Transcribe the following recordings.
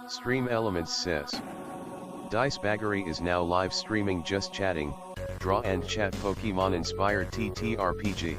Stream Elements says, Dice Baggery is now live streaming Just Chatting, Draw and Chat Pokemon inspired TTRPG.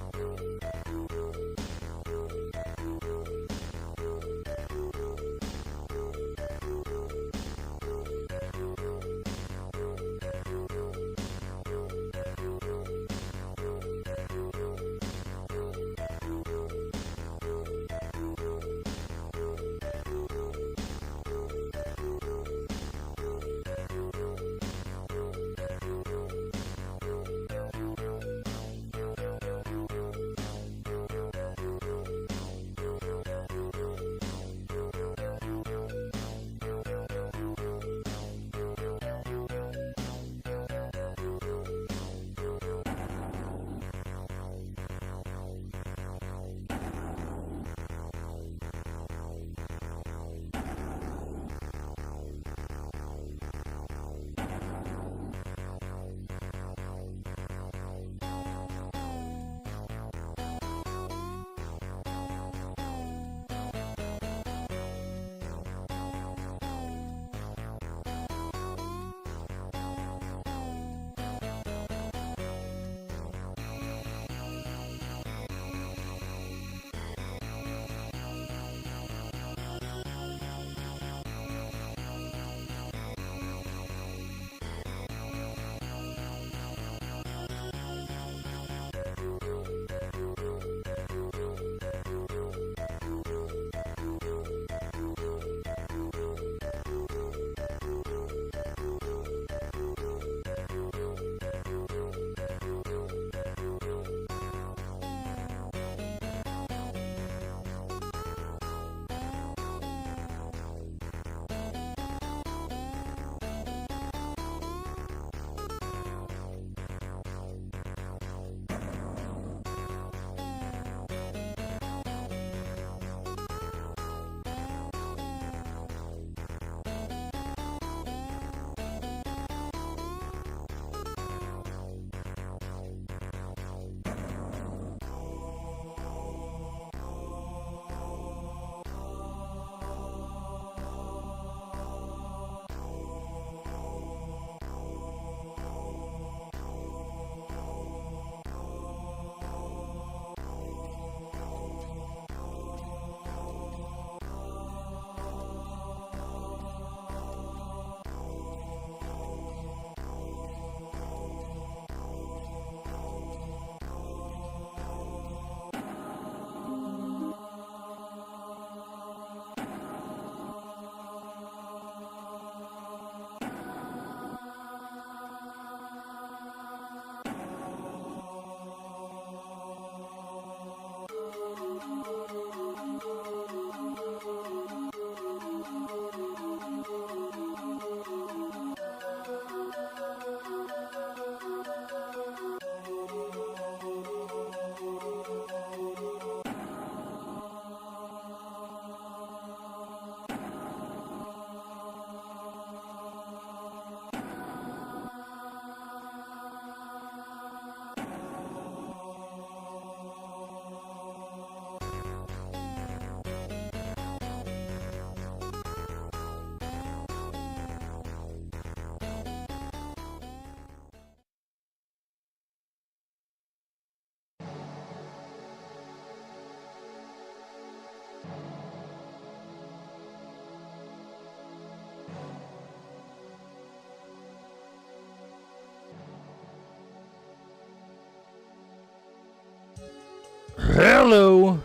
Hello!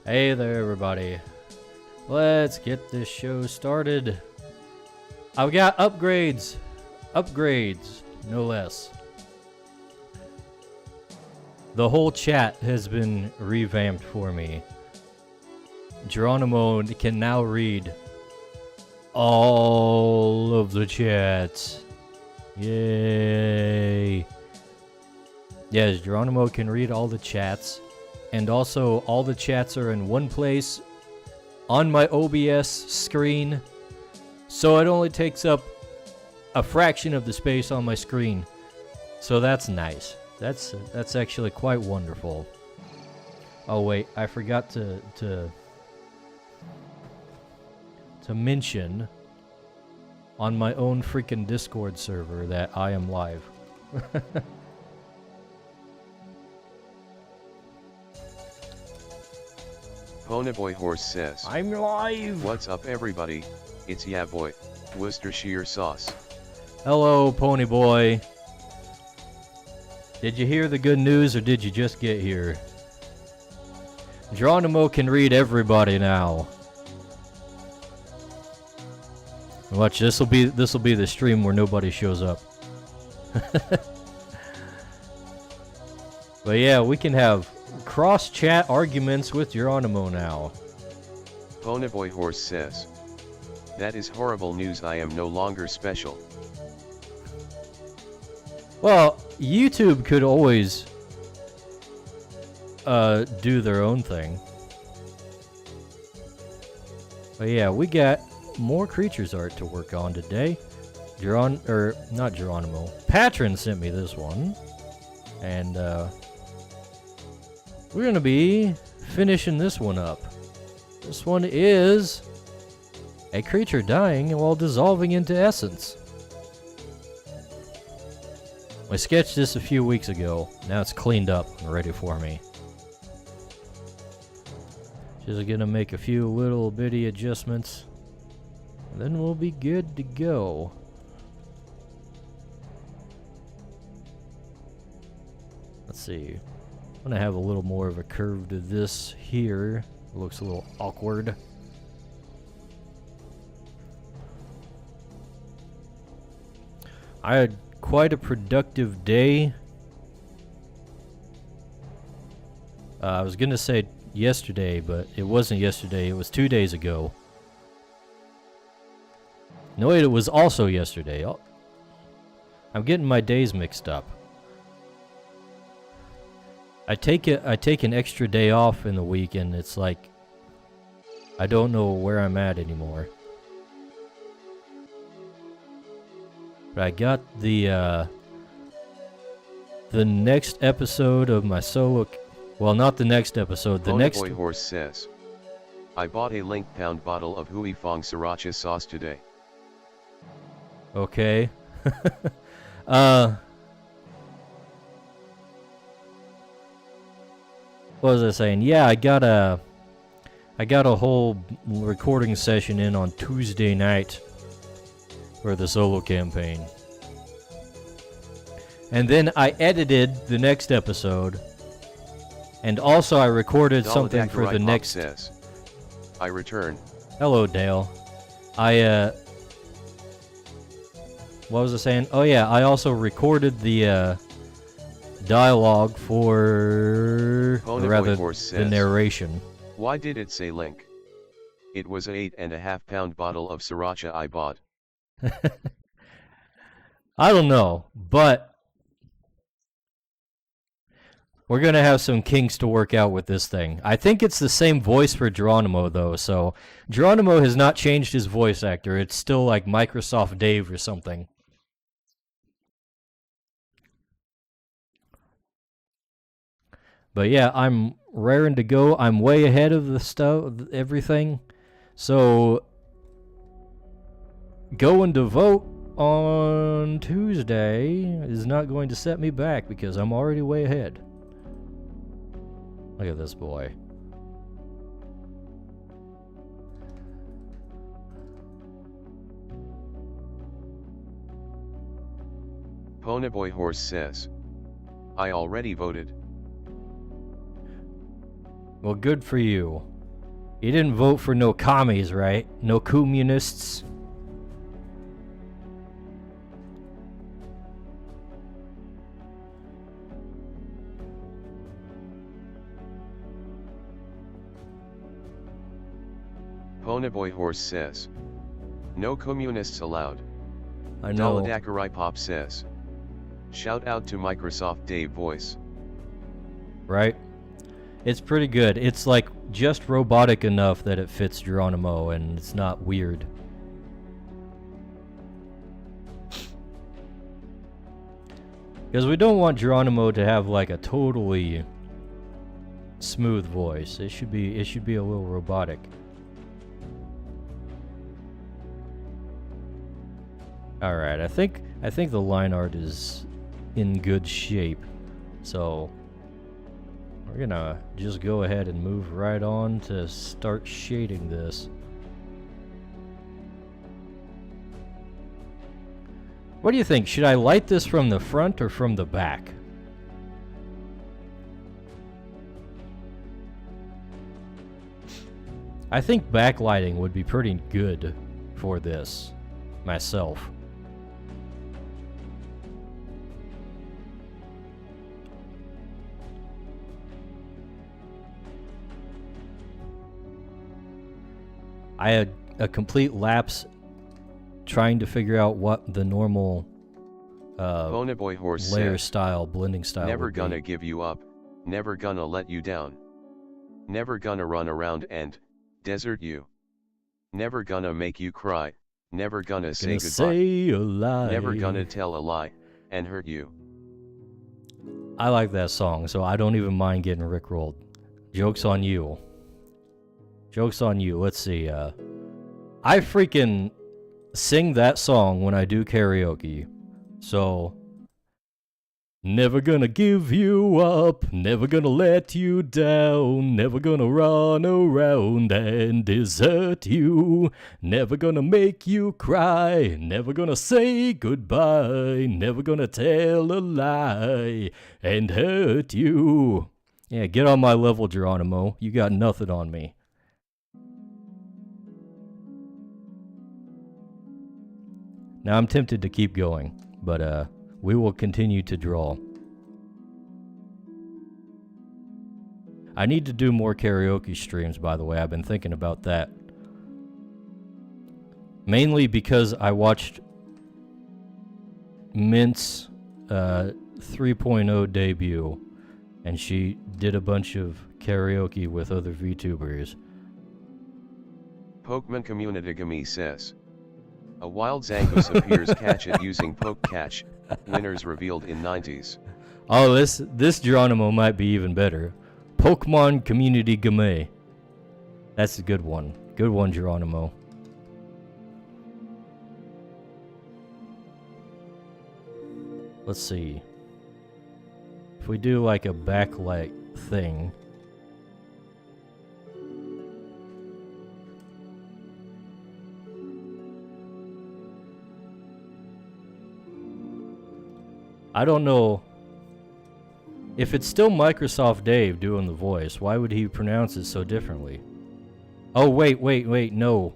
Hey there, everybody. Let's get this show started. I've got upgrades. Upgrades, no less. The whole chat has been revamped for me. Geronimo can now read all of the chats. Yay! Yes, Geronimo can read all the chats, and also all the chats are in one place on my OBS screen, so it only takes up a fraction of the space on my screen. So that's nice. That's actually quite wonderful. Oh wait, I forgot to to mention on my own freaking Discord server that I am live. Ponyboy Horse says, I'm live! "What's up everybody, it's ya boy, Worcestershire sauce." Hello, Ponyboy. Did you hear the good news or did you just get here? Geronimo can read everybody now. Watch, this'll be the stream where nobody shows up. But yeah, we can have cross-chat arguments with Geronimo now. Ponyboy Horse says, "That is horrible news, I am no longer special." Well, YouTube could always do their own thing. But yeah, we got more creatures art to work on today. Not Geronimo. Patron sent me this one. And we're gonna be finishing this one up. This one is a creature dying while dissolving into essence. I sketched this a few weeks ago. Now it's cleaned up and ready for me. Just gonna make a few little bitty adjustments. And then we'll be good to go. Let's see. I'm gonna have a little more of a curve to this here. It looks a little awkward. I had quite a productive day. I was gonna say yesterday, but it wasn't yesterday. It was 2 days ago. No, wait, it was also yesterday. I'm getting my days mixed up. I take an extra day off in the week, and it's like I don't know where I'm at anymore. But I got the next episode of my solo. Well, not the next episode. The next. Ponyboy Horse says, "I bought a link-pound bottle of Hui Fong Sriracha sauce today." Okay. What was I saying? Yeah, I got a whole recording session in on Tuesday night for the solo campaign. And then I edited the next episode. And also I recorded something for the next... says, "I return." Hello, Dale. What was I saying? Oh yeah, I also recorded the dialogue for... the narration. "Why did it say link? It was a 8.5-pound bottle of sriracha I bought." I don't know, but we're going to have some kinks to work out with this thing. I think it's the same voice for Geronimo, though, so Geronimo has not changed his voice actor. It's still like Microsoft Dave or something. But yeah, I'm raring to go. I'm way ahead of the stuff, everything. So, going to vote on Tuesday is not going to set me back because I'm already way ahead. Look at this boy. Ponyboy Horse says, "I already voted." Well, good for you. You didn't vote for no commies, right? No communists? Ponyboy Horse says, "No communists allowed." I know. Daladakarai Pop says, "Shout out to Microsoft Dave voice." Right? It's pretty good. It's like just robotic enough that it fits Geronimo and it's not weird. Because we don't want Geronimo to have like a totally smooth voice. It should be a little robotic. Alright, I think the line art is in good shape. So we're gonna just go ahead and move right on to start shading this. What do you think? Should I light this from the front or from the back? I think backlighting would be pretty good for this, myself. I had a complete lapse trying to figure out what the normal Boy Horse layer says, style, blending style never would gonna be. give you up, never gonna let you down. Never gonna run around and desert you. Never gonna make you cry, never gonna say goodbye. Say a lie. Never gonna tell a lie and hurt you. I like that song, so I don't even mind getting rickrolled. Joke's on you. Joke's on you. Let's see. I freaking sing that song when I do karaoke. So, never gonna give you up, never gonna let you down, never gonna run around and desert you, never gonna make you cry, never gonna say goodbye, never gonna tell a lie and hurt you. Yeah, get on my level, Geronimo. You got nothing on me. Now I'm tempted to keep going, but we will continue to draw. I need to do more karaoke streams, by the way. I've been thinking about that. Mainly because I watched Mint's 3.0 debut, and she did a bunch of karaoke with other VTubers. Pokemon Community says, a wild Zangoose appears, catch it using Poke Catch, winners revealed in 90s. Oh, this Geronimo might be even better. Pokemon Community Game. That's a good one. Good one, Geronimo. Let's see. If we do like a backlight thing. I don't know. If it's still Microsoft Dave doing the voice, why would he pronounce it so differently? Oh, wait, no.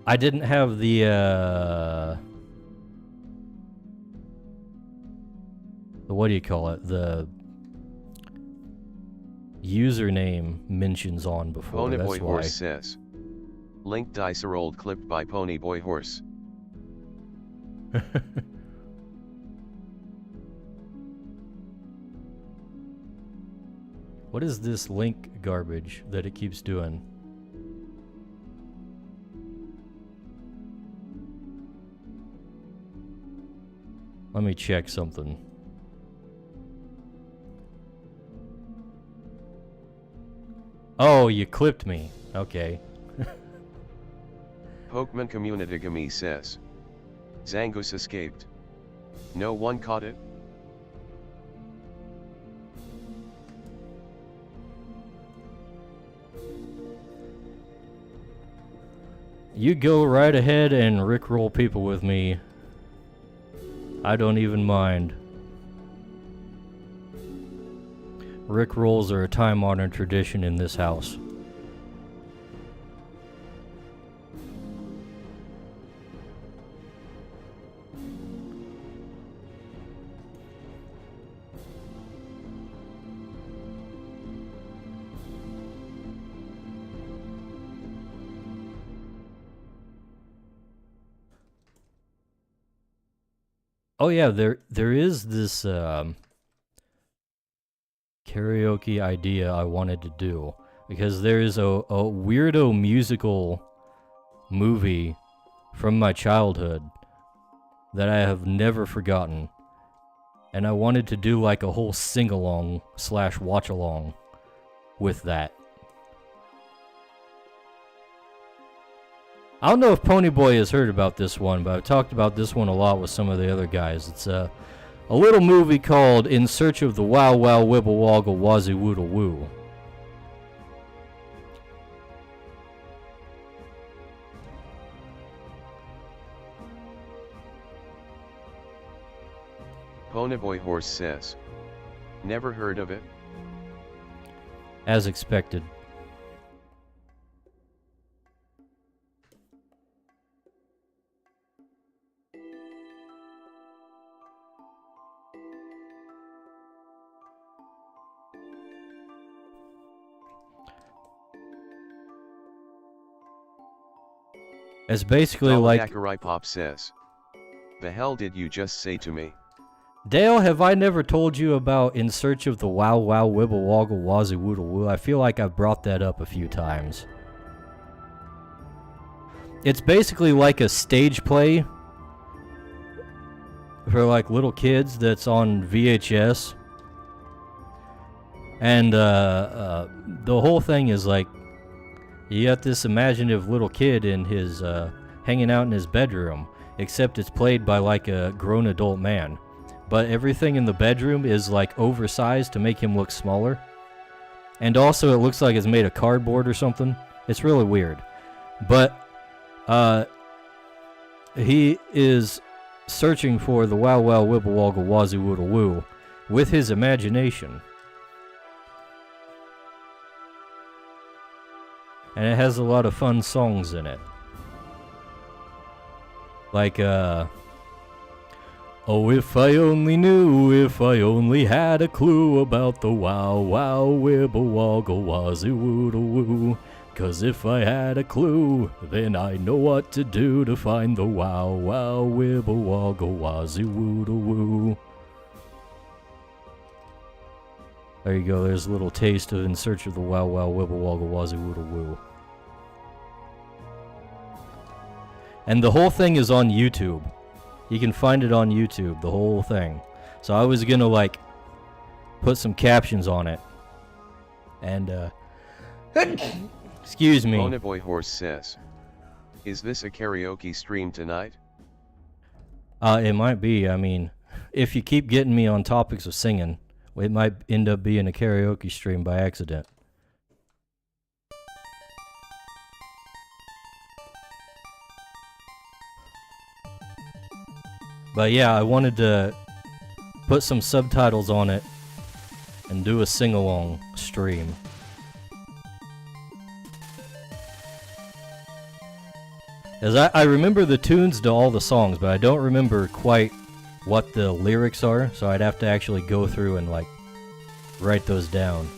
I didn't have the what do you call it? The username mentions on before. Pony That's Boy why. Horse says, Link dice rolled clipped by Pony Boy Horse. What is this link garbage that it keeps doing? Let me check something. Oh, you clipped me. Okay. Pokemon Community says, Zangoose escaped. No one caught it? You go right ahead and rickroll people with me. I don't even mind. Rickrolls are a time-honored tradition in this house. Oh yeah, there is this karaoke idea I wanted to do, because there is a weirdo musical movie from my childhood that I have never forgotten, and I wanted to do like a whole sing-along / watch-along with that. I don't know if Ponyboy has heard about this one, but I've talked about this one a lot with some of the other guys. It's a little movie called In Search of the Wow Wow Wibble Woggle Wazzy Woodle Woo. Ponyboy Horse says. Never heard of it? As expected. It's basically like... Dakarai Pop says. The hell did you just say to me? Dale, have I never told you about In Search of the Wow Wow Wibble Woggle Wazzy Woodle Woo? I feel like I've brought that up a few times. It's basically like a stage play for like little kids that's on VHS. And the whole thing is like, you got this imaginative little kid in his, hanging out in his bedroom, except it's played by like a grown adult man. But everything in the bedroom is like oversized to make him look smaller. And also it looks like it's made of cardboard or something. It's really weird. But, he is searching for the Wow Wow Wibble Woggle Wazzy Woodle Woo with his imagination. And it has a lot of fun songs in it. Like, oh, if I only knew, if I only had a clue about the Wow Wow Wibble Woggle Wazzy Woodle Woo. 'Cause if I had a clue, then I know what to do to find the Wow Wow Wibble Woggle Wazzy Woodle Woo. There you go, there's a little taste of In Search of the Wow Wow Wibble Woggle Wazzy Woodle Woo. And the whole thing is on YouTube. You can find it on YouTube, the whole thing. So I was gonna like put some captions on it. And excuse me. Ponyboy Horse says. Is this a karaoke stream tonight? It might be. I mean, if you keep getting me on topics of singing, it might end up being a karaoke stream by accident. But yeah, I wanted to put some subtitles on it and do a sing-along stream. As I remember the tunes to all the songs, but I don't remember quite what the lyrics are, so I'd have to actually go through and like write those down.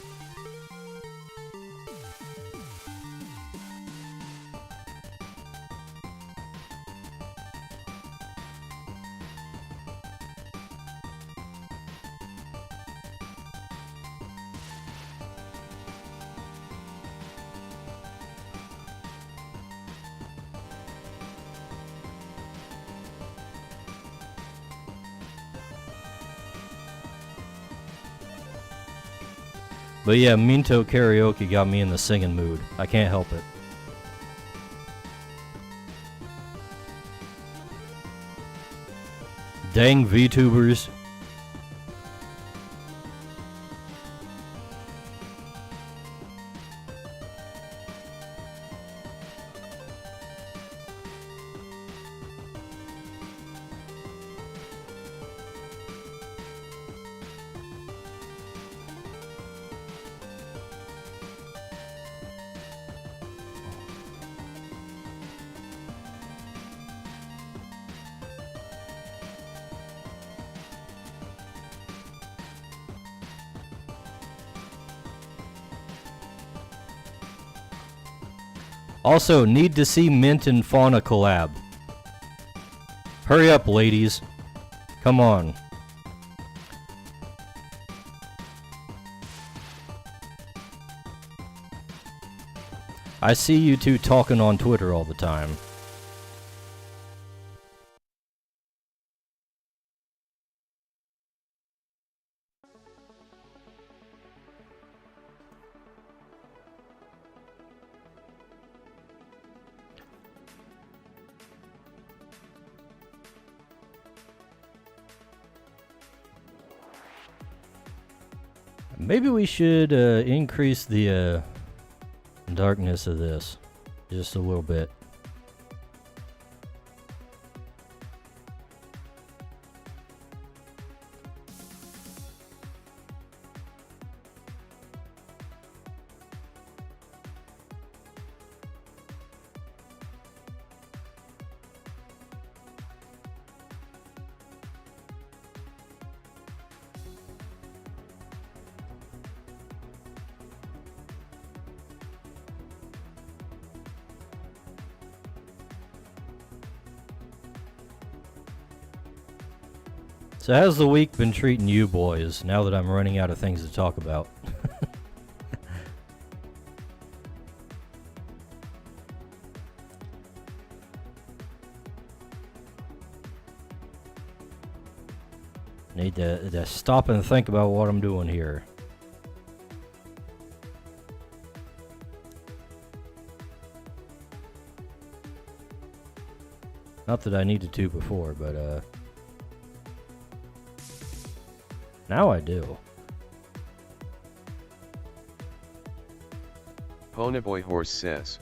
But yeah, Minto Karaoke got me in the singing mood. I can't help it. Dang VTubers. Also, need to see Mint and Fauna collab. Hurry up, ladies. Come on. I see you two talking on Twitter all the time. Maybe we should increase the darkness of this just a little bit. So how's the week been treating you boys, now that I'm running out of things to talk about? Need to stop and think about what I'm doing here. Not that I needed to before, but now I do. Ponyboy Horse says,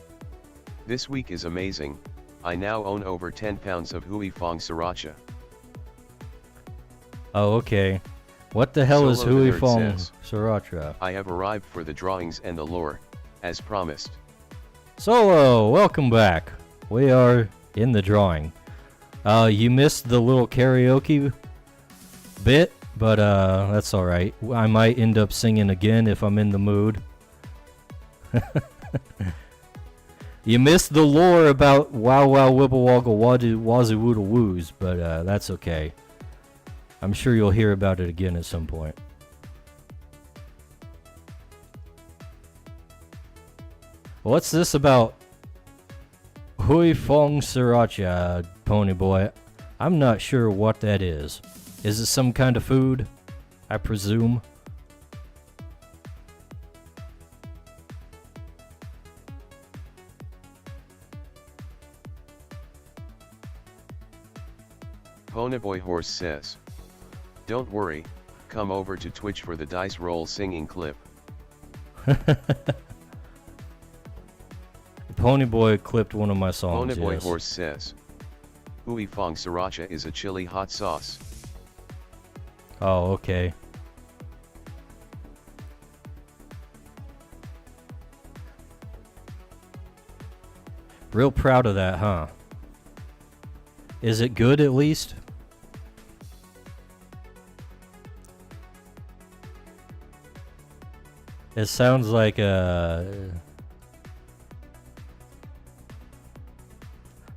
"This week is amazing. I now own over 10 pounds of Hui Fong Sriracha." Oh, okay. What the hell is Solo the Hui Nerd Fong says, Sriracha? "I have arrived for the drawings and the lore, as promised." Solo, welcome back. We are in the drawing. You missed the little karaoke bit, but that's alright. I might end up singing again if I'm in the mood. You missed the lore about Wow Wow Wibble Woggle Wazoo Woodle Woos, but that's okay. I'm sure you'll hear about it again at some point. What's this about Hui Fong Sriracha, Pony Boy? I'm not sure what that is. Is it some kind of food? I presume. Ponyboy Horse says, "Don't worry, come over to Twitch for the dice roll singing clip." Pony Boy clipped one of my songs. Ponyboy Yes. Horse says, "Hui Fong Sriracha is a chili hot sauce." Oh, okay. Real proud of that, huh? Is it good at least? It sounds like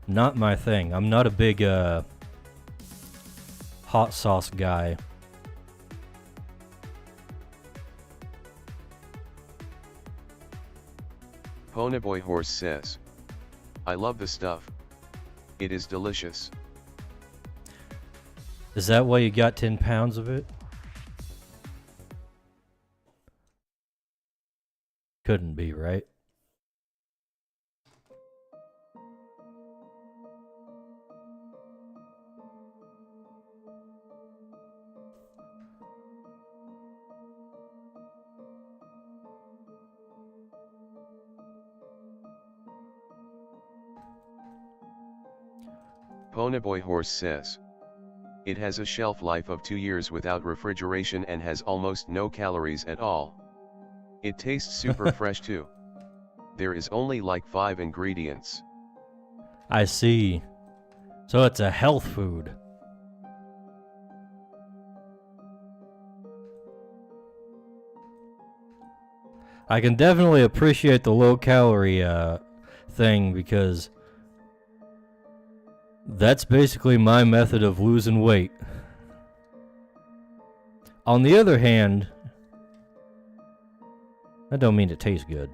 not my thing. I'm not a big hot sauce guy. Ponyboy Horse says, "I love the stuff. It is delicious." Is that why you got 10 pounds of it? Couldn't be, right? Ponyboy Horse says, "It has a shelf life of 2 years without refrigeration and has almost no calories at all. It tastes super fresh too. There is only like 5 ingredients." I see. So it's a health food. I can definitely appreciate the low calorie thing because that's basically my method of losing weight. On the other hand, I don't mean it tastes good.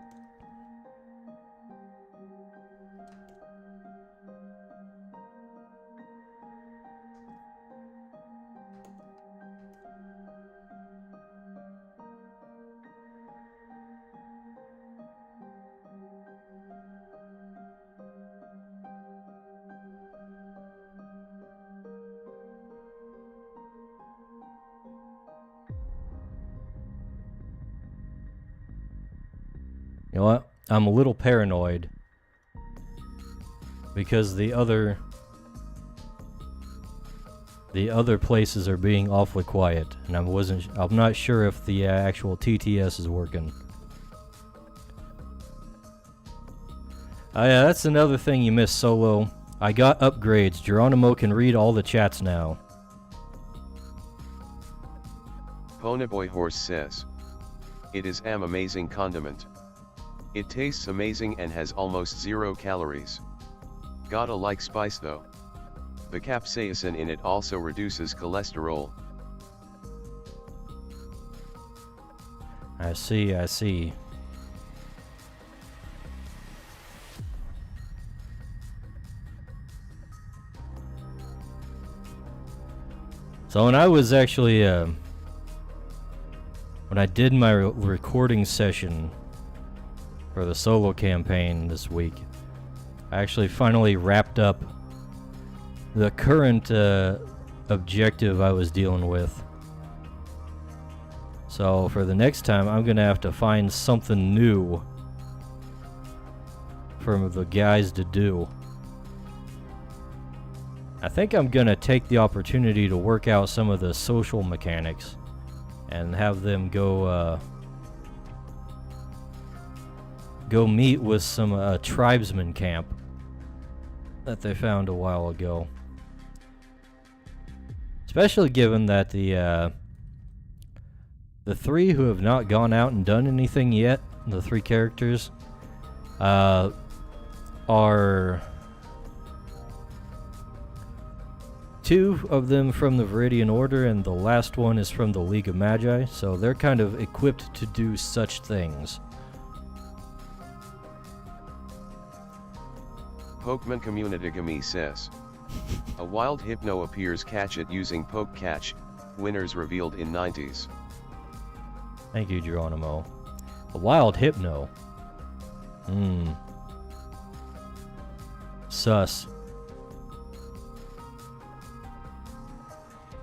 know what? I'm a little paranoid because the other places are being awfully quiet, and I'm not sure if the actual TTS is working. Oh yeah, that's another thing you missed, Solo. I got upgrades. Geronimo can read all the chats now. Ponyboy Horse says, it is an amazing condiment. It tastes amazing and has almost 0 calories. Gotta like spice though. The capsaicin in it also reduces cholesterol. I see. So when I was actually, when I did my recording session for the solo campaign this week, I actually finally wrapped up the current objective I was dealing with. So for the next time, I'm gonna have to find something new for the guys to do. I think I'm gonna take the opportunity to work out some of the social mechanics and have them go meet with some tribesman camp that they found a while ago. Especially given that the 3 who have not gone out and done anything yet, the 3 characters, are 2 of them from the Viridian Order, and the last one is from the League of Magi, so they're kind of equipped to do such things. Pokemon Community Gami says, a wild Hypno appears, catch it using Poke Catch, winners revealed in 90s. Thank you, Geronimo. A wild Hypno. Sus.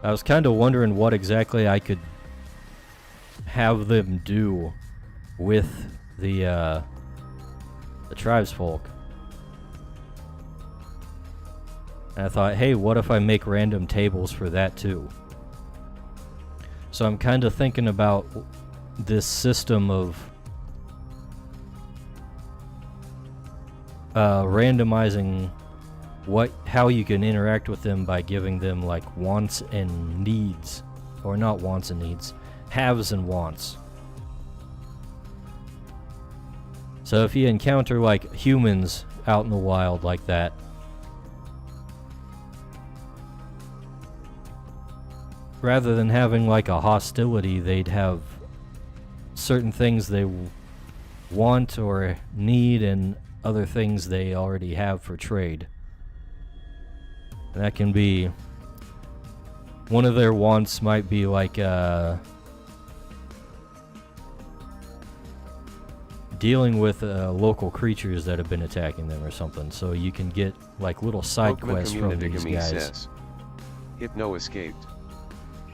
I was kind of wondering what exactly I could have them do with the tribesfolk. And I thought, hey, what if I make random tables for that too? So I'm kind of thinking about this system of randomizing how you can interact with them by giving them like wants and needs, or not wants and needs, haves and wants. So if you encounter like humans out in the wild like that, rather than having like a hostility, they'd have certain things they want or need and other things they already have for trade. And that can be, one of their wants might be like dealing with local creatures that have been attacking them or something, so you can get like little side Pokemon quests from these guys. Says, Hypno escaped.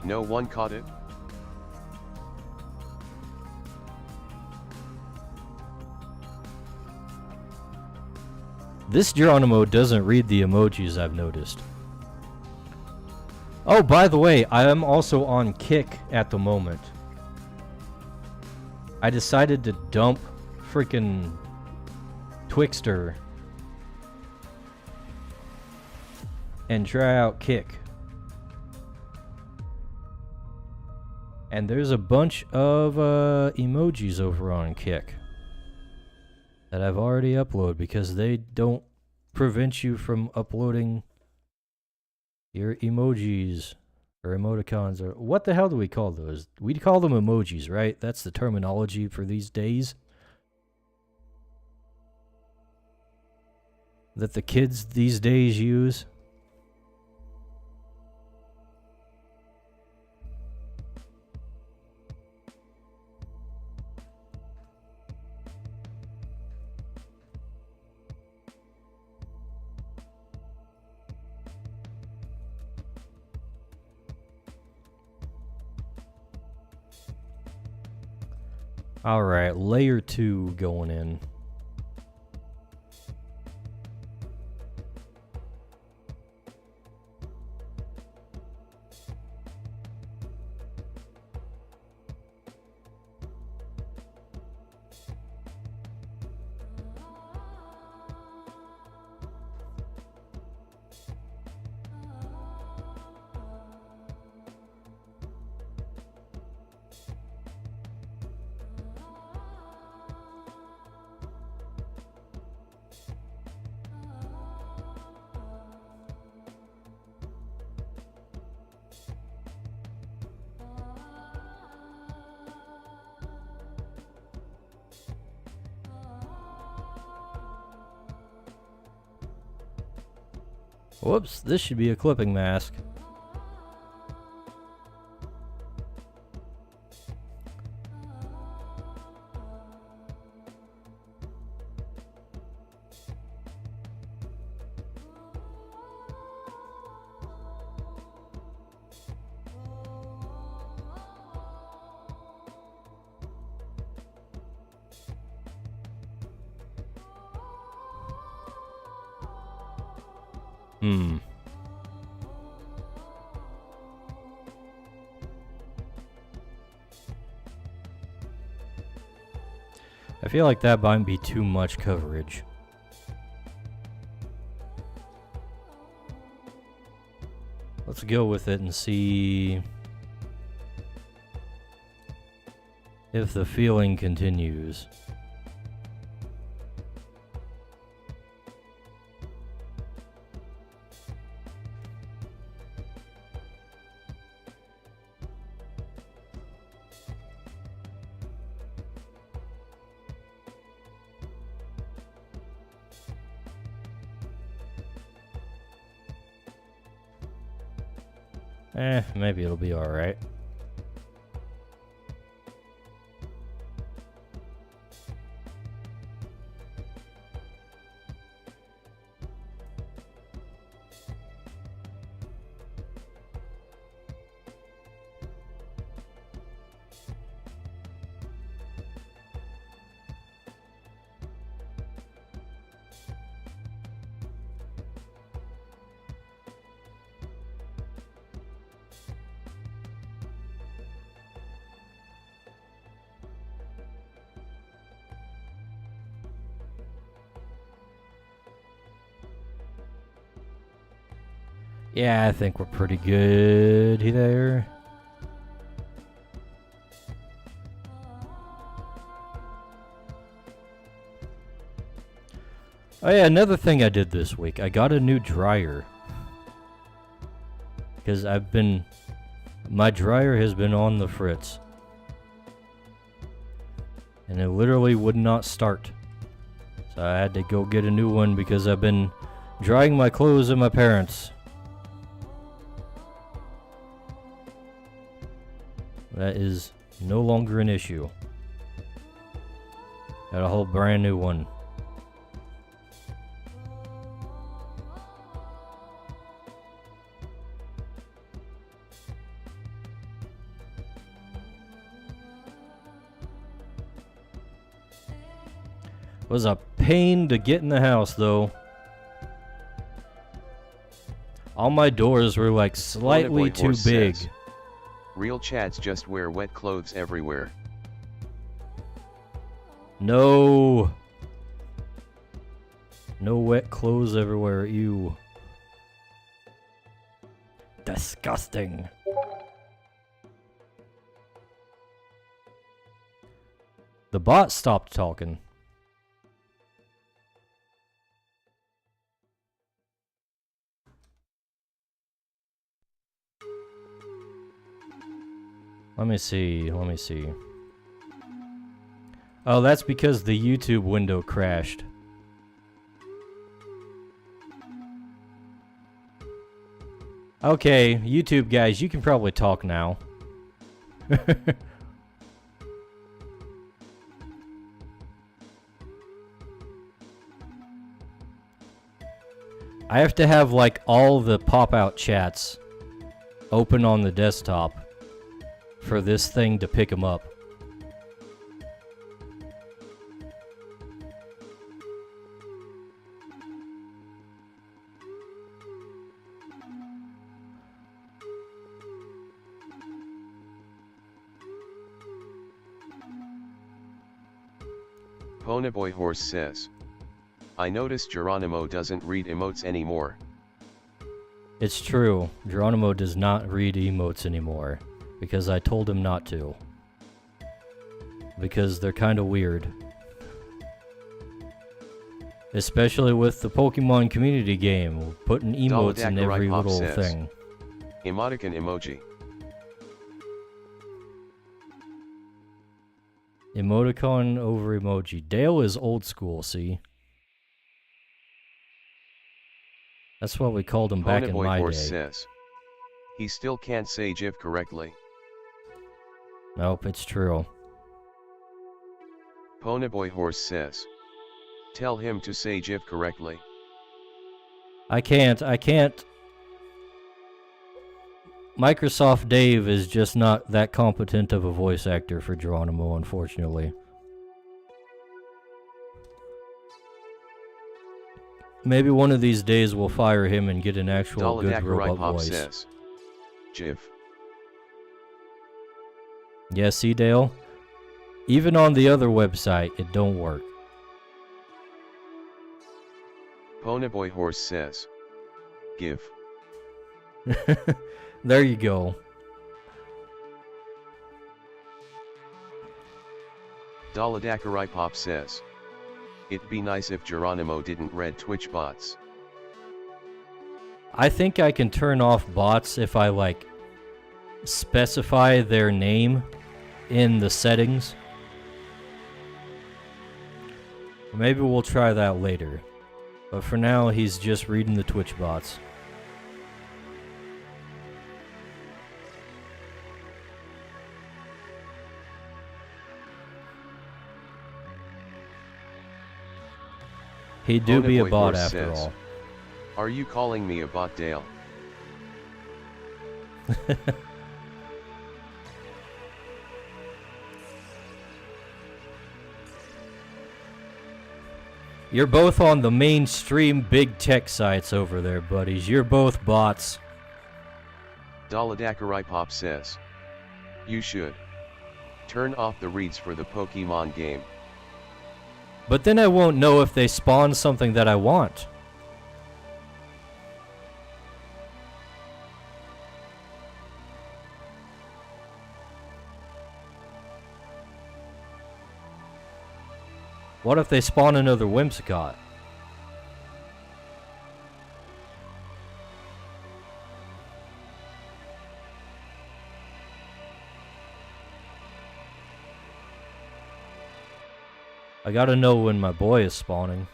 No one caught it? This Geronimo doesn't read the emojis, I've noticed. Oh, by the way, I am also on Kick at the moment. I decided to dump freaking Twixter and try out Kick. And there's a bunch of emojis over on Kick that I've already uploaded because they don't prevent you from uploading your emojis or emoticons, or what the hell do we call those? We call them emojis, right? That's the terminology for these days. That the kids these days use. Alright, layer 2 going in. Whoops, this should be a clipping mask. I feel like that might be too much coverage. Let's go with it and see if the feeling continues. Maybe it'll be alright. Yeah, I think we're pretty good there. Oh yeah, another thing I did this week. I got a new dryer. Because my dryer has been on the fritz. And it literally would not start. So I had to go get a new one because I've been drying my clothes at my parents'. That is no longer an issue. Got a whole brand new one. Was a pain to get in the house though. All my doors were like slightly too big. Says, real chats just wear wet clothes everywhere. No. No wet clothes everywhere, ew. Disgusting. The bot stopped talking. Let me see. Oh, that's because the YouTube window crashed. Okay, YouTube guys, you can probably talk now. I have to have like all the pop-out chats open on the desktop for this thing to pick them up. Ponyboy Horse says, I noticed Geronimo doesn't read emotes anymore. It's true, Geronimo does not read emotes anymore, because I told him not to. Because they're kinda weird. Especially with the Pokemon community game, putting emotes in every Pop little says, thing. Emoticon emoji. Emoticon over emoji. Dale is old school, see? That's what we called him back in Ponyboy my Horse day. says, he still can't say GIF correctly. Nope, it's true. Ponyboy Horse says, tell him to say GIF correctly. I can't. Microsoft Dave is just not that competent of a voice actor for Geronimo, unfortunately. Maybe one of these days we'll fire him and get an actual good robot voice. Says, GIF. Yeah, see, Dale? Even on the other website, it don't work. Ponyboy Horse says, GIF. There you go. Daladakarai Pop says, it'd be nice if Geronimo didn't read Twitch bots. I think I can turn off bots if I, like, specify their name in the settings. Maybe we'll try that later. But for now, he's just reading the Twitch bots. He do be a bot after all. Are you calling me a bot, Dale? You're both on the mainstream big tech sites over there, buddies. You're both bots. Daladakarai Pop says, you should turn off the reads for the Pokemon game. But then I won't know if they spawn something that I want. What if they spawn another Whimsicott? I gotta know when my boy is spawning.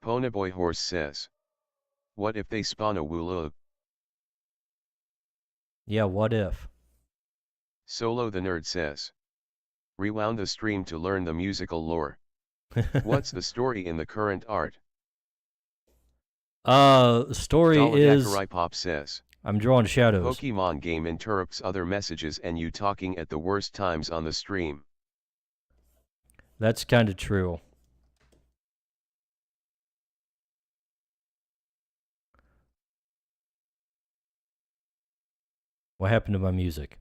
Ponyboy Horse says, what if they spawn a Wooloo? Yeah, what if? Solo the Nerd says, rewound the stream to learn the musical lore. What's the story in the current art? The story is... Pop says, I'm drawing shadows. Pokemon game interrupts other messages and you talking at the worst times on the stream. That's kinda true. What happened to my music?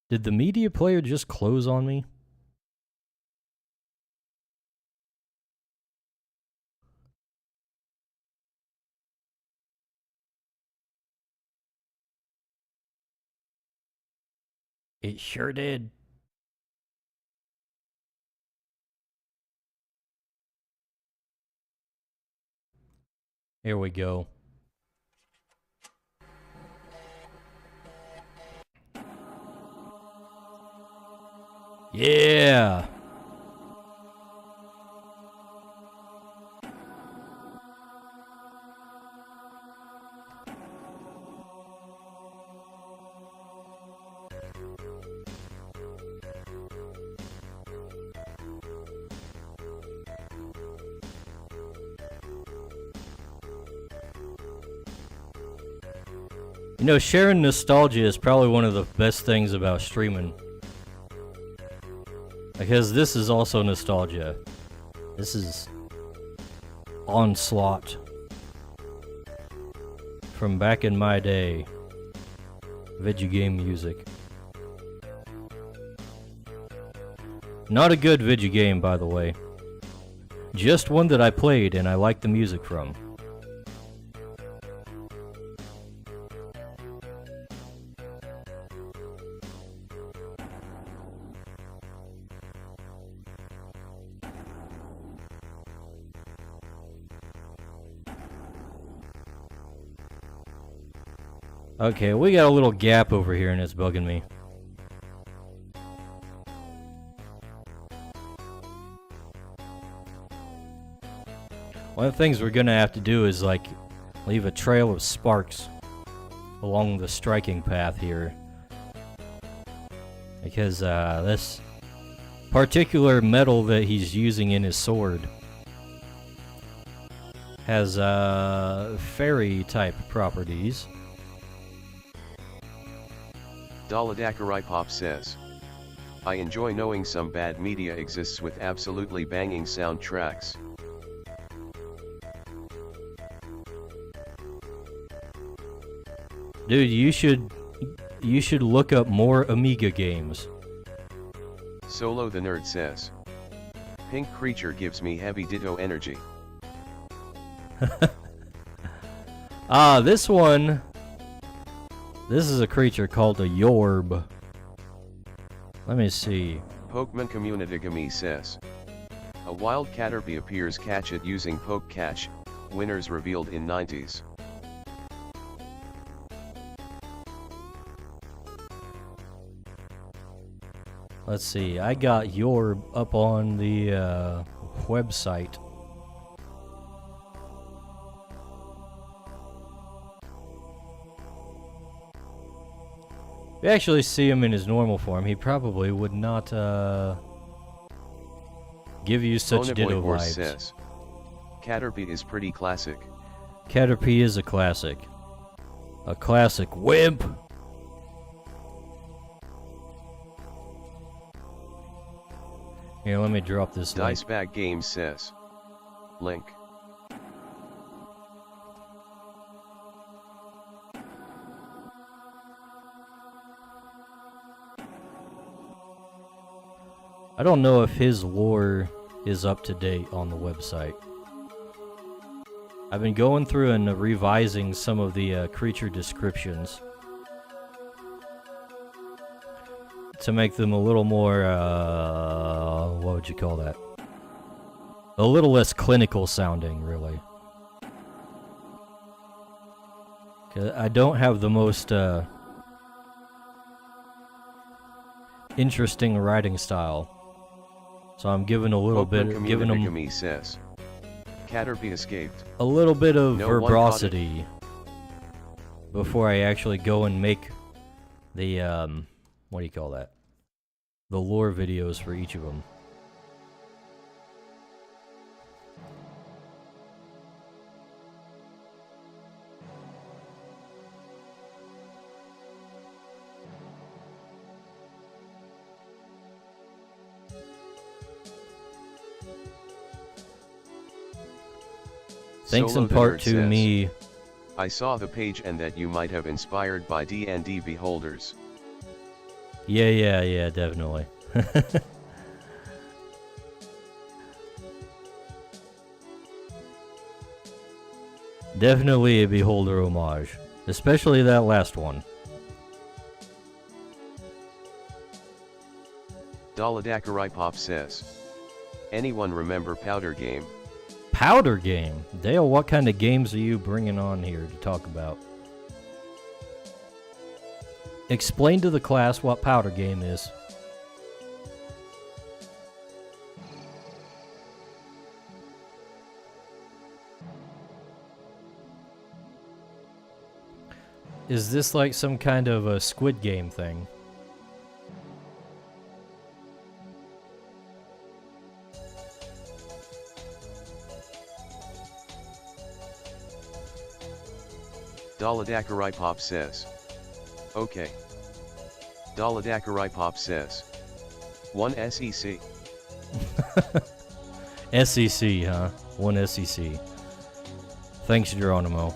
Did the media player just close on me? It sure did. Here we go. Yeah! You know, sharing nostalgia is probably one of the best things about streaming. Because this is also nostalgia. This is Onslaught. From back in my day. Video game music. Not a good video game, by the way. Just one that I played and I liked the music from. Okay, we got a little gap over here and it's bugging me. One of the things we're gonna have to do is like leave a trail of sparks along the striking path here. Because this particular metal that he's using in his sword has fairy type properties. Daladakarai says, I enjoy knowing some bad media exists with absolutely banging soundtracks. Dude, you should look up more Amiga games. Solo the Nerd says, Pink creature gives me heavy ditto energy. This one. This is a creature called a Yorb. Let me see. Pokemon Community Gami says, a wild Caterpie appears, catch it using Poke Catch, winners revealed in 90s. Let's see, I got Yorb up on the website. If you actually see him in his normal form, he probably would not give you such ditto vibes. Says, Caterpie is pretty classic. Caterpie is a classic. A classic wimp! Here, let me drop this link. Dicebag Games says, link. I don't know if his lore is up to date on the website. I've been going through and revising some of the creature descriptions to make them a little more, what would you call that? A little less clinical sounding, really. 'Cause I don't have the most interesting writing style. So I'm giving a little Pokemon bit, giving them Community says, Caterpie escaped. a little bit of No one verbosity before I actually go and make the what do you call that? The lore videos for each of them. Thanks Solo in the part Nerd to says, me. I saw the page and that you might have inspired by D&D beholders. Yeah, definitely. Definitely a beholder homage, especially that last one. Daladakarai says, anyone remember Powder Game? Powder Game? Dale, what kind of games are you bringing on here to talk about? Explain to the class what Powder Game is. Is this like some kind of a Squid Game thing? Daladakarai Pop says. Okay. Daladakarai Pop says. 1 SEC. SEC, huh? 1 SEC. Thanks, Geronimo.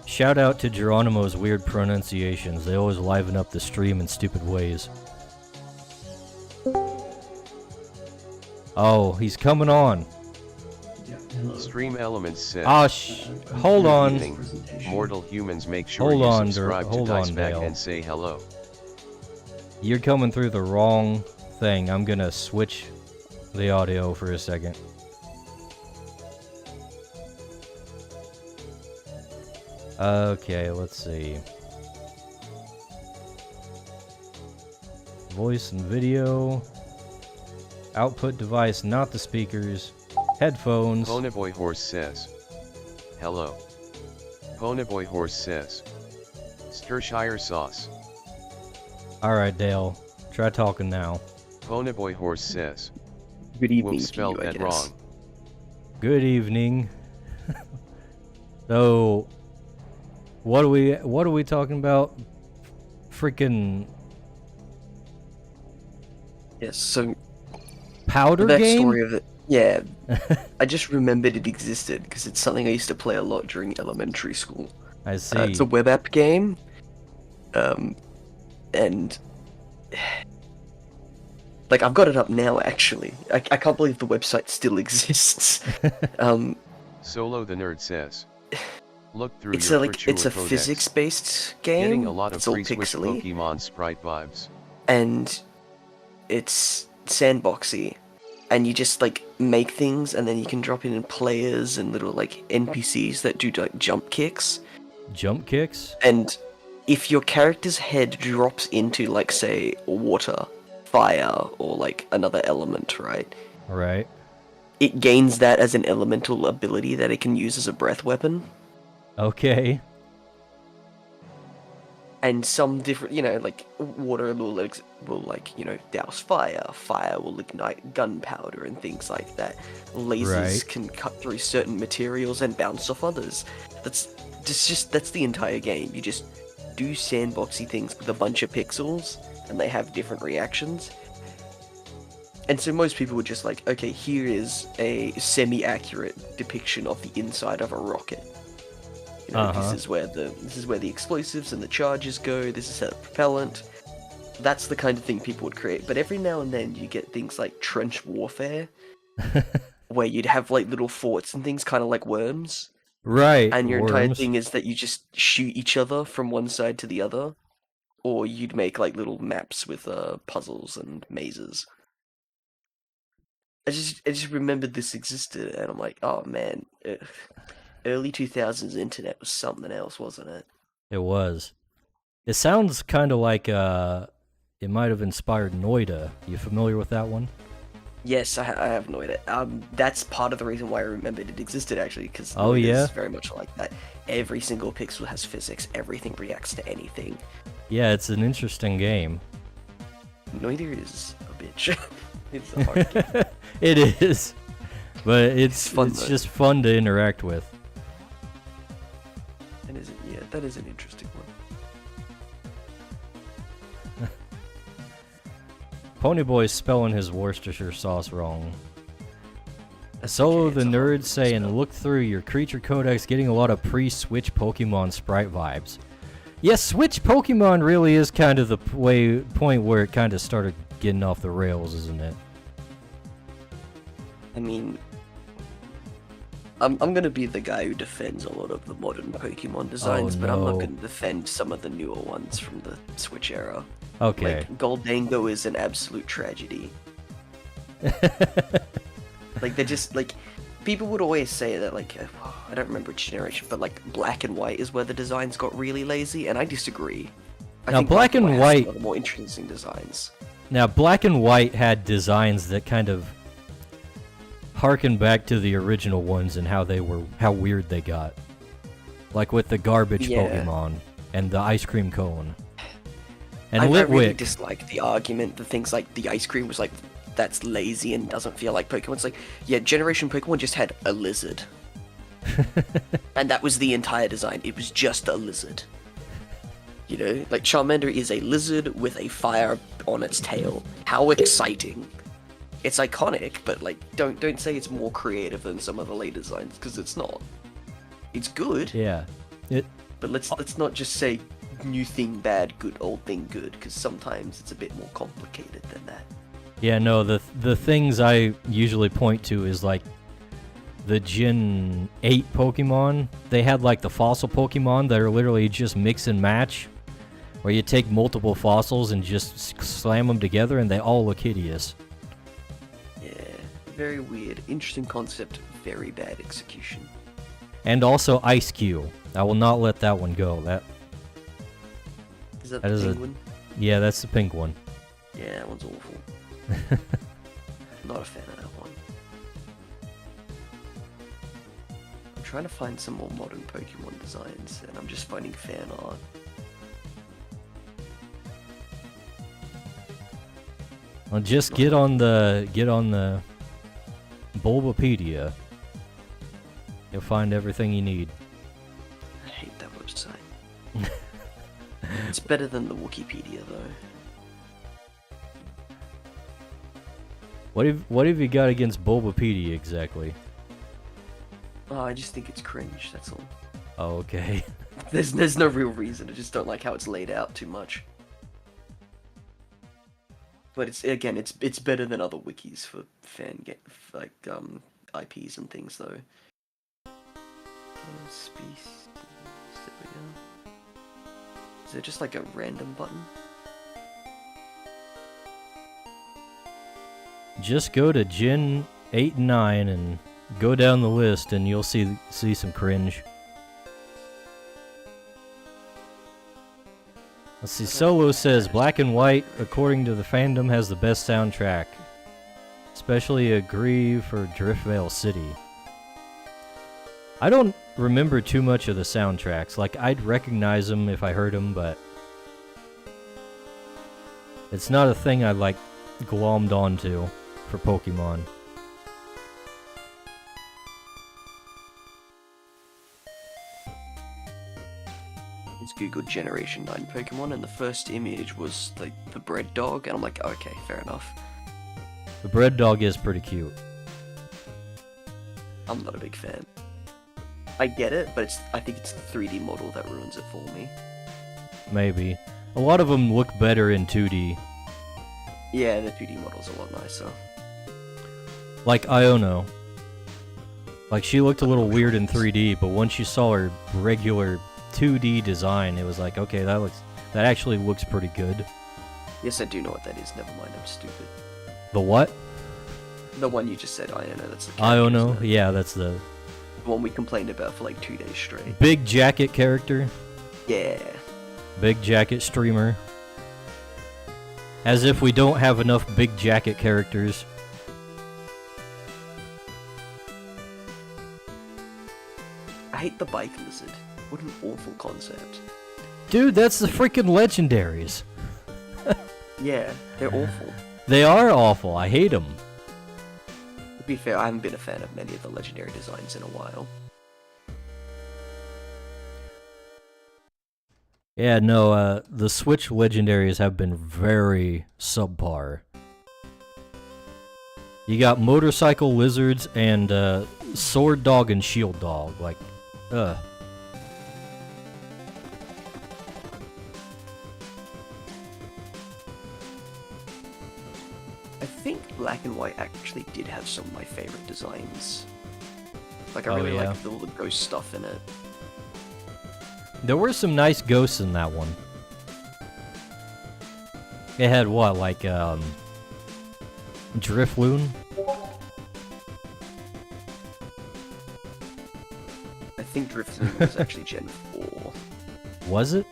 Shout out to Geronimo's weird pronunciations. They always liven up the stream in stupid ways. Oh, he's coming on. Stream Elements says. Oh, hold Good on. evening, mortal humans, make sure Hold you on, subscribe hold to on, Diceback Dale. and say hello. You're coming through the wrong thing. I'm gonna switch the audio for a second. Okay, let's see. Voice and video. Output device, not the speakers. Headphones. Ponyboy Horse says. Hello. Ponyboy Horse says. Stirshire sauce. Alright, Dale. Try talking now. Ponyboy Horse says. Good evening Whoops, to spelled you, I that guess. wrong. Good evening. So, what are we talking about? Freaking Yes, so powder the game? backstory of it, yeah, I just remembered it existed because it's something I used to play a lot during elementary school. I see. It's a web app game, and like I've got it up now. Actually, I can't believe the website still exists. Solo the Nerd says. Look through It's your a Virtua it's a Codex. physics-based game. Getting a lot of It's all pre-switch pixely, Pokemon sprite vibes. and it's sandboxy, and you just like make things, and then you can drop in players and little like NPCs that do like jump kicks. Jump kicks? And if your character's head drops into like say water, fire, or like another element, right? Right. It gains that as an elemental ability that it can use as a breath weapon. Okay. And some different, like water will like, douse fire. Fire will ignite gunpowder and things like that. Lasers Right. can cut through certain materials and bounce off others. That's the entire game. You just do sandboxy things with a bunch of pixels, and they have different reactions. And so most people were just like, okay, here is a semi-accurate depiction of the inside of a rocket. This is where the explosives and the charges go. This is the propellant. That's the kind of thing people would create. But every now and then you get things like trench warfare, where you'd have like little forts and things, kind of like worms. Right. And your entire worms. thing is that you just shoot each other from one side to the other, or you'd make like little maps with puzzles and mazes. I just remembered this existed, and I'm like, oh man. Early 2000s internet was something else, wasn't it? It was. It sounds kind of like it might have inspired Noida. You familiar with that one? Yes, I have no idea. That's part of the reason why I remembered it existed, actually, because Oh, yeah? is very much like that. Every single pixel has physics. Everything reacts to anything. Yeah, it's an interesting game. Noida is a bitch. It's a hard game. It is. But it's fun, though. just fun to interact with. That is an interesting one. Ponyboy's spelling his Worcestershire sauce wrong. That's Solo okay, the it's a hard one Nerd to saying, spell. look through your creature codex, getting a lot of pre-Switch Pokemon sprite vibes. Yes, Switch Pokemon really is kind of the point where it kind of started getting off the rails, isn't it? I mean, I'm gonna be the guy who defends a lot of the modern Pokemon designs, but I'm not no. gonna defend some of the newer ones from the Switch era. Okay. Like, Goldango is an absolute tragedy. Like, they're just, like, people would always say that, like, I don't remember which generation, but, like, Black and White is where the designs got really lazy, and I disagree. I Now, think Black and has White- some of the more interesting designs. Now, Black and White had designs that kind of harken back to the original ones and how weird they got. Like with the garbage Yeah. Pokemon and the ice cream cone. And I really Litwick. dislike the argument that things like the ice cream was like, that's lazy and doesn't feel like Pokemon. It's like, yeah, Generation Pokemon just had a lizard. And that was the entire design. It was just a lizard. You know, like Charmander is a lizard with a fire on its tail. How exciting! It's iconic, but like, don't say it's more creative than some of the later designs, because it's not. It's good. Yeah. But let's not just say new thing bad, good, old thing good, because sometimes it's a bit more complicated than that. Yeah, no, the things I usually point to is like the Gen 8 Pokemon. They had like the fossil Pokemon that are literally just mix and match, where you take multiple fossils and just slam them together and they all look hideous. Yeah, very weird. Interesting concept, very bad execution. And also Ice Cube. I will not let that one go. Is that That the is a- penguin? Yeah, that's the pink one. Yeah, that one's awful. Not a fan of that one. I'm trying to find some more modern Pokemon designs, and I'm just finding fan art. Well, just get on the Bulbapedia. You'll find everything you need. I hate that website. It's better than the Wikipedia, though. What have you got against Bulbapedia exactly? Oh, I just think it's cringe, that's all. Oh, okay. There's no real reason, I just don't like how it's laid out too much. But it's better than other wikis for IPs and things, though. Species, there we go. Is there just like a random button? Just go to Gen 8 and 9 and go down the list and you'll see some cringe. Let's see, Solo says Black and White, according to the fandom, has the best soundtrack. Especially agree for Driftvale City. I don't remember too much of the soundtracks. Like, I'd recognize them if I heard them, but it's not a thing I like glommed onto for Pokemon. It's Googled Generation 9 Pokemon, and the first image was like the bread dog, and I'm like, okay, fair enough. The bread dog is pretty cute. I'm not a big fan. I get it, but I think it's the 3D model that ruins it for me. Maybe. A lot of them look better in 2D. Yeah, the 2D model's a lot nicer. Like Iono. Like, she looked a little weird in 3D, but once you saw her regular 2D design, it was like, okay, that actually looks pretty good. Yes, I do know what that is. Never mind, I'm stupid. The what? The one you just said, Iono. That's the character, Iono? isn't it? Yeah, that's the The one we complained about for like 2 days straight. big jacket character. Yeah. Big jacket streamer. As if we don't have enough big jacket characters. I hate the bike lizard. What an awful concept. Dude, that's the freaking legendaries. Yeah, they're awful. They are awful. I hate them. To be fair, I haven't been a fan of many of the legendary designs in a while. Yeah, no, the Switch legendaries have been very subpar. You got motorcycle lizards and sword dog and shield dog. Like, ugh. I think Black and White actually did have some of my favorite designs. Like, I Oh, really yeah. liked all the ghost stuff in it. There were some nice ghosts in that one. It had what, like, Drifloon? I think Drifloon was actually Gen 4. Was it?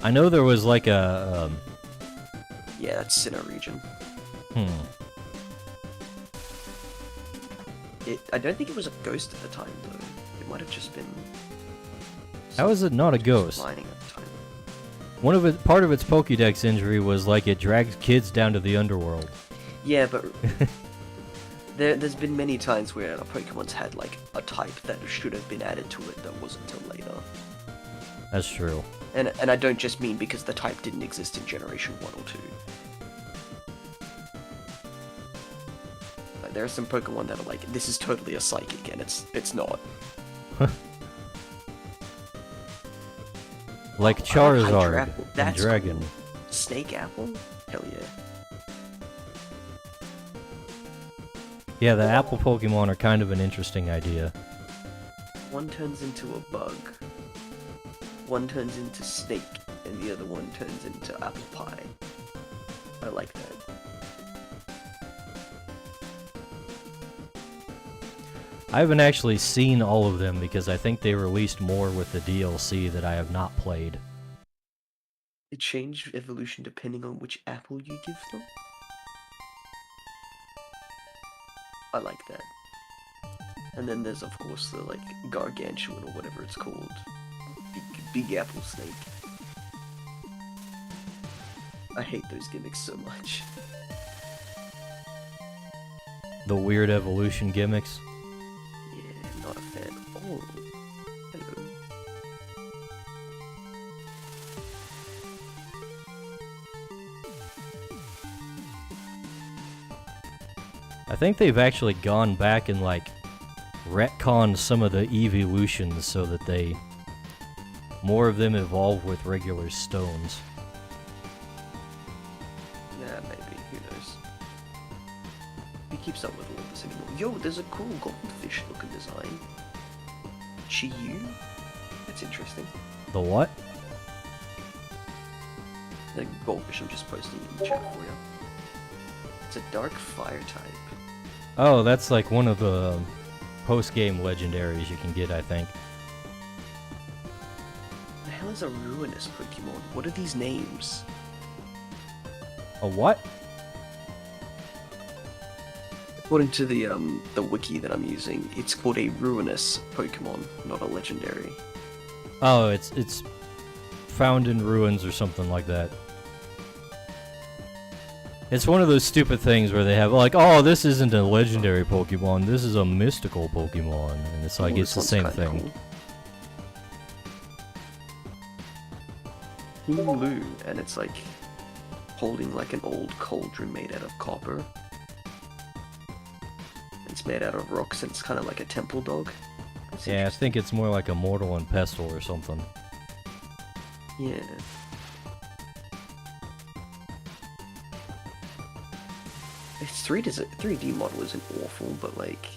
I know there was like a, Yeah, that's Sinnoh region. I don't think it was a ghost at the time, though. It might have just been... How is it not a ghost? Lining at the time. Part of its Pokédex injury was like it drags kids down to the underworld. Yeah, but there's been many times where a Pokemon's had like a type that should have been added to it that wasn't until later. That's true. And I don't just mean because the type didn't exist in Generation 1 or 2. Like, there are some Pokemon that are like, this is totally a Psychic, and it's not. Like Oh, Charizard Apple. and That's Dragon. cool. Snake Apple? Hell yeah. Yeah, the apple Pokemon are kind of an interesting idea. One turns into a bug. One turns into snake, and the other one turns into apple pie. I like that. I haven't actually seen all of them because I think they released more with the DLC that I have not played. It changed evolution depending on which apple you give them. I like that. And then there's of course the like gargantuan or whatever it's called. Big apple snake. I hate those gimmicks so much. The weird evolution gimmicks. Yeah, not a fan. Oh, hello. I think they've actually gone back and like retconned some of the evolutions so that more of them evolve with regular stones. Yeah, maybe. Who knows? Who keeps up with all this anymore? Yo, there's a cool goldfish looking design. Chiyu? That's interesting. The what? The goldfish I'm just posting in the chat for you. It's a dark fire type. Oh, that's like one of the post-game legendaries you can get, I think. The hell is a ruinous Pokemon? What are these names? A what? According to the wiki that I'm using, it's called a ruinous Pokemon, not a legendary. Oh, it's found in ruins or something like that. It's one of those stupid things where they have like, oh, this isn't a legendary Pokemon, this is a mystical Pokemon, and it's like, Oh, it's the this same one's kinda thing. Cool. Hulu, and it's like holding like an old cauldron made out of copper. It's made out of rocks, and it's kind of like a temple dog. That's Yeah, I interesting. think it's more like a Mortal and Pestle or something. Yeah. Its 3D model isn't awful, but like,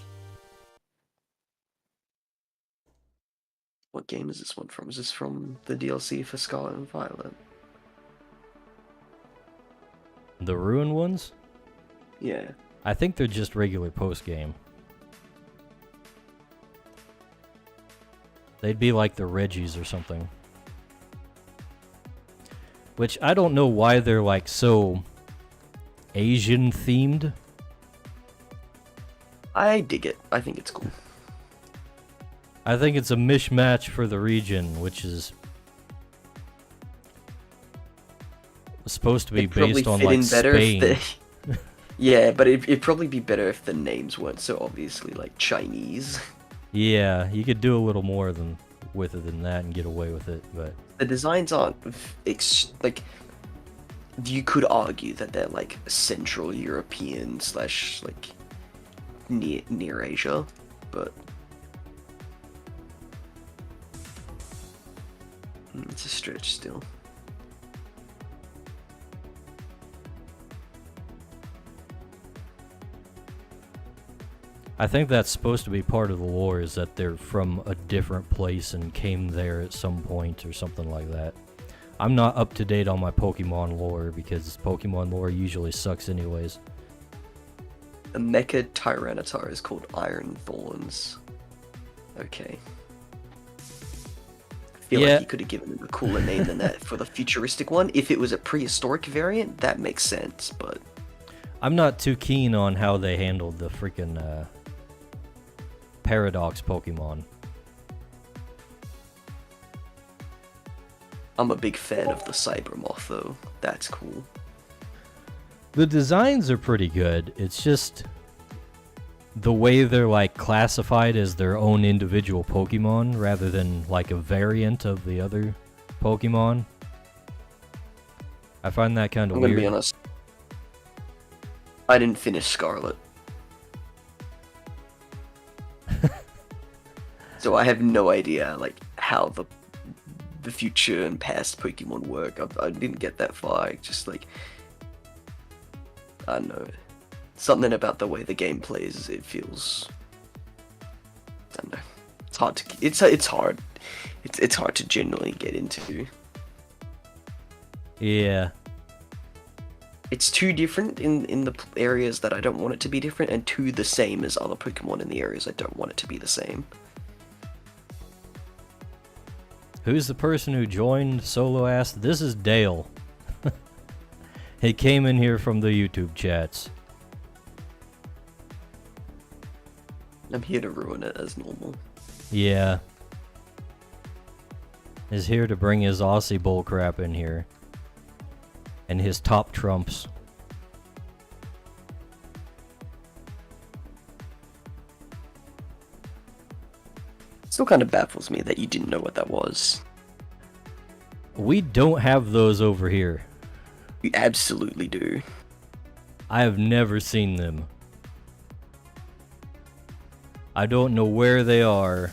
what game is this one from? Is this from the DLC for Scarlet and Violet? The Ruin ones? Yeah. I think they're just regular post-game. They'd be like the Reggies or something. Which, I don't know why they're like so Asian themed. I dig it. I think it's cool. I think it's a mishmash for the region, which is supposed to be It'd probably based on fit like in better Spain. if the... Yeah, but it'd probably be better if the names weren't so obviously like Chinese. Yeah, you could do a little more with it than that and get away with it, but The designs aren't like. You could argue that they're like Central European / like near Asia, but it's a stretch still. I think that's supposed to be part of the lore, is that they're from a different place and came there at some point or something like that. I'm not up to date on my Pokemon lore because Pokemon lore usually sucks anyways. The Mecha Tyranitar is called Iron Thorns. Okay. I feel Yeah. like you could have given it a cooler name than that for the futuristic one. If it was a prehistoric variant, that makes sense, but... I'm not too keen on how they handled the freaking Paradox Pokemon. I'm a big fan of the Cybermoth, though. That's cool. The designs are pretty good. It's just the way they're like classified as their own individual Pokemon rather than like a variant of the other Pokemon. I find that kind of I'm weird. gonna be honest. I didn't finish Scarlet. So I have no idea like how the future and past Pokemon work. I didn't get that far. Just like I don't know. Something about the way the game plays, it feels. I don't know. It's hard to. It's hard. It's hard to genuinely get into. Yeah. It's too different in the areas that I don't want it to be different, and too the same as other Pokemon in the areas I don't want it to be the same. Who's the person who joined Solo asked? This is Dale. He came in here from the YouTube chats. I'm here to ruin it as normal. Yeah. Is here to bring his Aussie bullcrap in here. And his top trumps. Still kind of baffles me that you didn't know what that was. We don't have those over here. We absolutely do. I have never seen them. I don't know where they are.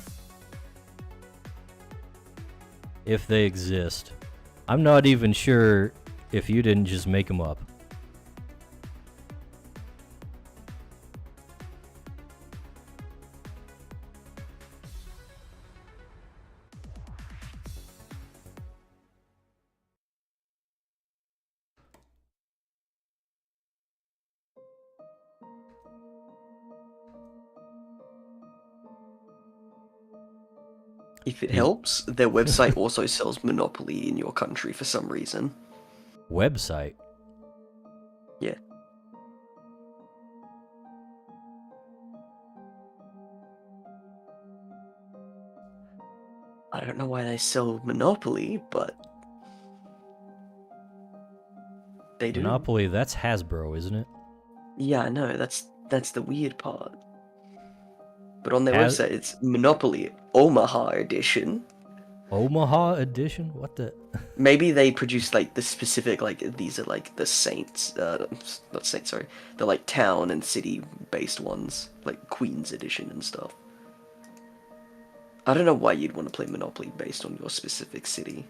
If they exist. I'm not even sure if you didn't just make them up. If it helps, their website also sells Monopoly in your country for some reason. Website? Yeah. I don't know why they sell Monopoly, but they do. Monopoly, that's Hasbro, isn't it? Yeah, I know. That's the weird part. But on their website, it's Monopoly Omaha Edition. Omaha Edition? What the? Maybe they produce like the specific, like these are like the Saints, not Saints, sorry, the like town and city based ones, like Queen's Edition and stuff. I don't know why you'd want to play Monopoly based on your specific city.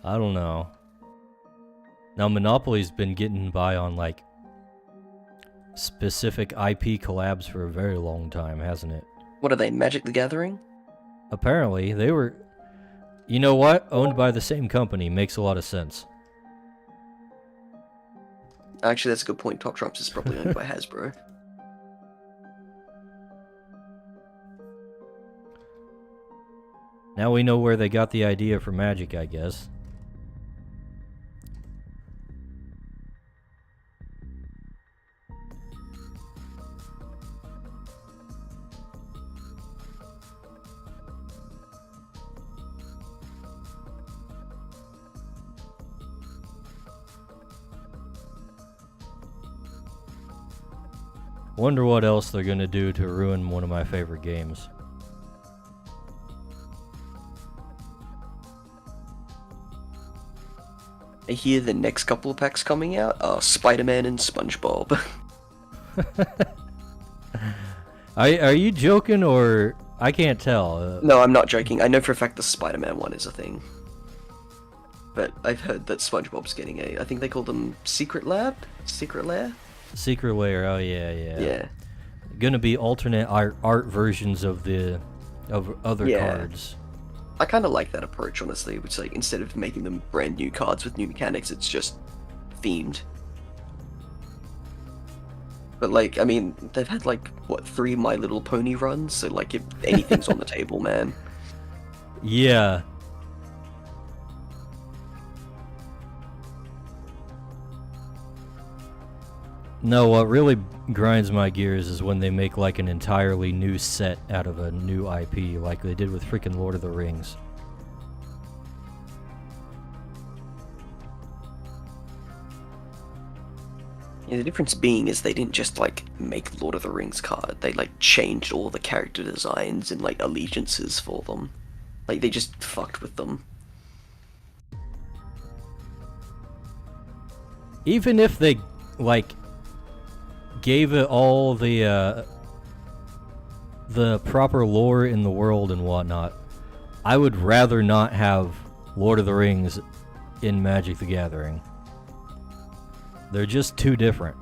I don't know. Now Monopoly's been getting by on like specific IP collabs for a very long time, hasn't it? What are they, Magic the Gathering? Apparently, they were... You know what? Owned by the same company. Makes a lot of sense. Actually, that's a good point. Top Trumps is probably owned by Hasbro. Now we know where they got the idea for Magic, I guess. Wonder what else they're gonna do to ruin one of my favorite games. I hear the next couple of packs coming out are Spider-Man and SpongeBob. Are you joking or... I can't tell. No, I'm not joking. I know for a fact the Spider-Man one is a thing. But I've heard that SpongeBob's getting I think they call them Secret Lab? Secret Lair? Secret Lair, oh yeah. Yeah. Gonna be alternate art versions of other cards. I kind of like that approach, honestly, which like instead of making them brand new cards with new mechanics, it's just themed. But like, I mean, they've had like what 3 My Little Pony runs, so like if anything's on the table, man. Yeah. No, what really grinds my gears is when they make like an entirely new set out of a new IP, like they did with freaking Lord of the Rings. Yeah, the difference being is they didn't just like make Lord of the Rings card. They like changed all the character designs and like allegiances for them. Like they just fucked with them. Even if they like gave it all the proper lore in the world and whatnot, I would rather not have Lord of the Rings in Magic the Gathering. They're just too different.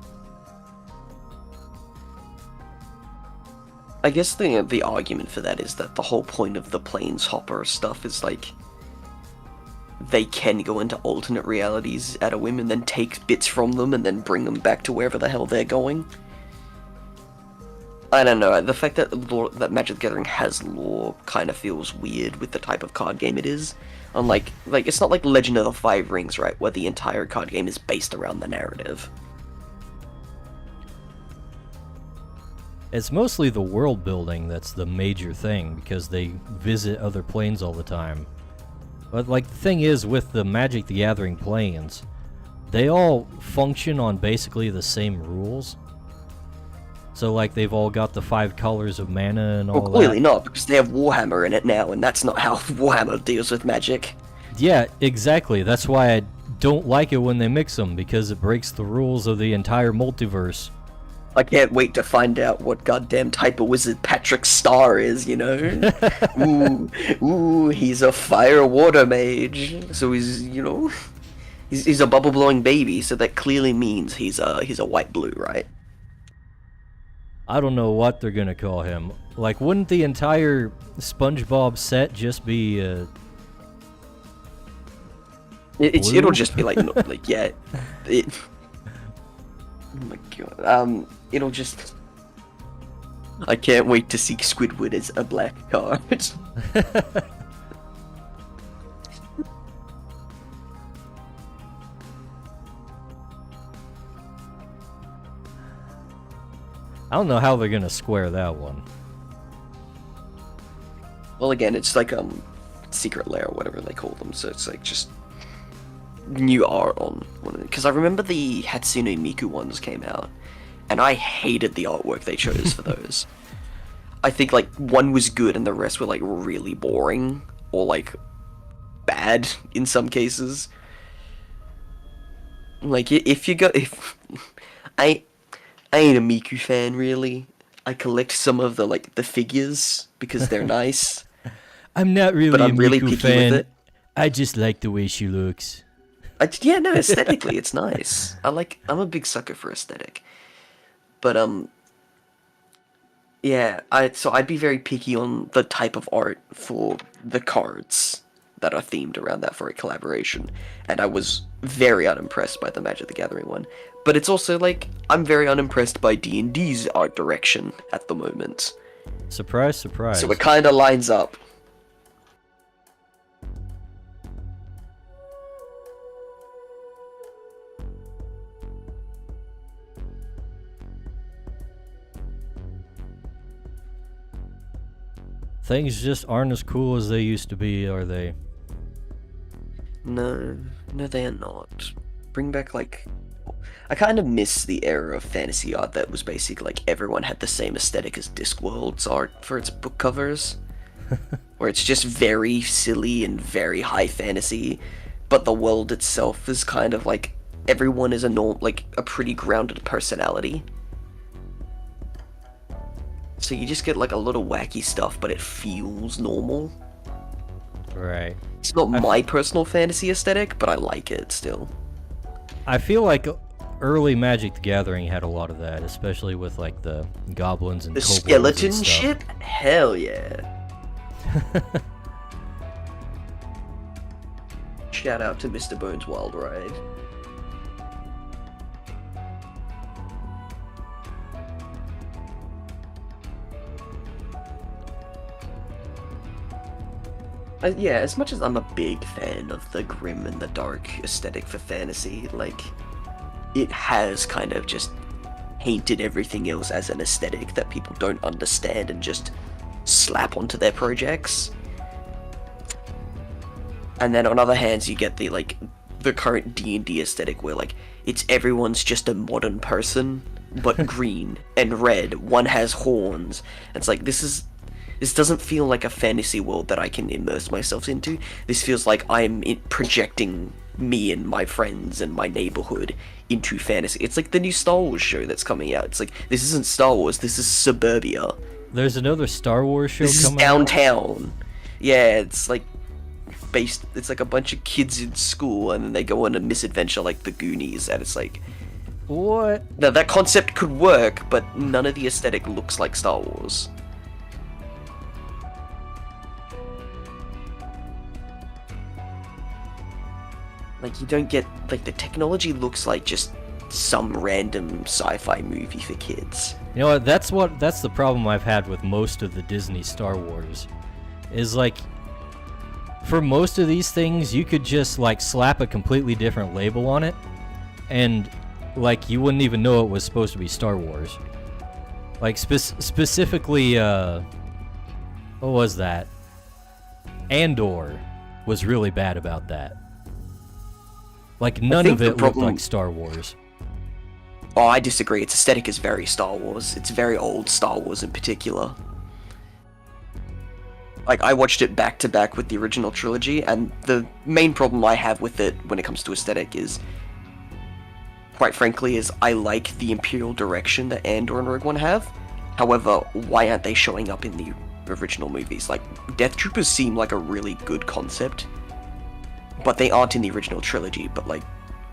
I guess the argument for that is that the whole point of the Planeshopper stuff is like they can go into alternate realities at a whim and then take bits from them and then bring them back to wherever the hell they're going. I don't know, the fact that that Magic the Gathering has lore kind of feels weird with the type of card game it is. Unlike, it's not like Legend of the Five Rings, right, where the entire card game is based around the narrative. It's mostly the world building that's the major thing, because they visit other planes all the time. But like the thing is with the Magic the Gathering planes, they all function on basically the same rules. So like they've all got the 5 colors of mana and all Well, clearly that. not, because they have Warhammer in it now, and that's not how Warhammer deals with Magic. Yeah, exactly. That's why I don't like it when they mix them, because it breaks the rules of the entire multiverse. I can't wait to find out what goddamn type of wizard Patrick Star is, you know? Ooh, he's a fire water mage. So he's, you know, he's a bubble blowing baby, so that clearly means he's a white blue, right? I don't know what they're gonna call him. Like, wouldn't the entire SpongeBob set just be, It'll blue? just be like, no, like yeah, oh my god, it'll just. I can't wait to see Squidward as a black card. I don't know how they're gonna square that one. Well, again, it's like Secret Lair or whatever they call them, so it's like just new art on one of them. Because I remember the Hatsune Miku ones came out, and I hated the artwork they chose for those. I think like one was good and the rest were like really boring or like bad in some cases. Like if I ain't a Miku fan really. I collect some of the figures because they're nice. I'm not really But a I'm really Miku picky fan. with it. I just like the way she looks. Yeah, no, aesthetically it's nice. I'm a big sucker for aesthetic. But yeah, I'd be very picky on the type of art for the cards that are themed around that for a collaboration, and I was very unimpressed by the Magic the Gathering one. But it's also like I'm very unimpressed by D&D's art direction at the moment. Surprise, surprise. So it kind of lines up. Things just aren't as cool as they used to be, are they? No, they are not. Bring back I kind of miss the era of fantasy art that was basically like everyone had the same aesthetic as Discworld's art for its book covers, where it's just very silly and very high fantasy, but the world itself is kind of like everyone is a pretty grounded personality. So you just get like a little wacky stuff, but it feels normal. Right. It's not my personal fantasy aesthetic, but I like it still. I feel like early Magic the Gathering had a lot of that, especially with like the goblins and The kobolds skeleton and stuff. shit? Hell yeah. Shout out to Mr. Bones Wild Ride. Yeah, as much as I'm a big fan of the grim and the dark aesthetic for fantasy, like, it has kind of just painted everything else as an aesthetic that people don't understand and just slap onto their projects. And then on other hands, you get the, like, the current D&D aesthetic where like it's everyone's just a modern person but green and red. One has horns. It's like this doesn't feel like a fantasy world that I can immerse myself into. This feels like I'm projecting me and my friends and my neighborhood into fantasy. It's like the new Star Wars show that's coming out. It's like, this isn't Star Wars, this is suburbia. There's another Star Wars show This is coming out? downtown. Yeah, it's like it's like a bunch of kids in school and then they go on a misadventure like the Goonies, and it's like, What? now that concept could work, but none of the aesthetic looks like Star Wars. Like, you don't get, like, the technology looks like just some random sci-fi movie for kids. You know what? That's the problem I've had with most of the Disney Star Wars. Is like, for most of these things, you could just like slap a completely different label on it, and like you wouldn't even know it was supposed to be Star Wars. Like specifically, what was that? Andor was really bad about that. Like none of it looked like Star Wars. Oh, I disagree. Its aesthetic is very Star Wars. It's very old Star Wars in particular. Like, I watched it back to back with the original trilogy, and the main problem I have with it when it comes to aesthetic is, quite frankly, is I like the Imperial direction that Andor and Rogue One have. However, why aren't they showing up in the original movies? Like, Death Troopers seem like a really good concept, but they aren't in the original trilogy, but like,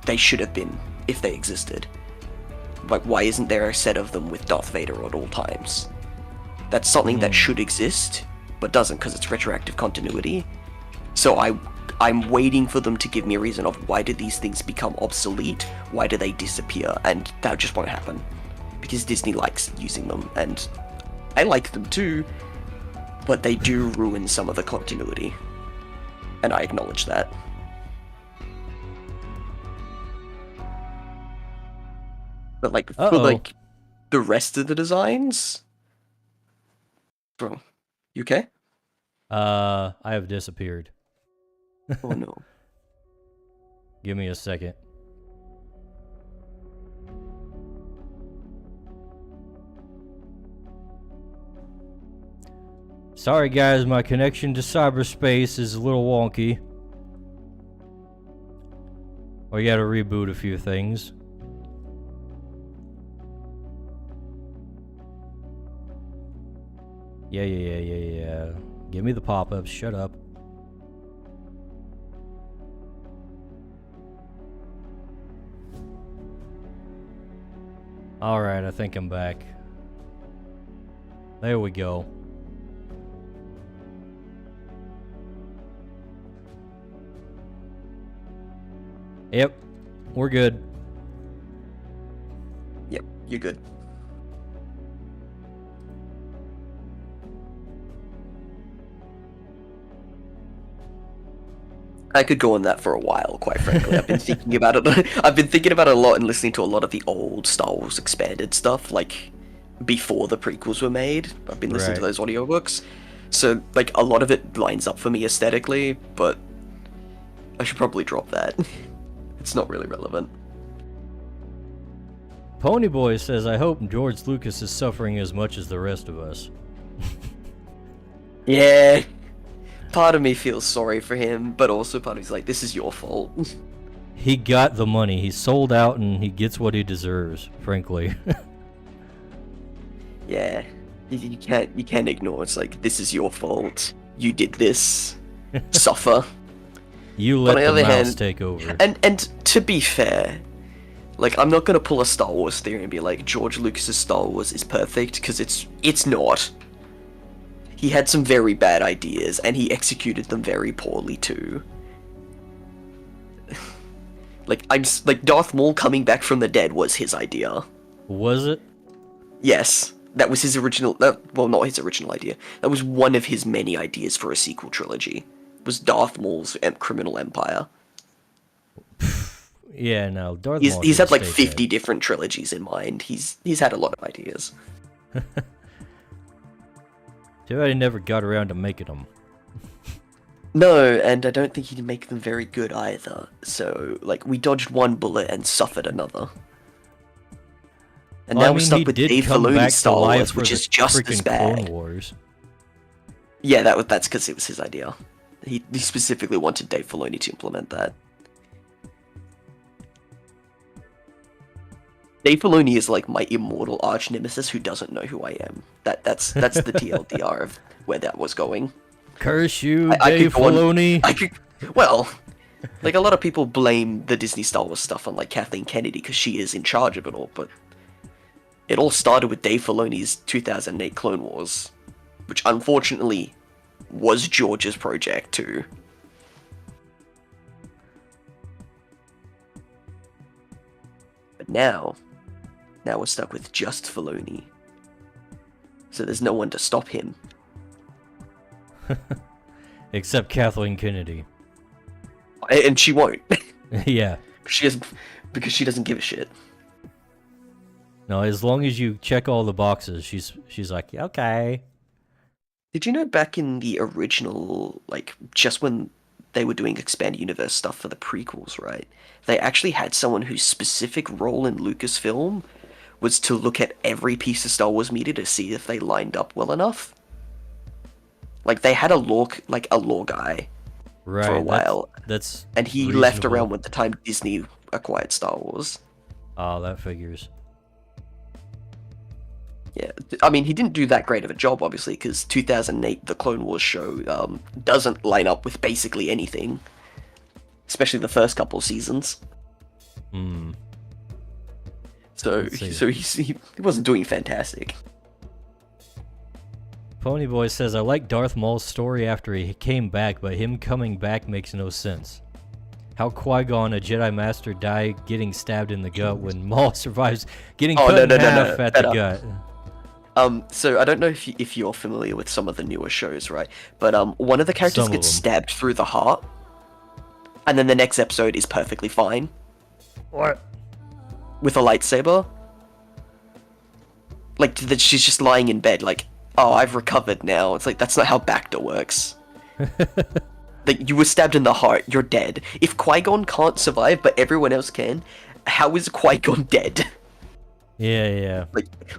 they should have been if they existed. Like, why isn't there a set of them with Darth Vader at all times? That's something that should exist, but doesn't because it's retroactive continuity. So I'm waiting for them to give me a reason of why did these things become obsolete, why do they disappear, and that just won't happen. Because Disney likes using them, and I like them too, but they do ruin some of the continuity. And I acknowledge that. But like, for like, the rest of the designs? Bro, you okay? I have disappeared. Oh no. Give me a second. Sorry guys, my connection to cyberspace is a little wonky. We gotta reboot a few things. Yeah. Give me the pop-ups, shut up. Alright, I think I'm back. There we go. Yep, we're good. Yep, you're good. I could go on that for a while, quite frankly. I've been thinking about it. I've been thinking about it a lot and listening to a lot of the old Star Wars expanded stuff, like before the prequels were made. I've been listening to those audiobooks. So, like, a lot of it lines up for me aesthetically, but I should probably drop that. It's not really relevant. Ponyboy says, I hope George Lucas is suffering as much as the rest of us. Yeah. Part of me feels sorry for him, but also part of me's like, this is your fault. He got the money. He sold out and he gets what he deserves, frankly. Yeah. You can't ignore. It's like, this is your fault. You did this. Suffer. You let the mouse take over. And to be fair, like, I'm not gonna pull a Star Wars theory and be like, George Lucas's Star Wars is perfect, because it's not. He had some very bad ideas, and he executed them very poorly too. Like, Darth Maul coming back from the dead was his idea. Was it? Yes. That was his original, well, not his original idea. That was one of his many ideas for a sequel trilogy. Was Darth Maul's criminal empire. Yeah, no, Darth Maul. He's had like 50 different trilogies in mind. He's had a lot of ideas. Too bad he never got around to making them. No, and I don't think he'd make them very good either. So, like, we dodged one bullet and suffered another. And Well, now I we're mean, stuck he with did Dave come back Filoni's to Star life Wars, for which the is just as freaking Clone bad. Wars. Yeah, that's because it was his idea. He specifically wanted Dave Filoni to implement that. Dave Filoni is like my immortal arch nemesis who doesn't know who I am. That's the TLDR of where that was going. Curse you, I Dave could go on- Filoni. Well, like a lot of people blame the Disney Star Wars stuff on like Kathleen Kennedy because she is in charge of it all, but it all started with Dave Filoni's 2008 Clone Wars, which unfortunately was George's project too. But now we're stuck with just Filoni. So there's no one to stop him. Except Kathleen Kennedy. And she won't. Yeah. Because she doesn't give a shit. No, as long as you check all the boxes, she's like, yeah, okay. Did you know back in the original, like, just when they were doing Expanded Universe stuff for the prequels, right? They actually had someone whose specific role in Lucasfilm was to look at every piece of Star Wars media to see if they lined up well enough. Like, they had a lore guy Right, for a while. That's and he reasonable. left around with the time Disney acquired Star Wars. Oh, that figures. Yeah, I mean, he didn't do that great of a job, obviously, because 2008, the Clone Wars show, doesn't line up with basically anything. Especially the first couple of seasons. Hmm. So he wasn't doing fantastic. Ponyboy says, I like Darth Maul's story after he came back, but him coming back makes no sense. How Qui-Gon, a Jedi Master, die getting stabbed in the gut when Maul survives getting cut in half at the gut. So I don't know if you're familiar with some of the newer shows, right? But one of the characters gets stabbed through the heart, and then the next episode is perfectly fine. What? With a lightsaber. Like, she's just lying in bed, like, oh, I've recovered now. It's like, that's not how Bacta works. Like, you were stabbed in the heart, you're dead. If Qui-Gon can't survive, but everyone else can, how is Qui-Gon dead? Yeah.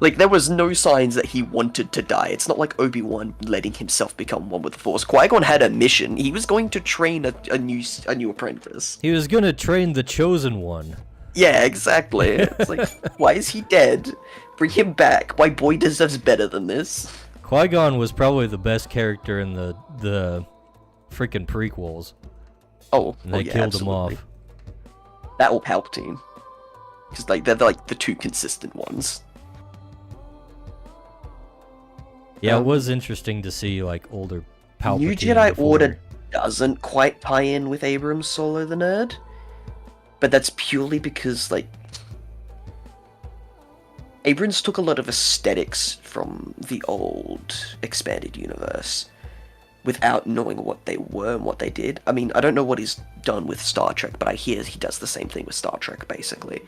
Like there was no signs that he wanted to die. It's not like Obi-Wan letting himself become one with the Force. Qui-Gon had a mission. He was going to train a new apprentice. He was gonna train the Chosen One. Yeah, exactly. It's like, why is he dead? Bring him back. My boy deserves better than this. Qui-Gon was probably the best character in the freaking prequels. And they killed him off. That or Palpatine. Because like they're like the two consistent ones. Yeah, it was interesting to see like older Palpatine. New Jedi before. Order doesn't quite tie in with Abrams' Solo the Nerd, but that's purely because like Abrams took a lot of aesthetics from the old expanded universe without knowing what they were and what they did. I mean, I don't know what he's done with Star Trek, but I hear he does the same thing with Star Trek, basically.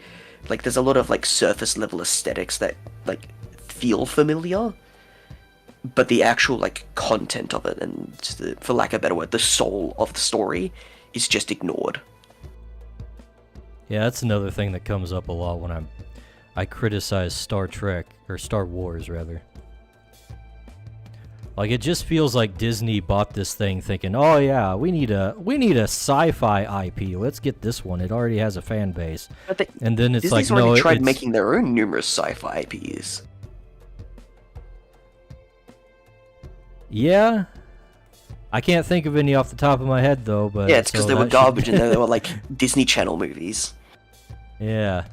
Like, there's a lot of, like, surface-level aesthetics that, like, feel familiar, but the actual, like, content of it, and, for lack of a better word, the soul of the story is just ignored. Yeah, that's another thing that comes up a lot when I criticize Star Trek, or Star Wars, rather. Like, it just feels like Disney bought this thing thinking, oh yeah, we need a sci-fi IP. Let's get this one. It already has a fan base. And then it's Disney's like, no, already tried making their own numerous sci-fi IPs. Yeah. I can't think of any off the top of my head, though, but... Yeah, it's because they were garbage and they were, like, Disney Channel movies. Yeah.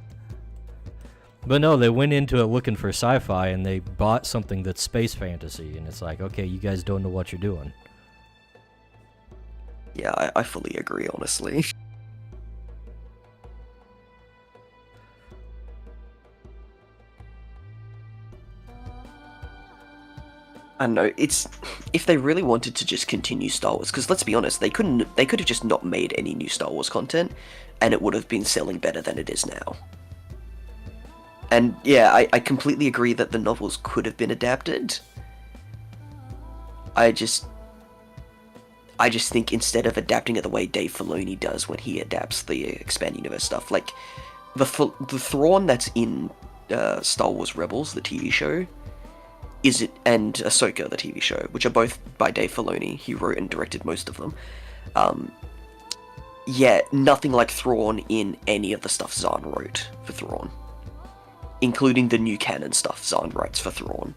But no, they went into it looking for sci-fi, and they bought something that's space fantasy, and it's like, okay, you guys don't know what you're doing. Yeah, I fully agree, honestly. I don't know, it's... If they really wanted to just continue Star Wars, because let's be honest, they could have just not made any new Star Wars content, and it would have been selling better than it is now. And yeah, I completely agree that the novels could have been adapted. I I just think instead of adapting it the way Dave Filoni does when he adapts the Expanded Universe stuff, like the Thrawn that's in Star Wars Rebels, the TV show, and Ahsoka, the TV show, which are both by Dave Filoni. He wrote and directed most of them. Yeah, nothing like Thrawn in any of the stuff Zahn wrote for Thrawn, including the new canon stuff Zahn writes for Thrawn.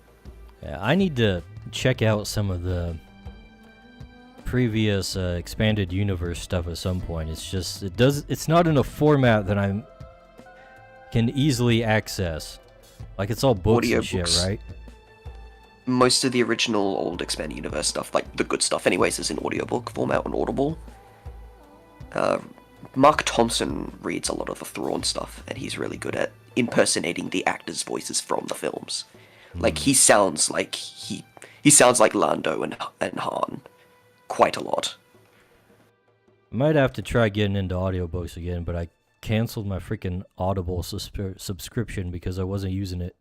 Yeah, I need to check out some of the previous Expanded Universe stuff at some point. It's just it's not in a format that I can easily access. Like, it's all books and shit, right? Most of the original old Expanded Universe stuff, like the good stuff anyways, is in audiobook format on Audible. Mark Thompson reads a lot of the Thrawn stuff, and he's really good at impersonating the actors' voices from the films. Like, he sounds like he sounds like Lando and Han quite a lot. Might have to try getting into audiobooks again, but I canceled my freaking Audible subscription because I wasn't using it.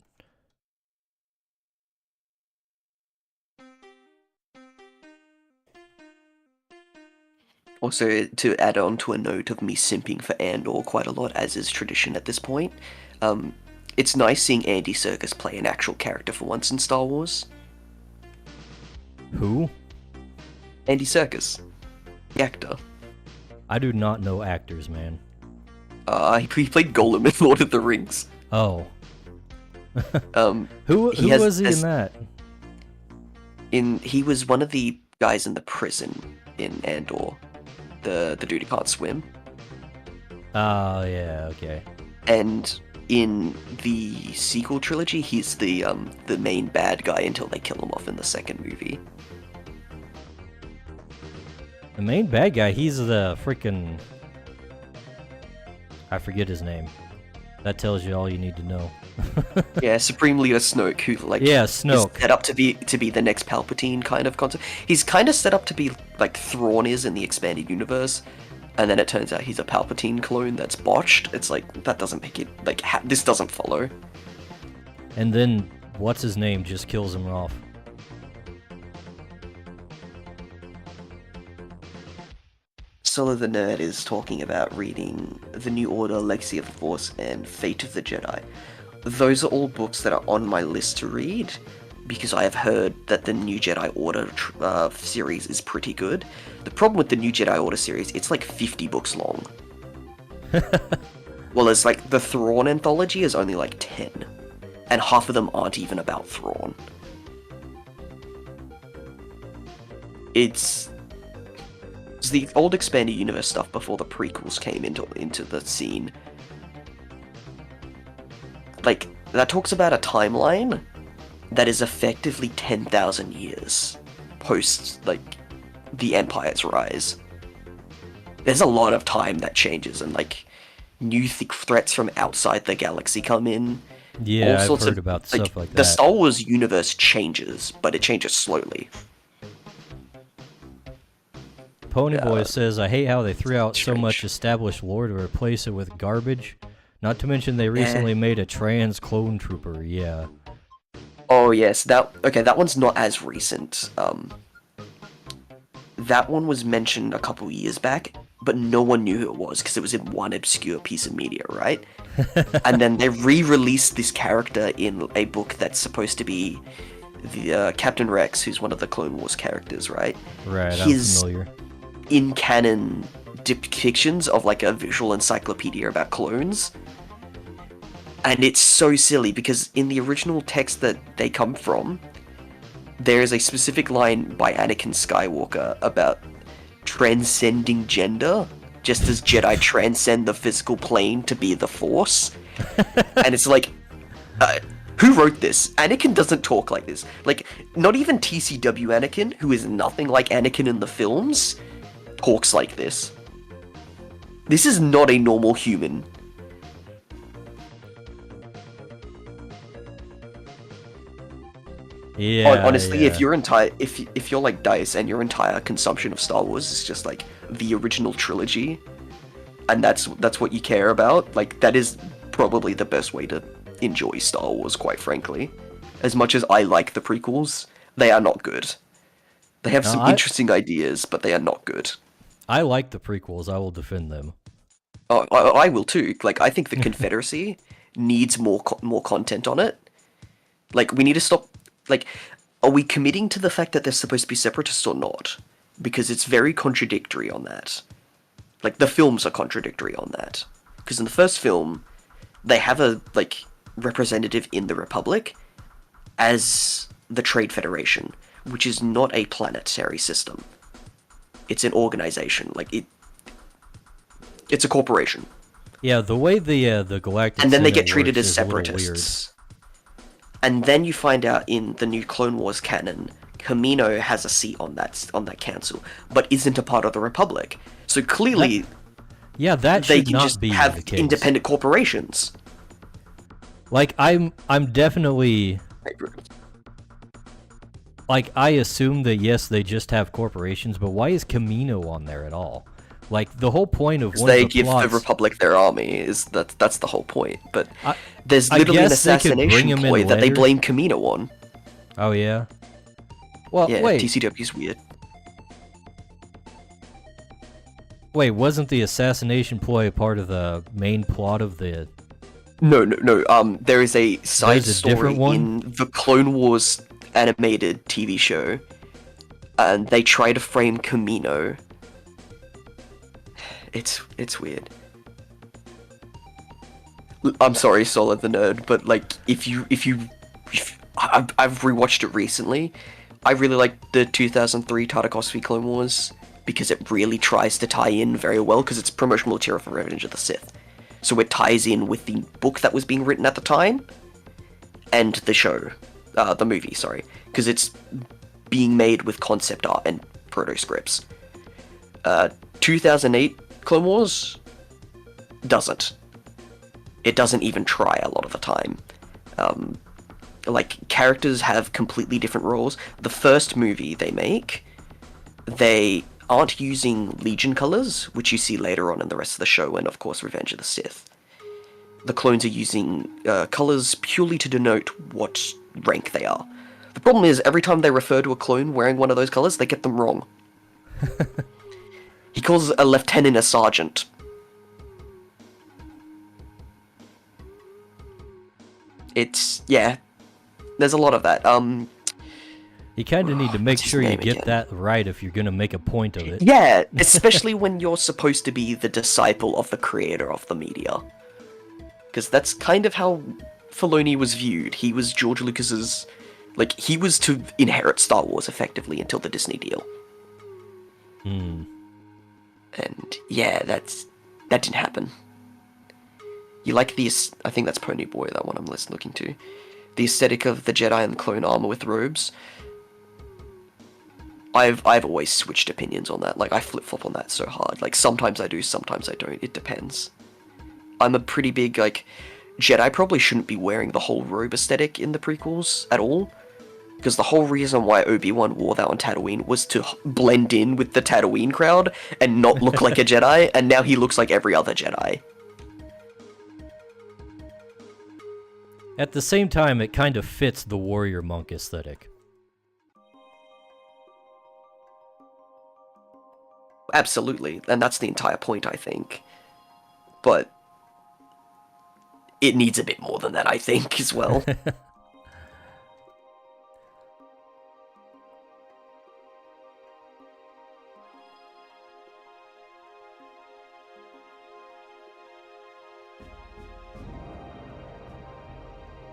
Also, to add on to a note of me simping for Andor quite a lot, as is tradition at this point, it's nice seeing Andy Serkis play an actual character for once in Star Wars. Who? Andy Serkis, the actor. I do not know actors, man. He played Gollum in Lord of the Rings. Oh. Who was he in that? He was one of the guys in the prison in Andor. The dude who can't swim. Oh, yeah, okay. And in the sequel trilogy, he's the main bad guy until they kill him off in the second movie. The main bad guy, he's the freaking... I forget his name. That tells you all you need to know. Yeah, Supreme Leader Snoke, who Snoke. is set up to be the next Palpatine kind of concept. He's kind of set up to be like Thrawn is in the Expanded Universe, and then it turns out he's a Palpatine clone that's botched. It's like, that doesn't make it, like, this doesn't follow. And then, what's his name just kills him off. Solo the Nerd is talking about reading The New Order, Legacy of the Force, and Fate of the Jedi. Those are all books that are on my list to read, because I have heard that the New Jedi Order series is pretty good. The problem with the New Jedi Order series, it's like 50 books long. Well, it's like the Thrawn anthology is only like 10, and half of them aren't even about Thrawn. It's the old Expanded Universe stuff before the prequels came into the scene. Like, that talks about a timeline that is effectively 10,000 years post, like, the Empire's rise. There's a lot of time that changes, and, like, new threats from outside the galaxy come in. Yeah, I've heard about stuff like that. The Star Wars universe changes, but it changes slowly. Ponyboy says, I hate how they threw out so much established lore to replace it with garbage. Not to mention they recently made a trans clone trooper, yeah. Oh yes, that one's not as recent. That one was mentioned a couple years back, but no one knew who it was because it was in one obscure piece of media, right? And then they re-released this character in a book that's supposed to be the Captain Rex, who's one of the Clone Wars characters, right? Right, I'm familiar. In canon depictions of like a visual encyclopedia about clones, and it's so silly because in the original text that they come from, there is a specific line by Anakin Skywalker about transcending gender, just as Jedi transcend the physical plane to be the Force. And it's like, who wrote this? Anakin doesn't talk like this. Like, not even TCW Anakin, who is nothing like Anakin in the films, talks like this. This is not a normal human. Yeah. Honestly, yeah. if you're like Dice and your entire consumption of Star Wars is just like the original trilogy, and that's what you care about, like, that is probably the best way to enjoy Star Wars, quite frankly. As much as I like the prequels, they are not good. They have Now, some interesting ideas, but they are not good. I like the prequels. I will defend them. Oh, I will too. Like, I think the Confederacy needs more content on it. Like, we need to stop. Like, are we committing to the fact that they're supposed to be separatists or not? Because it's very contradictory on that. Like, the films are contradictory on that. Because in the first film, they have a representative in the Republic as the Trade Federation, which is not a planetary system. It's an organization. It's a corporation. Yeah, the way the Galactic And then they Center get treated works as is a little weird. separatists. And then you find out in the new Clone Wars canon, Kamino has a seat on that council, but isn't a part of the Republic. So clearly, that they should can not just be have the case. independent corporations. Like, I'm definitely... Like, I assume that, yes, they just have corporations, but why is Kamino on there at all? Like, the whole point of one They of the give plots... the Republic their army, that's the whole point. But there's literally an guess they could bring assassination him in ploy that they later. blame Kamino on. Oh, yeah? Well, Yeah, wait. TCW's weird. Wait, wasn't the assassination ploy a part of the main plot of the... No. There is a side There's a story different one? in the Clone Wars animated TV show, and they try to frame Kamino. It's weird. I'm sorry, Solid the Nerd, but like, if I've rewatched it recently. I really like the 2003 Tartakovsky Clone Wars because it really tries to tie in very well because it's promotional material for Revenge of the Sith. So it ties in with the book that was being written at the time and the show, the movie, sorry, because it's being made with concept art and proto scripts. 2008 Clone Wars doesn't. It doesn't even try a lot of the time. Like, characters have completely different roles. The first movie they make, they aren't using Legion colors, which you see later on in the rest of the show, and of course Revenge of the Sith. The clones are using colors purely to denote what rank they are. The problem is, every time they refer to a clone wearing one of those colors, they get them wrong. He calls a lieutenant a sergeant. Yeah. There's a lot of that. You kind of need to make what's his sure you name get again? that right if you're going to make a point of it. Yeah, especially when you're supposed to be the disciple of the creator of the media. Because that's kind of how Filoni was viewed. He was George Lucas's... Like, he was to inherit Star Wars, effectively, until the Disney deal. And, yeah, that didn't happen. You like the... I think that's Pony Boy, that one I'm looking to. The aesthetic of the Jedi and the clone armor with robes. I've always switched opinions on that. Like, I flip-flop on that so hard. Like, sometimes I do, sometimes I don't. It depends. I'm a pretty big, like... Jedi probably shouldn't be wearing the whole robe aesthetic in the prequels at all. Because the whole reason why Obi-Wan wore that on Tatooine was to blend in with the Tatooine crowd and not look like a Jedi, and now he looks like every other Jedi. At the same time, it kind of fits the warrior monk aesthetic. Absolutely, and that's the entire point, I think. But it needs a bit more than that, I think, as well.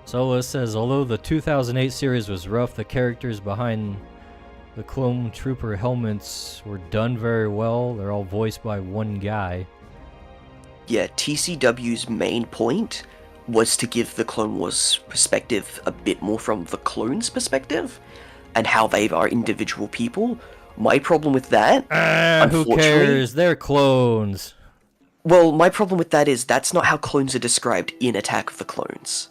Solo says, although the 2008 series was rough, the characters behind the Clone Trooper helmets were done very well. They're all voiced by one guy. Yeah, TCW's main point was to give the Clone Wars perspective a bit more from the clones' perspective, and how they are individual people. My problem with that, Who unfortunately... cares? They're clones. Well, my problem with that is that's not how clones are described in Attack of the Clones.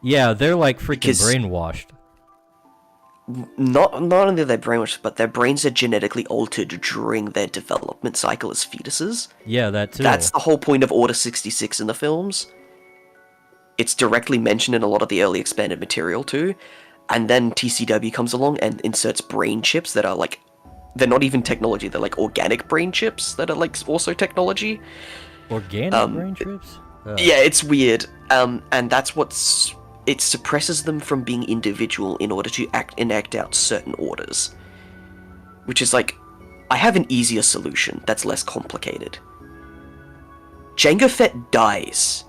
Yeah, they're like freaking Because- brainwashed. Not only are they brainwashed, but their brains are genetically altered during their development cycle as fetuses. Yeah, that too. That's the whole point of Order 66 in the films. It's directly mentioned in a lot of the early expanded material too, And then TCW comes along and inserts brain chips that are like, they're not even technology, they're like organic brain chips that are like also technology. Organic brain chips? Yeah, it's weird. And that's it suppresses them from being individual in order to enact out certain orders. Which is like, I have an easier solution that's less complicated. Jango Fett dies.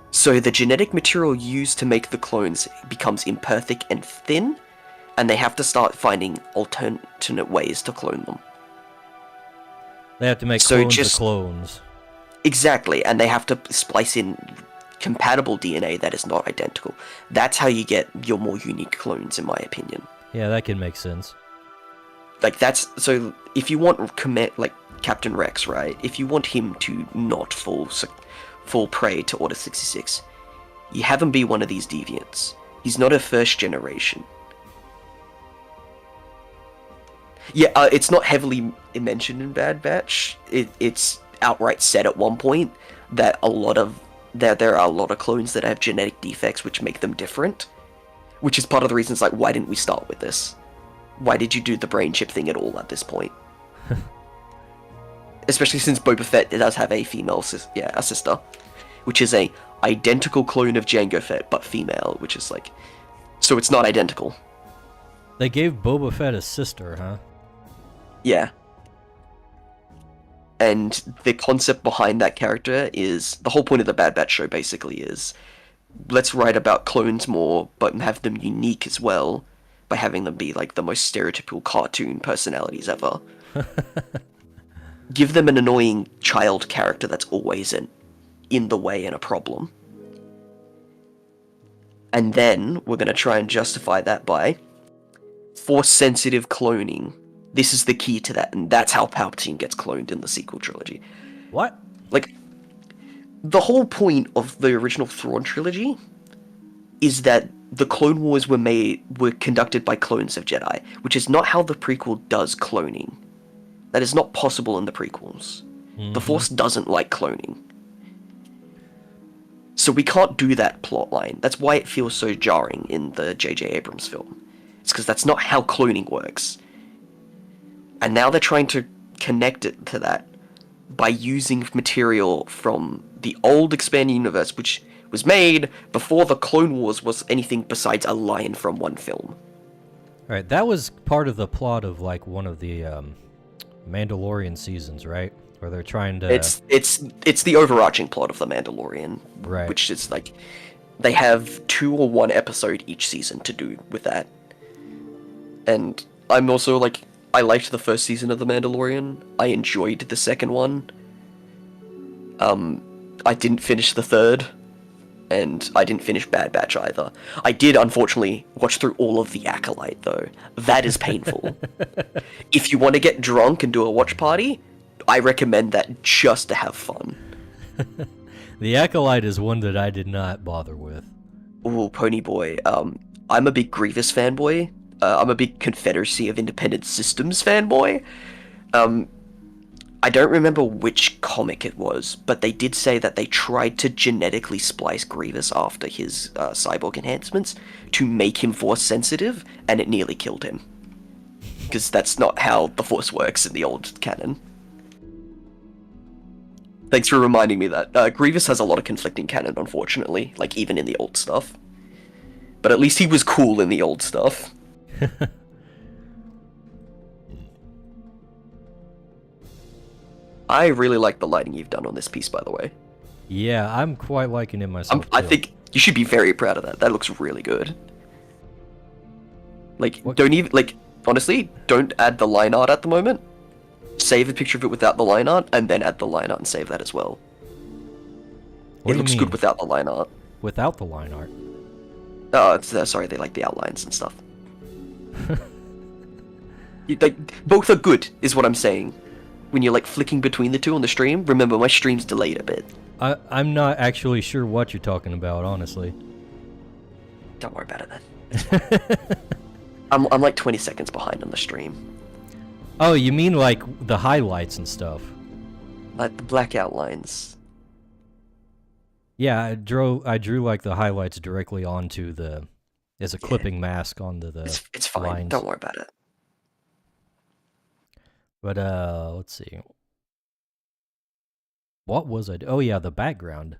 So the genetic material used to make the clones becomes imperfect and thin, and they have to start finding alternate ways to clone them. They have to make clones of clones. Exactly, and they have to splice in compatible DNA that is not identical. That's how you get your more unique clones, in my opinion. Yeah, that can make sense. Like, so if you want like Captain Rex, right? If you want him to not fall prey to Order 66, you have him be one of these deviants. He's not a first generation. Yeah, it's not heavily mentioned in Bad Batch. It's outright said at one point that there are a lot of clones that have genetic defects which make them different, which is part of the reasons like why didn't we start with this? Why did you do the brain chip thing at all at this point? Especially since Boba Fett does have a female a sister, which is a identical clone of Jango Fett but female, which is like, so it's not identical. They gave Boba Fett a sister, huh? Yeah. And the concept behind that character is, the whole point of the Bad Batch show basically is, let's write about clones more, but have them unique as well, by having them be like the most stereotypical cartoon personalities ever. Give them an annoying child character that's always in the way and a problem. And then we're going to try and justify that by Force-sensitive cloning. This is the key to that, and that's how Palpatine gets cloned in the sequel trilogy. What? Like, the whole point of the original Thrawn trilogy is that the Clone Wars were conducted by clones of Jedi, which is not how the prequel does cloning. That is not possible in the prequels. Mm-hmm. The Force doesn't like cloning. So we can't do that plotline. That's why it feels so jarring in the J.J. Abrams film. It's because that's not how cloning works. And now they're trying to connect it to that by using material from the old expanded universe, which was made before the Clone Wars was anything besides a line from one film. Right, that was part of the plot of like one of the Mandalorian seasons, right? Where they're trying to... It's the overarching plot of The Mandalorian, right? Which is like, they have 2 or 1 episode each season to do with that. And I'm also like, I liked the first season of The Mandalorian. I enjoyed the second one. I didn't finish the third, and I didn't finish Bad Batch either. I did, unfortunately, watch through all of The Acolyte, though. That is painful. If you want to get drunk and do a watch party, I recommend that just to have fun. The Acolyte is one that I did not bother with. Ooh, Pony Boy. I'm a big Grievous fanboy. I'm a big Confederacy of Independent Systems fanboy. I don't remember which comic it was, but they did say that they tried to genetically splice Grievous after his cyborg enhancements to make him Force sensitive, and it nearly killed him. Because that's not how the Force works in the old canon. Thanks for reminding me that. Grievous has a lot of conflicting canon, unfortunately, like even in the old stuff. But at least he was cool in the old stuff. I really like the lighting you've done on this piece, by the way. Yeah, I'm quite liking it myself. I think you should be very proud of that. That looks really good. Like, don't even, like, honestly, don't add the line art at the moment. Save a picture of it without the line art, and then add the line art and save that as well. It looks good without the line art. Without the line art? Oh, sorry, they like the outlines and stuff. Both are good, is what I'm saying. When you're like flicking between the two on the stream, remember my stream's delayed a bit. I'm not actually sure what you're talking about, honestly. Don't worry about it then. I'm like 20 seconds behind on the stream. Oh, you mean like the highlights and stuff? Like the black outlines. Yeah, I drew like the highlights directly onto the as a Yeah. clipping mask onto the It's fine. lines. Don't worry about it. But let's see. What was I? Oh yeah, the background.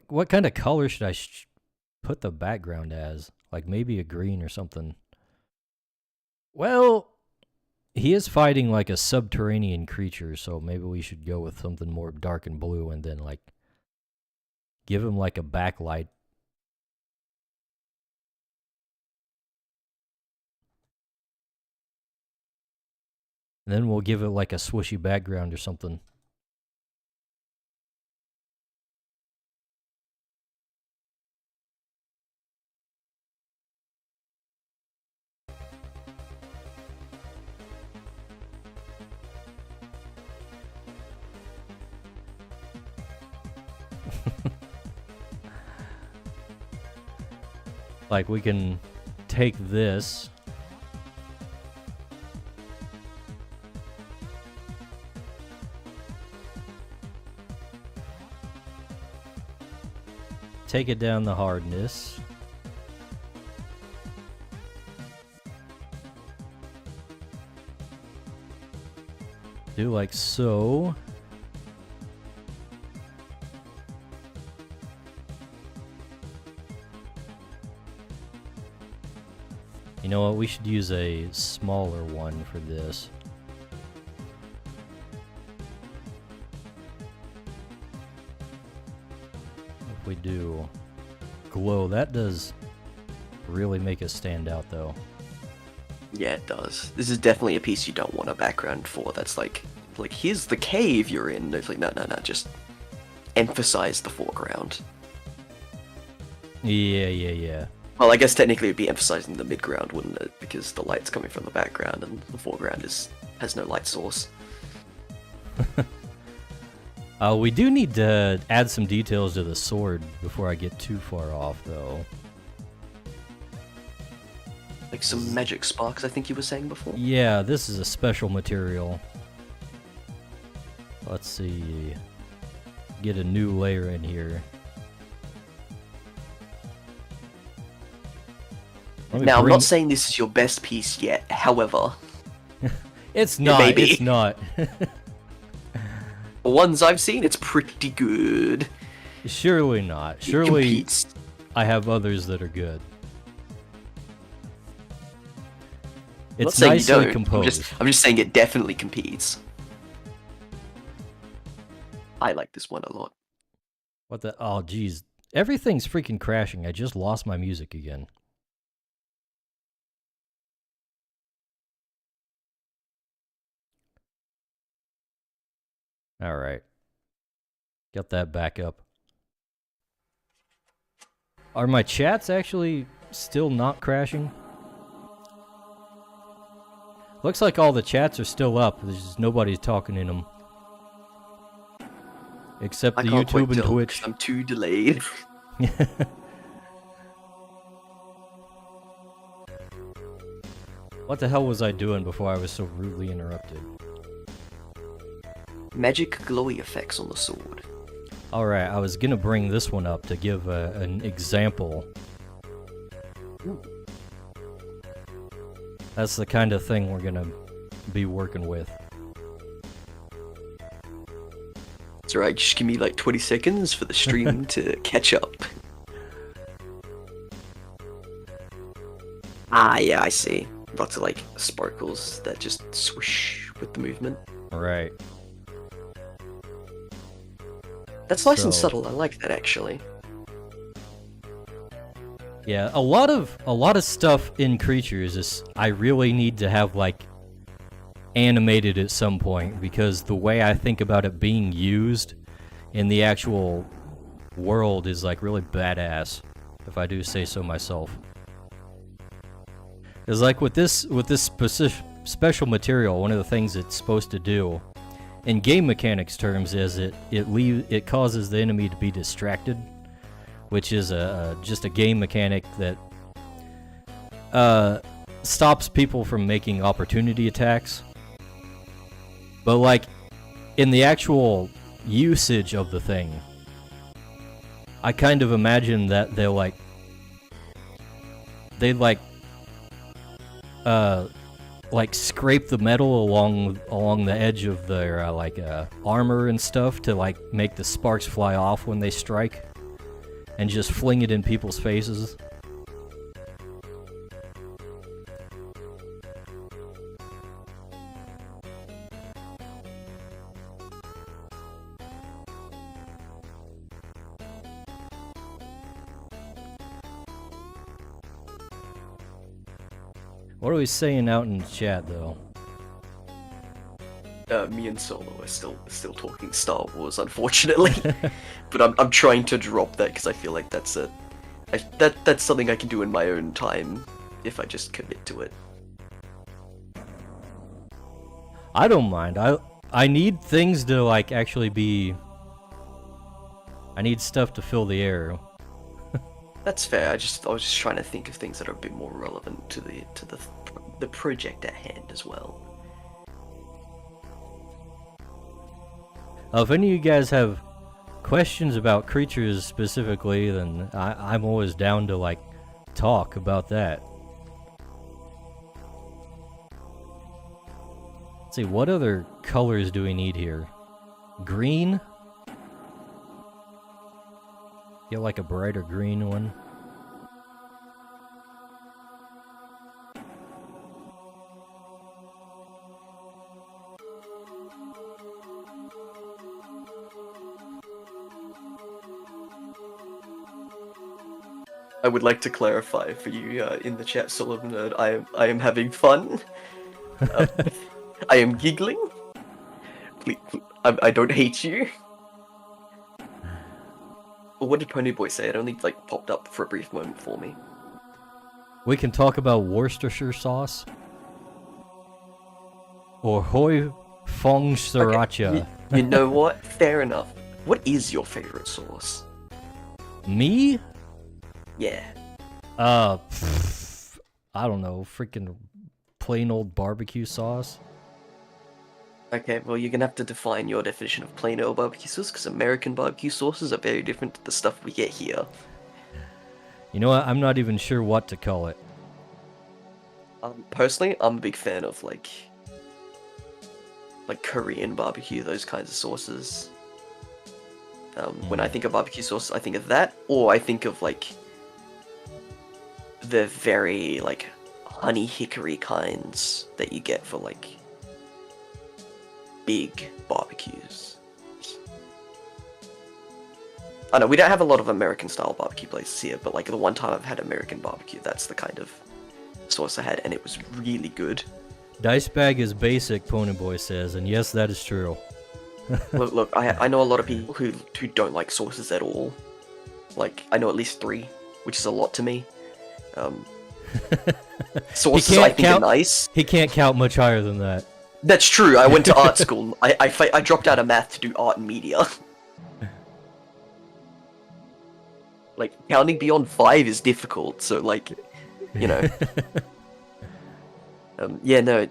What kind of color should I put the background as? Like maybe a green or something. Well, he is fighting like a subterranean creature, so maybe we should go with something more dark and blue and then like give him like a backlight. And then we'll give it like a swishy background or something. Like we can take this. Take it down the hardness. Do like so. You know what? We should use a smaller one for this. If we do glow, that does really make us stand out though. Yeah, it does. This is definitely a piece you don't want a background for. That's like here's the cave you're in. It's like, no, just emphasize the foreground. Yeah. Well, I guess technically it'd be emphasizing the midground, wouldn't it? Because the light's coming from the background and the foreground has no light source. We do need to add some details to the sword before I get too far off, though. Like some magic sparks, I think you were saying before? Yeah, this is a special material. Let's see. Get a new layer in here. Now, I'm not saying this is your best piece yet, however... It's not, maybe. It's not. The ones I've seen, it's pretty good. Surely not. It Surely competes. I have others that are good. I'm not It's saying you nicely don't. composed. I'm just saying it definitely competes. I like this one a lot. What the? Oh, geez. Everything's freaking crashing. I just lost my music again. All right. Got that back up. Are my chats actually still not crashing? Looks like all the chats are still up. There's just nobody's talking in them. Except I the can't quite YouTube and tell, Twitch. 'cause I'm too delayed. What the hell was I doing before I was so rudely interrupted? Magic glowy effects on the sword. Alright, I was gonna bring this one up to give an example. Ooh. That's the kind of thing we're gonna be working with. It's alright, just give me like 20 seconds for the stream to catch up. Ah, yeah, I see. Lots of like sparkles that just swoosh with the movement. Alright. That's nice and So- subtle, I like that actually. Yeah, a lot of stuff in creatures is I really need to have like animated at some point because the way I think about it being used in the actual world is like really badass, if I do say so myself. Because like with this special material, one of the things it's supposed to do in game mechanics terms is it causes the enemy to be distracted, which is just a game mechanic that stops people from making opportunity attacks. But like in the actual usage of the thing, I kind of imagine that they'll like they'd like scrape the metal along the edge of their armor and stuff to like make the sparks fly off when they strike, and just fling it in people's faces. What are we saying out in the chat, though? Me and Solo are still talking Star Wars, unfortunately. But I'm trying to drop that because I feel like that's something I can do in my own time if I just commit to it. I don't mind. I need things to like actually be. I need stuff to fill the air. That's fair. I was just trying to think of things that are a bit more relevant to the project at hand as well. If any of you guys have questions about creatures specifically, then I'm always down to like talk about that. Let's see, what other colors do we need here? Green? Get like a brighter green one. I would like to clarify for you in the chat, Solomon Nerd, I am having fun. I am giggling. Please, I don't hate you. What did Ponyboy say? It only like popped up for a brief moment for me. We can talk about Worcestershire sauce. Or Hoi Fong Sriracha. Okay, you know what? Fair enough. What is your favorite sauce? Me? Yeah. I don't know, freaking plain old barbecue sauce. Okay, well, you're gonna have to define your definition of plain old barbecue sauce, because American barbecue sauces are very different to the stuff we get here. You know what? I'm not even sure what to call it. Personally, I'm a big fan of like Korean barbecue, those kinds of sauces. When I think of barbecue sauce, I think of that, or I think of like the very like honey hickory kinds that you get for like big barbecues. I know we don't have a lot of American style barbecue places here, but like the one time I've had American barbecue, that's the kind of sauce I had, and it was really good. Dice bag is basic, Ponyboy says, and yes, that is true. Look, I know a lot of people who don't like sauces at all. Like, I know at least 3, which is a lot to me. Sauces I think are nice. He can't count much higher than that. That's true. I went to art school. I dropped out of math to do art and media. Like, counting beyond 5 is difficult, so like, you know. Yeah, no,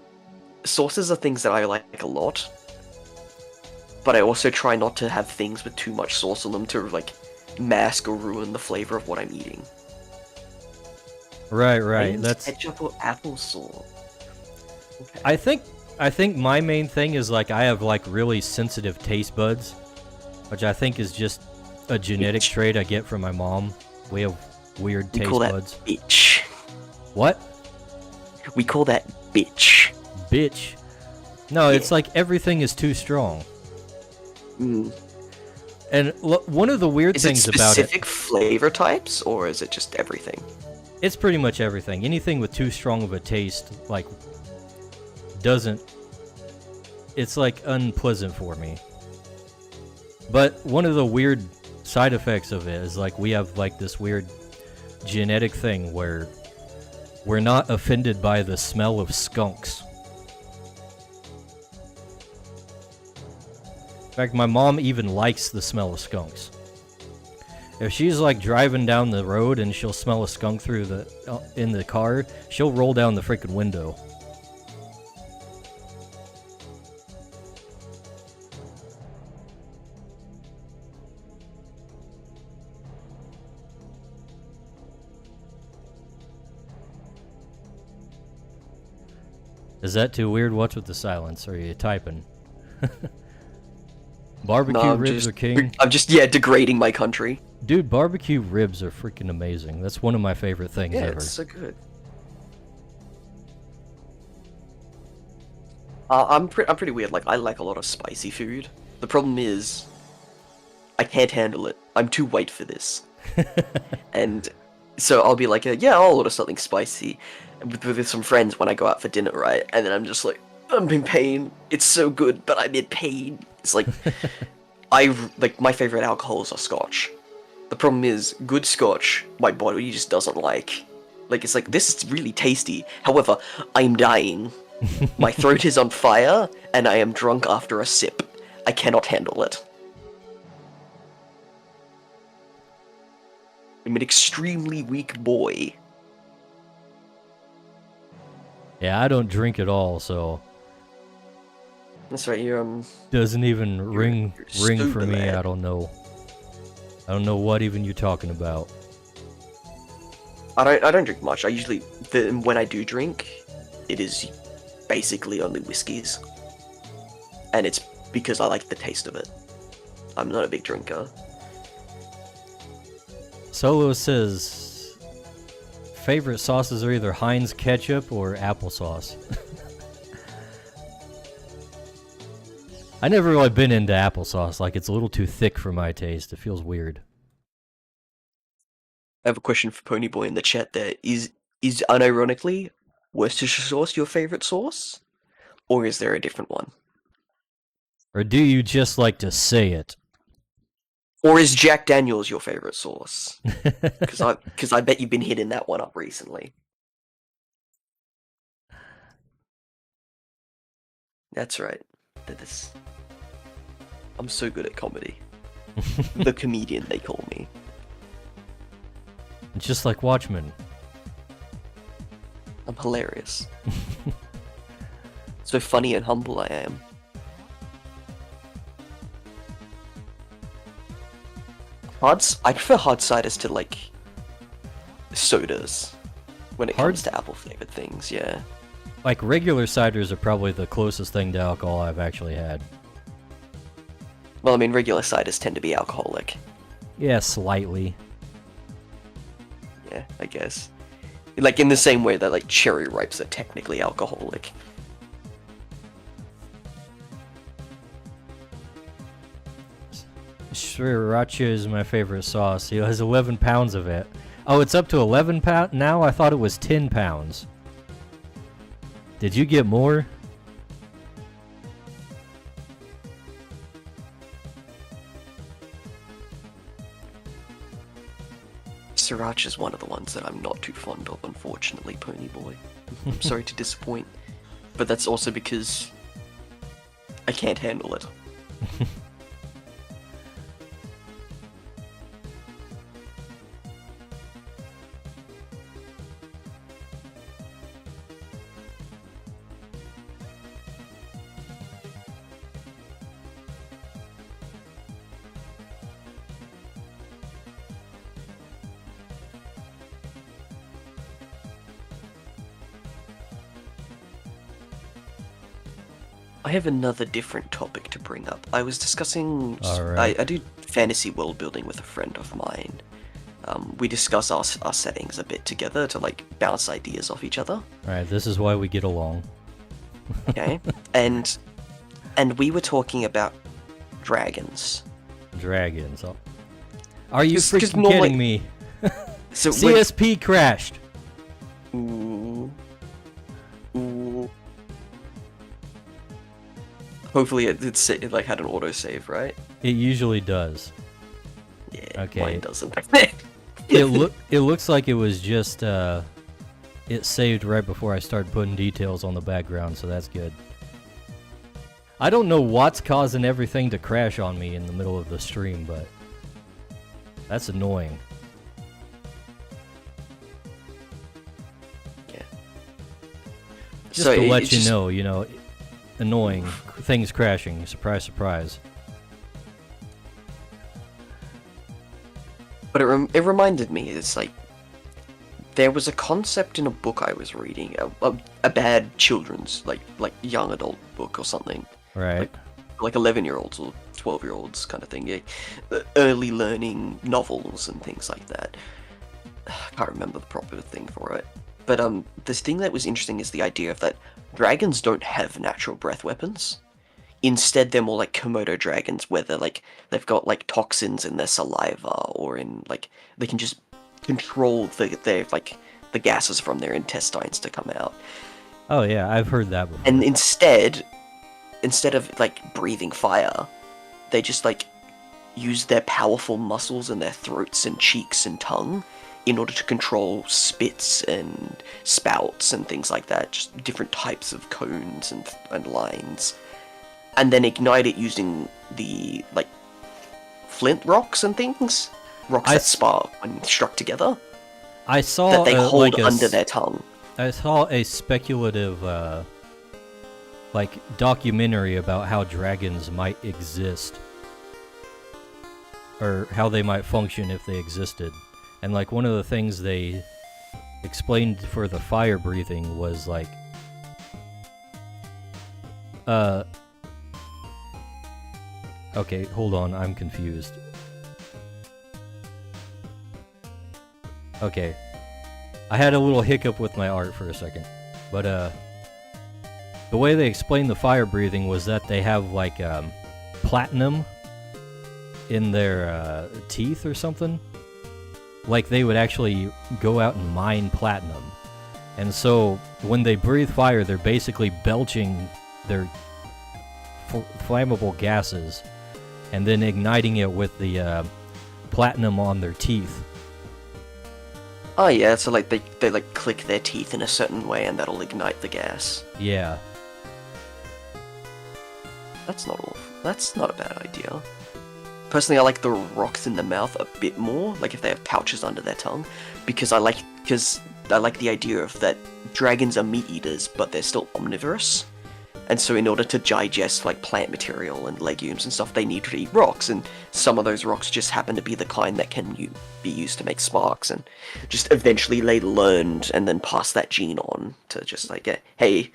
sauces are things that I like a lot. But I also try not to have things with too much sauce on them to like mask or ruin the flavor of what I'm eating. Right. That's ketchup or applesauce. Okay. I think my main thing is like I have like really sensitive taste buds, which I think is just a genetic trait I get from my mom. We have weird taste buds. Bitch. What? We call that bitch. Bitch. No, yeah. It's like everything is too strong. And one of the weird things about it... Is it specific flavor types, or is it just everything? It's pretty much everything. Anything with too strong of a taste, like, doesn't... It's, like, unpleasant for me. But one of the weird side effects of it is, like, we have, like, this weird genetic thing where we're not offended by the smell of skunks. In fact, my mom even likes the smell of skunks. If she's like driving down the road and she'll smell a skunk through in the car, she'll roll down the freaking window. Is that too weird? What's with the silence? Are you typing? Barbecue No, ribs are king. I'm just degrading my country. Dude, barbecue ribs are freaking amazing. That's one of my favorite things Yeah, ever. it's so good. I'm pretty weird. Like, I like a lot of spicy food. The problem is, I can't handle it. I'm too white for this. And so I'll be like, yeah, I'll order something spicy with some friends when I go out for dinner, right? And then I'm just like, I'm in pain. It's so good, but I'm in pain. It's like, my favorite alcohols are scotch. The problem is, good scotch, my body just doesn't like. Like, it's like, this is really tasty. However, I'm dying. My throat is on fire, and I am drunk after a sip. I cannot handle it. I'm an extremely weak boy. Yeah, I don't drink at all, so That's right, you're, doesn't even ring for sober, me. man. I don't know. I don't know what even you're talking about. I don't drink much. I usually, when I do drink, it is basically only whiskeys. And it's because I like the taste of it. I'm not a big drinker. Solo says favorite sauces are either Heinz ketchup or applesauce. I never really been into applesauce. Like, it's a little too thick for my taste. It feels weird. I have a question for Ponyboy in the chat there. Is unironically Worcestershire sauce your favorite sauce? Or is there a different one? Or do you just like to say it? Or is Jack Daniels your favorite sauce? Because I bet you've been hitting that one up recently. That's right. I'm so good at comedy. The comedian, they call me. Just like Watchmen. I'm hilarious. So funny and humble I am. I prefer hard ciders to, like, sodas when it comes to apple flavored things, yeah. Like, regular ciders are probably the closest thing to alcohol I've actually had. Well, I mean, regular ciders tend to be alcoholic. Yeah, slightly. Yeah, I guess. Like, in the same way that, like, cherry ripes are technically alcoholic. Sriracha is my favorite sauce. He has 11 pounds of it. Oh, it's up to 11 pounds now? I thought it was 10 pounds. Did you get more? Sriracha is one of the ones that I'm not too fond of, unfortunately, Ponyboy. I'm sorry to disappoint. But that's also because I can't handle it. I have another different topic to bring up. I was discussing... Alright. I do fantasy world building with a friend of mine. We discuss our settings a bit together to, like, bounce ideas off each other. Alright, this is why we get along. Okay? and we were talking about dragons. Dragons. Oh. Are you 'Cause freaking normally- kidding me? So CSP crashed. Ooh. Ooh. Hopefully it like had an autosave, right? It usually does. Yeah, Okay. mine doesn't. It looks like it was just it saved right before I started putting details on the background, so that's good. I don't know what's causing everything to crash on me in the middle of the stream, but that's annoying. Yeah. Just So to let it's you just- know, annoying things crashing. Surprise, surprise. But it reminded me, it's like, there was a concept in a book I was reading, a bad children's, like young adult book or something. Right. Like 11-year-olds or 12-year-olds kind of thing. Yeah. Early learning novels and things like that. I can't remember the proper thing for it. But the thing that was interesting is the idea of that dragons don't have natural breath weapons. Instead, they're more like Komodo dragons, where they've got like toxins in their saliva, or in like they can just control the gases from their intestines to come out. Oh yeah, I've heard that before. And instead of like breathing fire, they just like use their powerful muscles in their throats and cheeks and tongue in order to control spits and spouts and things like that, just different types of cones and lines, and then ignite it using the like flint rocks and things, rocks that spark when struck together. I saw that they hold like under their tongue. I saw a speculative like documentary about how dragons might exist, or how they might function if they existed. And like one of the things they explained for the fire breathing was like okay, hold on, I'm confused. Okay. I had a little hiccup with my art for a second. But the way they explained the fire breathing was that they have like platinum in their teeth or something. Like they would actually go out and mine platinum. And so when they breathe fire, they're basically belching their flammable gases and then igniting it with the platinum on their teeth. Oh yeah, so like they like click their teeth in a certain way and that'll ignite the gas. Yeah. That's not a bad idea. Personally, I like the rocks in the mouth a bit more, like if they have pouches under their tongue, because I like the idea of that dragons are meat eaters, but they're still omnivorous. And so in order to digest like plant material and legumes and stuff, they need to eat rocks, and some of those rocks just happen to be the kind that can be used to make sparks, and just eventually they learned and then passed that gene on to just like, hey,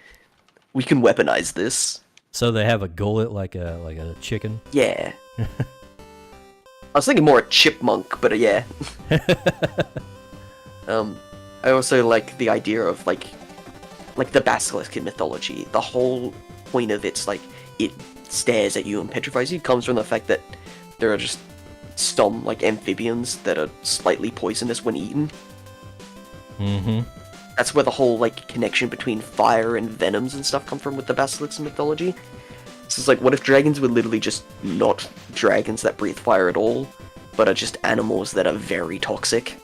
we can weaponize this. So they have a gullet like a chicken? Yeah. I was thinking more a chipmunk, but yeah. I also like the idea of like the basilisk in mythology. The whole point of it's like it stares at you and petrifies you comes from the fact that there are just some like amphibians that are slightly poisonous when eaten. Mm-hmm. That's where the whole like connection between fire and venoms and stuff come from with the basilisk mythology. So it's like, what if dragons were literally just not dragons that breathe fire at all, but are just animals that are very toxic?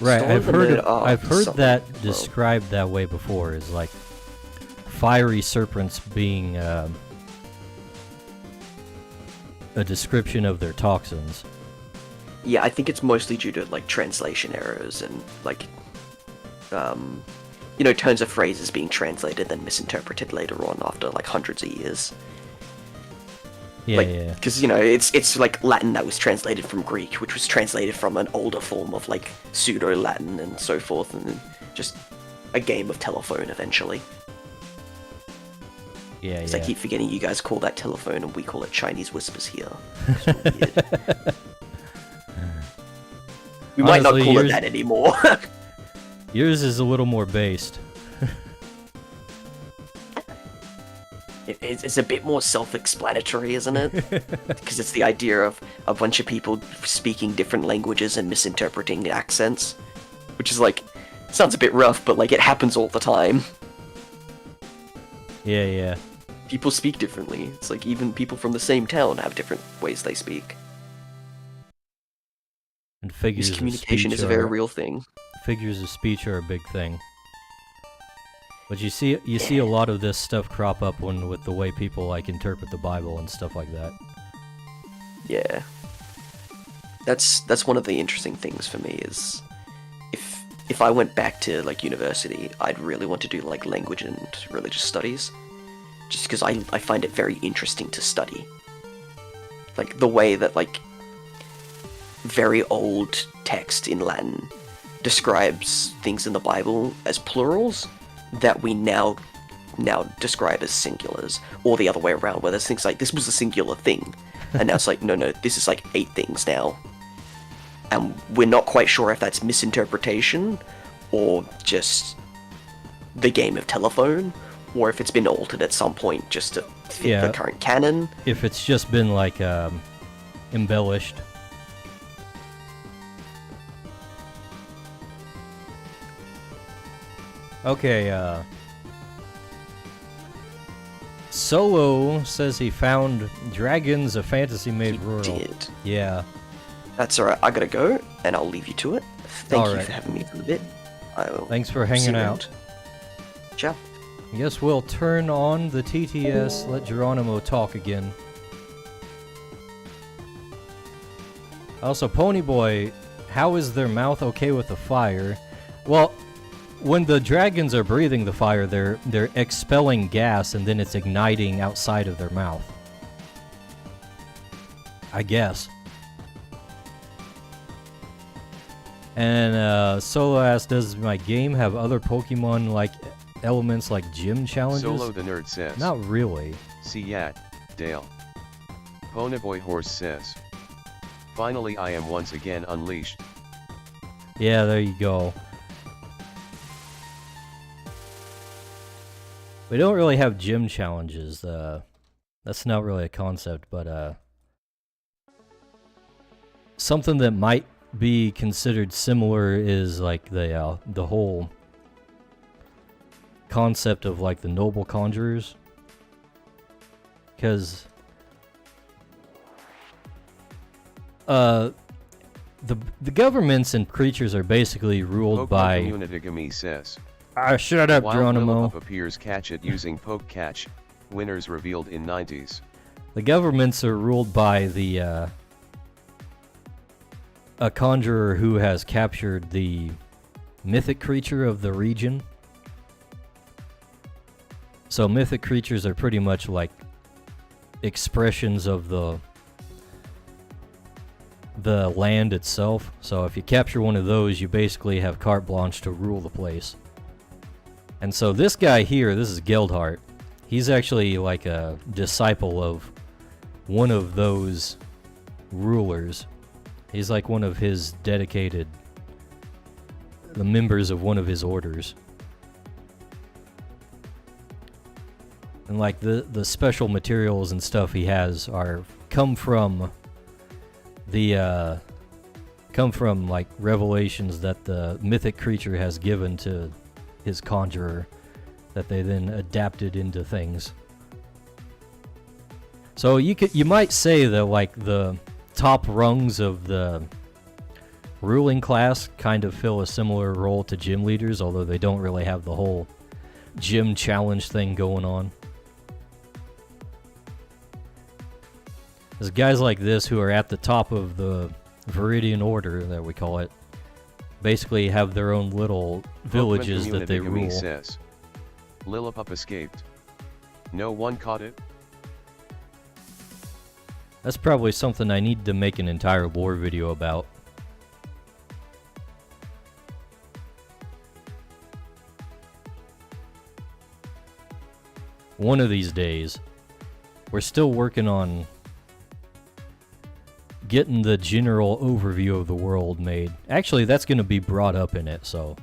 Right, I've heard something. that described that way before, is like fiery serpents being a description of their toxins. Yeah, I think it's mostly due to like translation errors and like turns of phrases being translated then misinterpreted later on after like hundreds of years. Yeah, yeah. Because it's like Latin that was translated from Greek, which was translated from an older form of like pseudo-Latin and so forth, and then just a game of telephone eventually. Yeah, Because yeah. I keep forgetting you guys call that telephone and we call it Chinese whispers here. It's weird. We might not Honestly, call it that anymore. Yours is a little more based. It's a bit more self-explanatory, isn't it? Because it's the idea of a bunch of people speaking different languages and misinterpreting accents. Which is like, sounds a bit rough, but like it happens all the time. Yeah, yeah. People speak differently. It's like even people from the same town have different ways they speak. And figures Miscommunication of speech is a very real thing. Figures of speech are a big thing. But you see a lot of this stuff crop up with the way people like interpret the Bible and stuff like that. Yeah. That's one of the interesting things for me is if if I went back to like university, I'd really want to do like language and religious studies, just because I find it very interesting to study. Like the way that like very old text in Latin describes things in the Bible as plurals that we now describe as singulars, or the other way around, where there's things like this was a singular thing, and now it's like no, this is like 8 things now, and we're not quite sure if that's misinterpretation or just the game of telephone, or if it's been altered at some point just to fit the current canon. If it's just been like embellished. Okay, Solo says he found Dragons, a fantasy made rural. He did. Yeah. That's alright, I gotta go, and I'll leave you to it. Thank you Alright. for having me for a bit. Thanks for hanging out. Ciao. I guess we'll turn on the TTS, let Geronimo talk again. Also, Ponyboy, how is their mouth okay with the fire? Well, when the dragons are breathing the fire, they're expelling gas and then it's igniting outside of their mouth. I guess. And Solo asks, does my game have other Pokemon like elements like gym challenges? Solo the Nerd says. Not really. See Yat, Dale. Ponyboy Horse says. Finally I am once again unleashed. Yeah, there you go. We don't really have gym challenges. That's not really a concept, but something that might be considered similar is like the whole concept of like the noble conjurers, because the governments and creatures are basically ruled Pokemon by. Community says. Shut up, Wild Geronimo. Lillipup appears catch it using Poke Catch. Winners revealed in 90s. The governments are ruled by the a conjurer who has captured the mythic creature of the region. So mythic creatures are pretty much like expressions of the land itself. So if you capture one of those, you basically have carte blanche to rule the place. And so this guy here, this is Geldhart. He's actually like a disciple of one of those rulers. He's like one of his dedicated, the members of one of his orders. And like the special materials and stuff he has come from like revelations that the mythic creature has given to his conjurer, that they then adapted into things. So you might say that like the top rungs of the ruling class kind of fill a similar role to gym leaders, although they don't really have the whole gym challenge thing going on. There's guys like this who are at the top of the Viridian Order, that we call it, basically have their own little villages that they rule. Says. Lillipup escaped. No one caught it? That's probably something I need to make an entire lore video about. One of these days. We're still working on getting the general overview of the world made. Actually, that's going to be brought up in it, so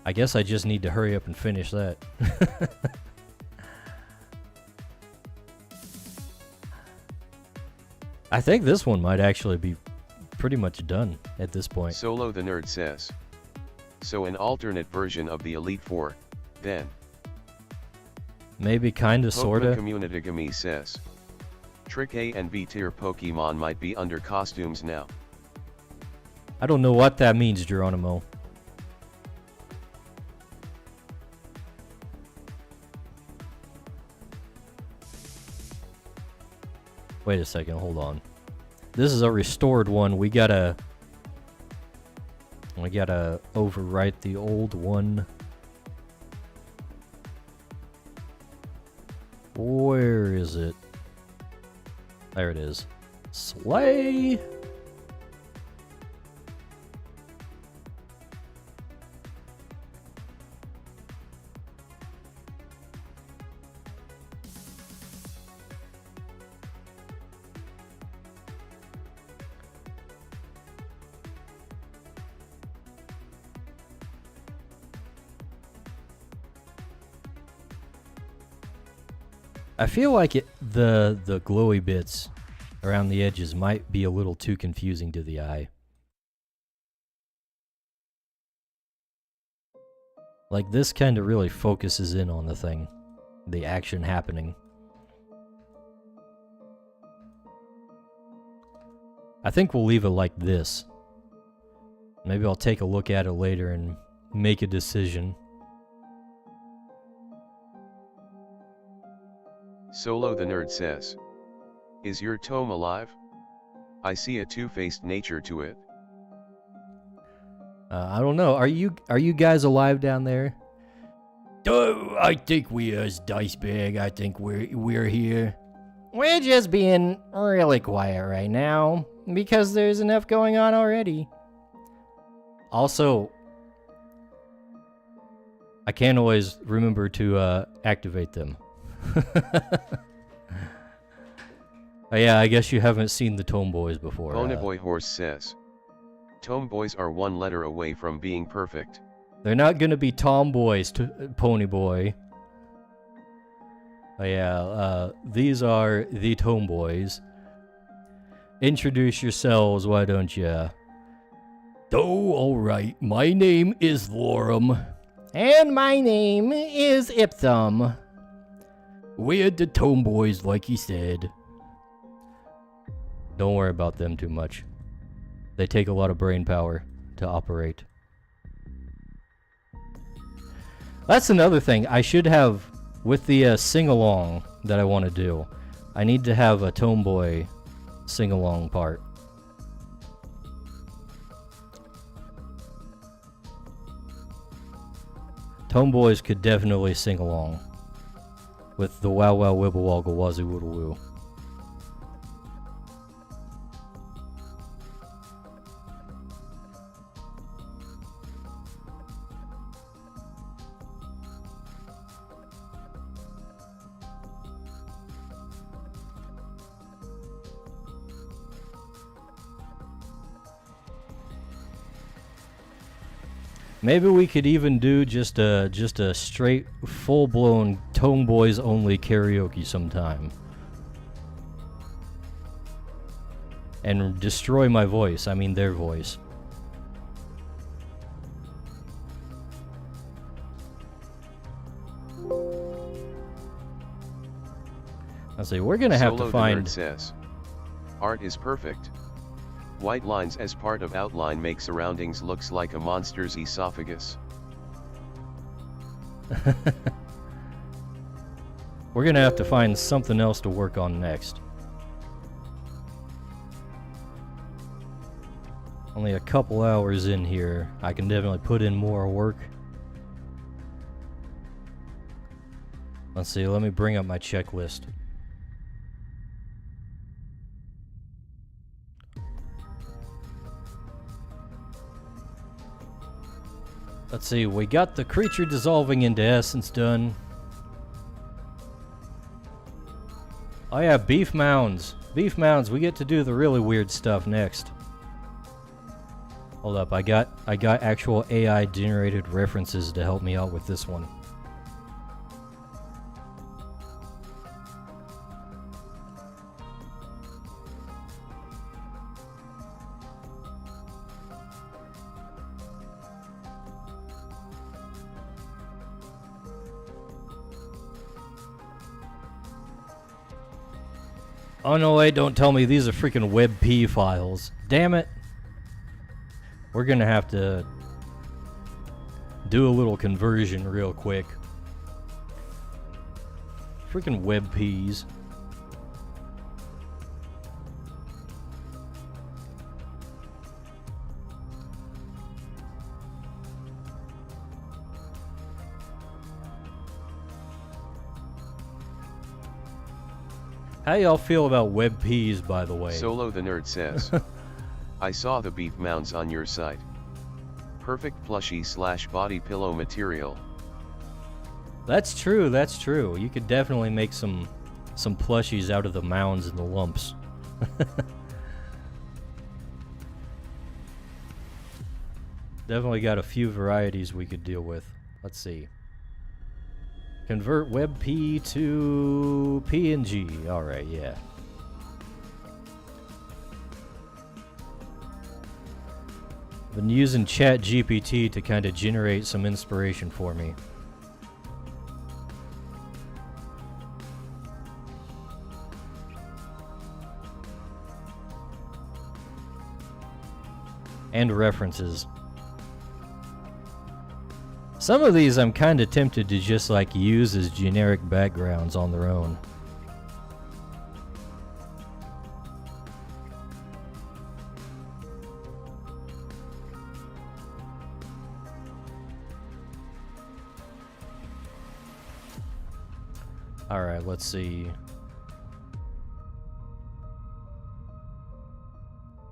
I guess I just need to hurry up and finish that. I think this one might actually be pretty much done at this point. Solo the Nerd says. So an alternate version of the Elite Four, then. Maybe kinda, sorta. Community says. Trick A and B tier Pokemon might be under costumes now. I don't know what that means, Geronimo. Wait a second, hold on. This is a restored one. We gotta We gotta overwrite the old one. Where is it? There it is. Slay! I feel like the glowy bits around the edges might be a little too confusing to the eye. Like this kind of really focuses in on the thing, the action happening. I think we'll leave it like this. Maybe I'll take a look at it later and make a decision. Solo the Nerd says, "Is your tome alive? I see a two-faced nature to it." I don't know. Are you guys alive down there? Oh, I think we is Dice Bag. I think we're here. We're just being really quiet right now because there's enough going on already. Also, I can't always remember to activate them. Oh yeah, I guess you haven't seen the Tomeboys before. Ponyboy Horse says, "Tomeboys are one letter away from being perfect." They're not gonna be tomboys, Ponyboy. Oh yeah, these are the Tomeboys. Introduce yourselves, why don't ya? Oh, alright, my name is Lorum. And my name is Ipthum. We're the Tomeboys, like he said. Don't worry about them too much. They take a lot of brain power to operate. That's another thing I should have with the sing-along that I want to do. I need to have a Tomeboy sing-along part. Tomeboys could definitely sing along with the Wow Wow Wibble Woggle Wazoo Woodle Woo. Maybe we could even do just a straight, full-blown Tomeboys only karaoke sometime. And destroy my voice, I mean their voice. Let's see, we're gonna have Solo to the find... Nerd says, "Art is perfect. White lines as part of outline make surroundings looks like a monster's esophagus." We're gonna have to find something else to work on next. Only a couple hours in here. I can definitely put in more work. Let's see, let me bring up my checklist. Let's see, we got the creature dissolving into essence done. Oh yeah, beef mounds. Beef mounds, we get to do the really weird stuff next. Hold up, I got actual AI generated references to help me out with this one. Oh no, wait, don't tell me these are freaking WebP files. Damn it. We're gonna have to do a little conversion real quick. Freaking WebPs. How y'all feel about web peas, by the way? Solo the Nerd says, I saw the beef mounds on your site. Perfect plushie / body pillow material. That's true, that's true. You could definitely make some plushies out of the mounds and the lumps. Definitely got a few varieties we could deal with. Let's see. Convert WebP to PNG. Alright, yeah. Been using ChatGPT to kind of generate some inspiration for me. And references. Some of these I'm kind of tempted to just like use as generic backgrounds on their own. Alright, let's see.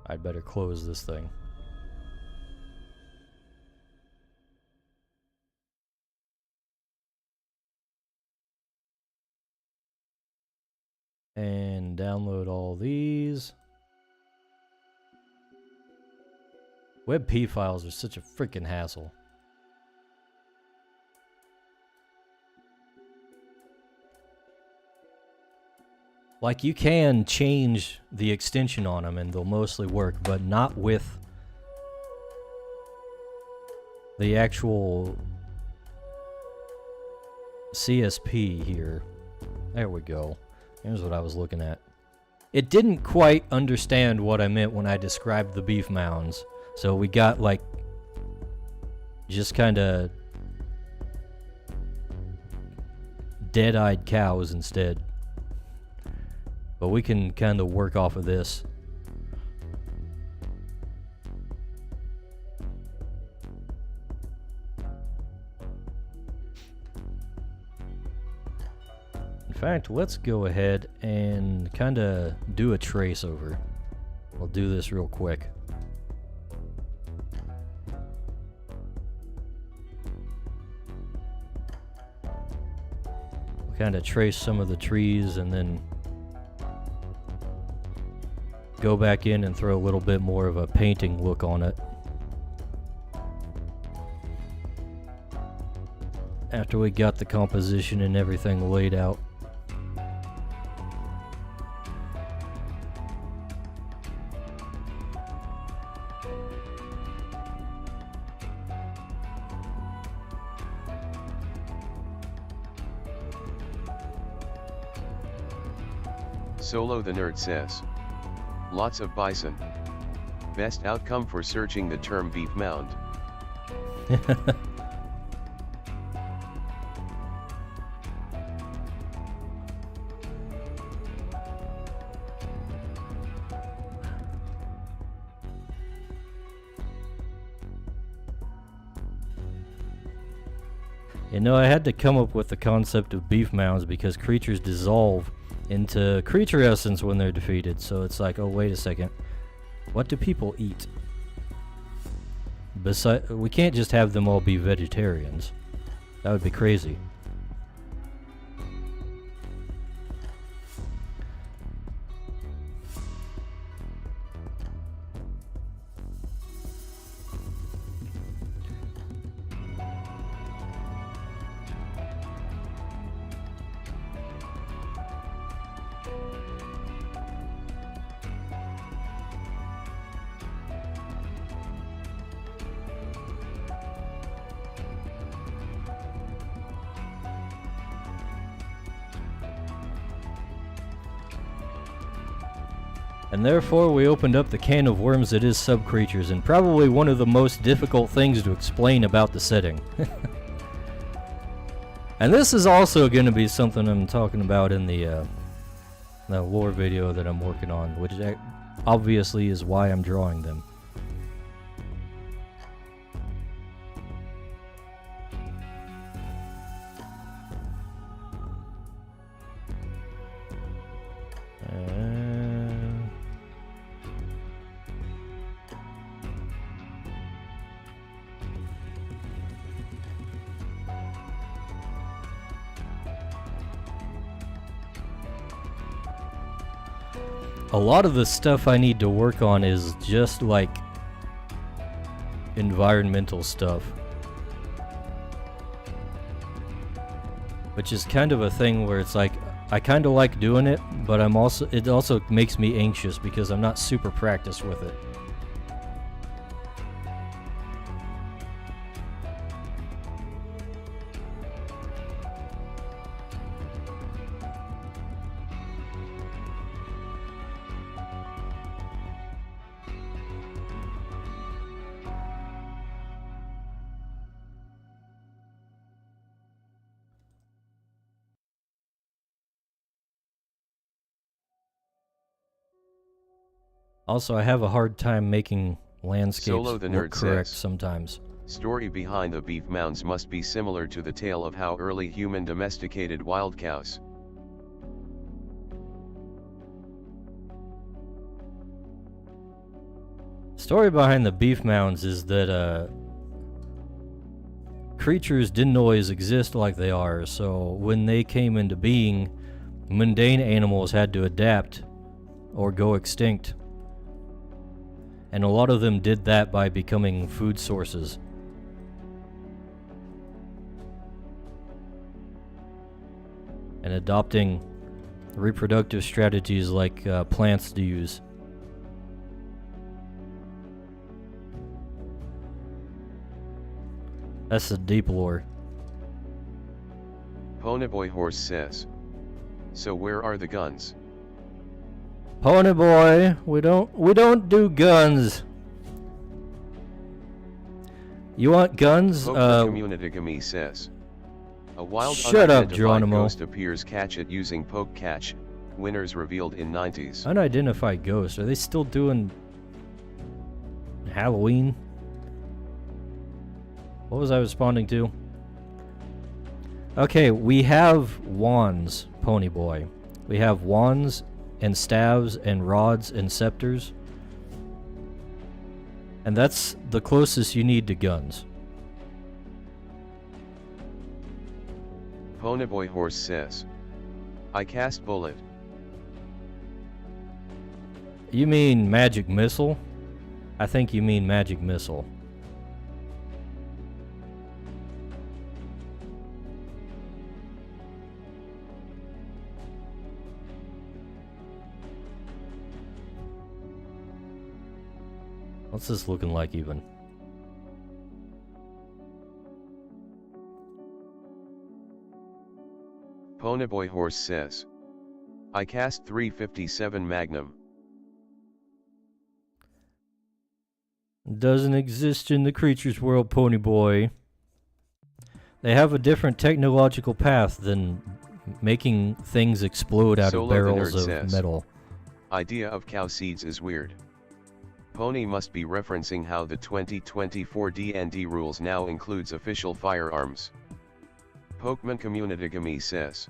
I'd better close this thing. And download all these. WebP files are such a freaking hassle. Like, you can change the extension on them and they'll mostly work, but not with the actual CSP here. There we go. Here's what I was looking at. It didn't quite understand what I meant when I described the beef mounds. So we got like just kind of dead-eyed cows instead. But we can kind of work off of this. In fact, let's go ahead and kind of do a trace over. We'll do this real quick. We'll kind of trace some of the trees and then go back in and throw a little bit more of a painting look on it. After we got the composition and everything laid out. Solo the Nerd says, lots of bison. Best outcome for searching the term beef mound. You know, I had to come up with the concept of beef mounds because creatures dissolve into creature essence when they're defeated. So it's like, oh, wait a second. What do people eat? We can't just have them all be vegetarians. That would be crazy. And therefore we opened up the can of worms that is sub-creatures, and probably one of the most difficult things to explain about the setting. And this is also going to be something I'm talking about in the lore video that I'm working on, which obviously is why I'm drawing them. a lot of the stuff I need to work on is just like environmental stuff. Which is kind of a thing where it's like, I kind of like doing it, but it also makes me anxious because I'm not super practiced with it. Also, I have a hard time making landscapes Solo the look Nerd correct says, sometimes. story behind the beef mounds must be similar to the tale of how early human domesticated wild cows. Story behind the beef mounds is that creatures didn't always exist like they are, so when they came into being, mundane animals had to adapt or go extinct. And a lot of them did that by becoming food sources. And adopting reproductive strategies like plants use. That's the deep lore. Ponyboy Horse says, so where are the guns? Pony boy, we don't do guns. You want guns? Communitygamy says, a wild Shut up, unidentified Geronimo. ghost appears. Catch it using poke catch. Winners revealed in 90s. Unidentified ghost. Are they still doing Halloween? What was I responding to? Okay, we have wands, Pony Boy. We have wands and staves and rods and scepters. And that's the closest you need to guns. Ponyboy Horse says, I cast bullet. You mean magic missile? I think you mean magic missile. What's this looking like even? Ponyboy Horse says, I cast 357 Magnum. Doesn't exist in the creatures world, Pony Boy. They have a different technological path than making things explode out Solo of the barrels Nerd of says, metal. Idea of cow seeds is weird. Pony must be referencing how the 2024 D&D rules now includes official firearms. Pokemon Communitygamy says,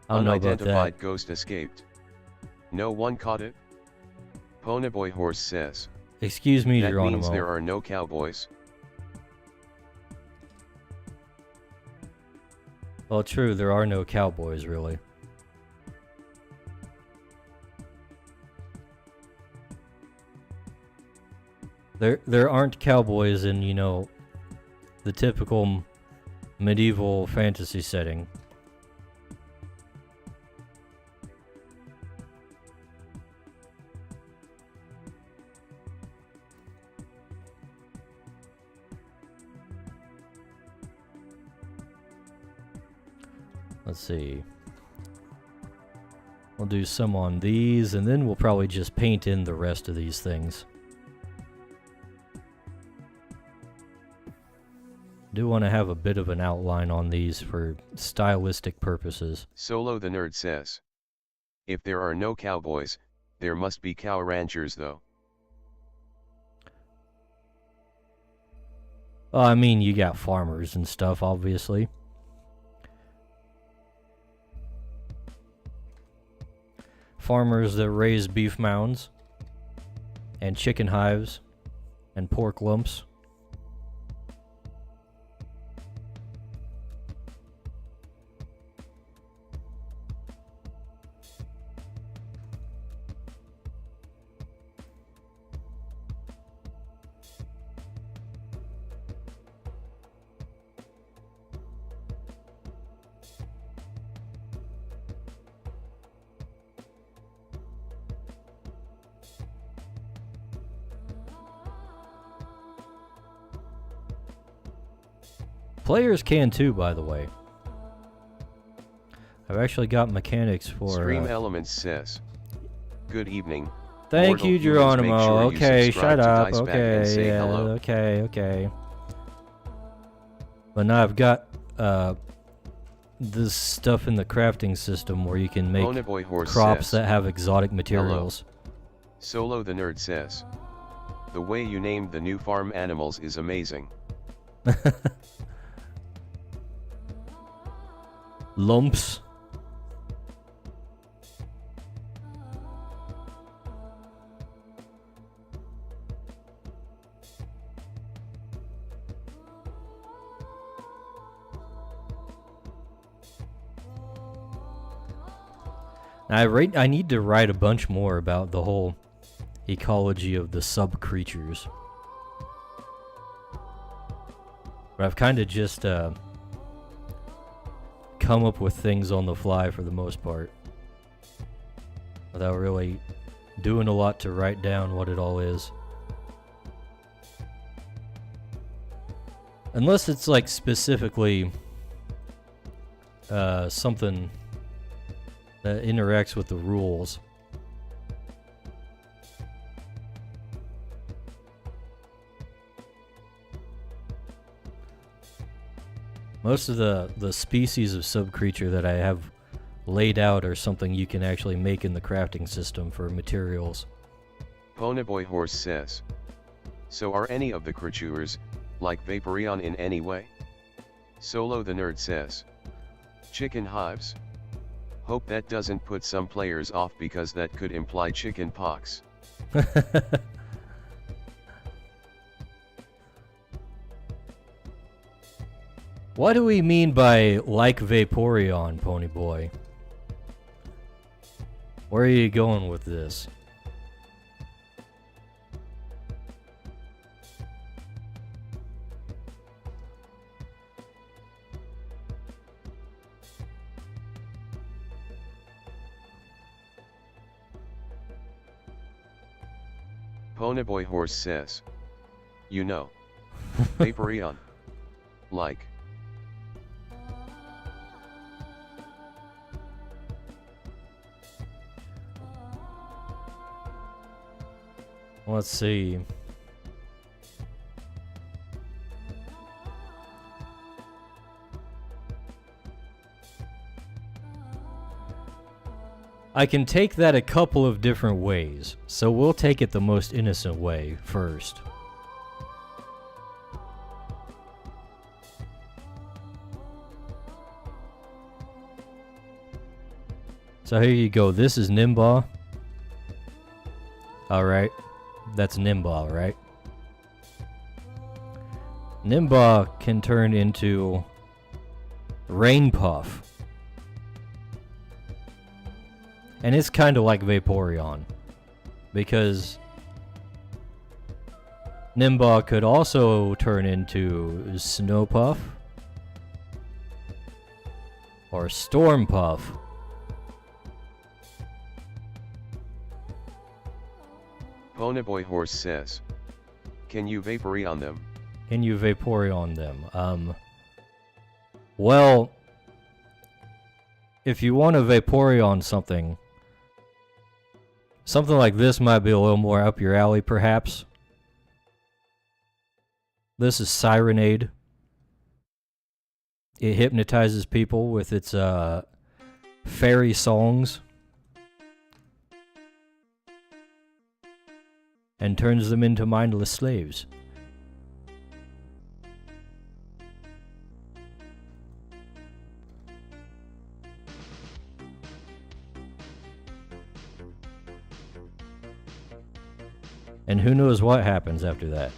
I don't know about unidentified that. ghost escaped. No one caught it? Ponyboy Horse says, Excuse me, that Geronimo. means there are no cowboys. Well, true, there are no cowboys, really. There aren't cowboys in, you know, the typical medieval fantasy setting. Let's see. We'll do some on these, and then we'll probably just paint in the rest of these things. Do want to have a bit of an outline on these for stylistic purposes. Solo the Nerd says, if there are no cowboys, there must be cow ranchers though. Well, I mean, you got farmers and stuff, obviously. Farmers that raise beef mounds, and chicken hives, and pork lumps. Players can too, by the way. I've actually got mechanics for... Stream Elements says, good evening. Thank Mortal you, humans, make Geronimo. sure you Okay, subscribe shut to up. Diceback and say Okay, hello. okay. But now I've got this stuff in the crafting system where you can make Bonaboy Horse crops says, that have exotic materials. Solo the Nerd says, the way you named the new farm animals is amazing. Lumps. I need to write a bunch more about the whole ecology of the sub-creatures. But I've kind of just come up with things on the fly for the most part, without really doing a lot to write down what it all is. Unless it's like specifically something that interacts with the rules. Most of the species of sub-creature that I have laid out are something you can actually make in the crafting system for materials. Bonaboy Horse says, so are any of the creatures, like Vaporeon in any way? Solo the Nerd says, chicken hives? Hope that doesn't put some players off because that could imply chicken pox. What do we mean by like Vaporeon, Ponyboy? Where are you going with this? Bonaboy Horse says, you know, Vaporeon. Like. Let's see. I can take that a couple of different ways, so we'll take it the most innocent way first. So here you go, this is Nimba. Alright, that's Nimba, right? Nimba can turn into Rain Puff. And it's kind of like Vaporeon, because Nimba could also turn into Snow Puff or Storm Puff. Bonaboy Horse says, can you Vaporeon them? Can you Vaporeon them? Well, if you want to Vaporeon something like this might be a little more up your alley, perhaps. This is Sirenade. It hypnotizes people with its fairy songs and turns them into mindless slaves. And who knows what happens after that.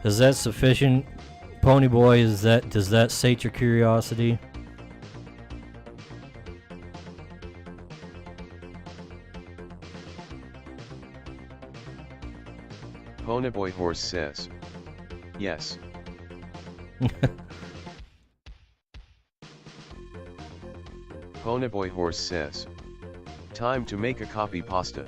Is that sufficient, Ponyboy? Does that sate your curiosity? Ponyboy Horse says. Yes. Ponyboy Horse says. Time to make a copy pasta.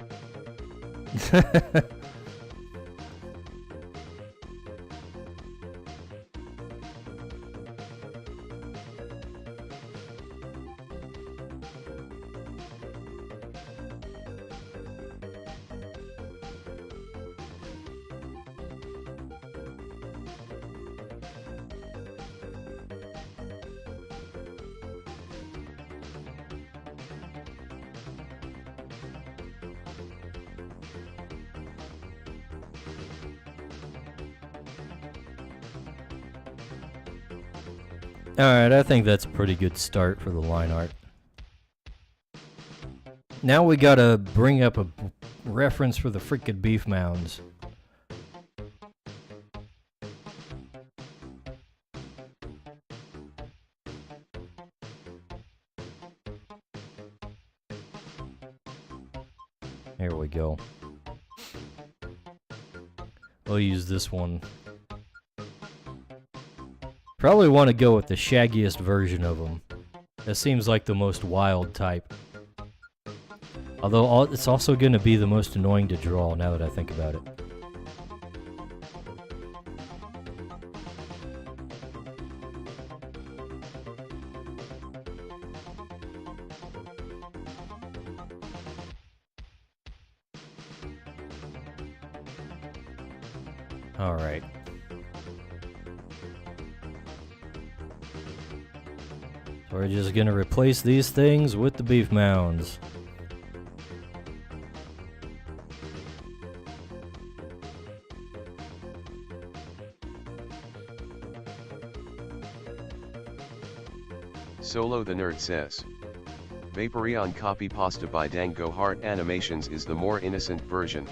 Alright, I think that's a pretty good start for the line art. Now we gotta bring up a reference for the frickin' beef mounds. Here we go. We'll use this one. Probably want to go with the shaggiest version of them. That seems like the most wild type. Although it's also going to be the most annoying to draw now that I think about it. Alright. So we're just gonna replace these things with the beef mounds. Solo the Nerd says. Vaporeon copy pasta by Dango Heart Animations is the more innocent version.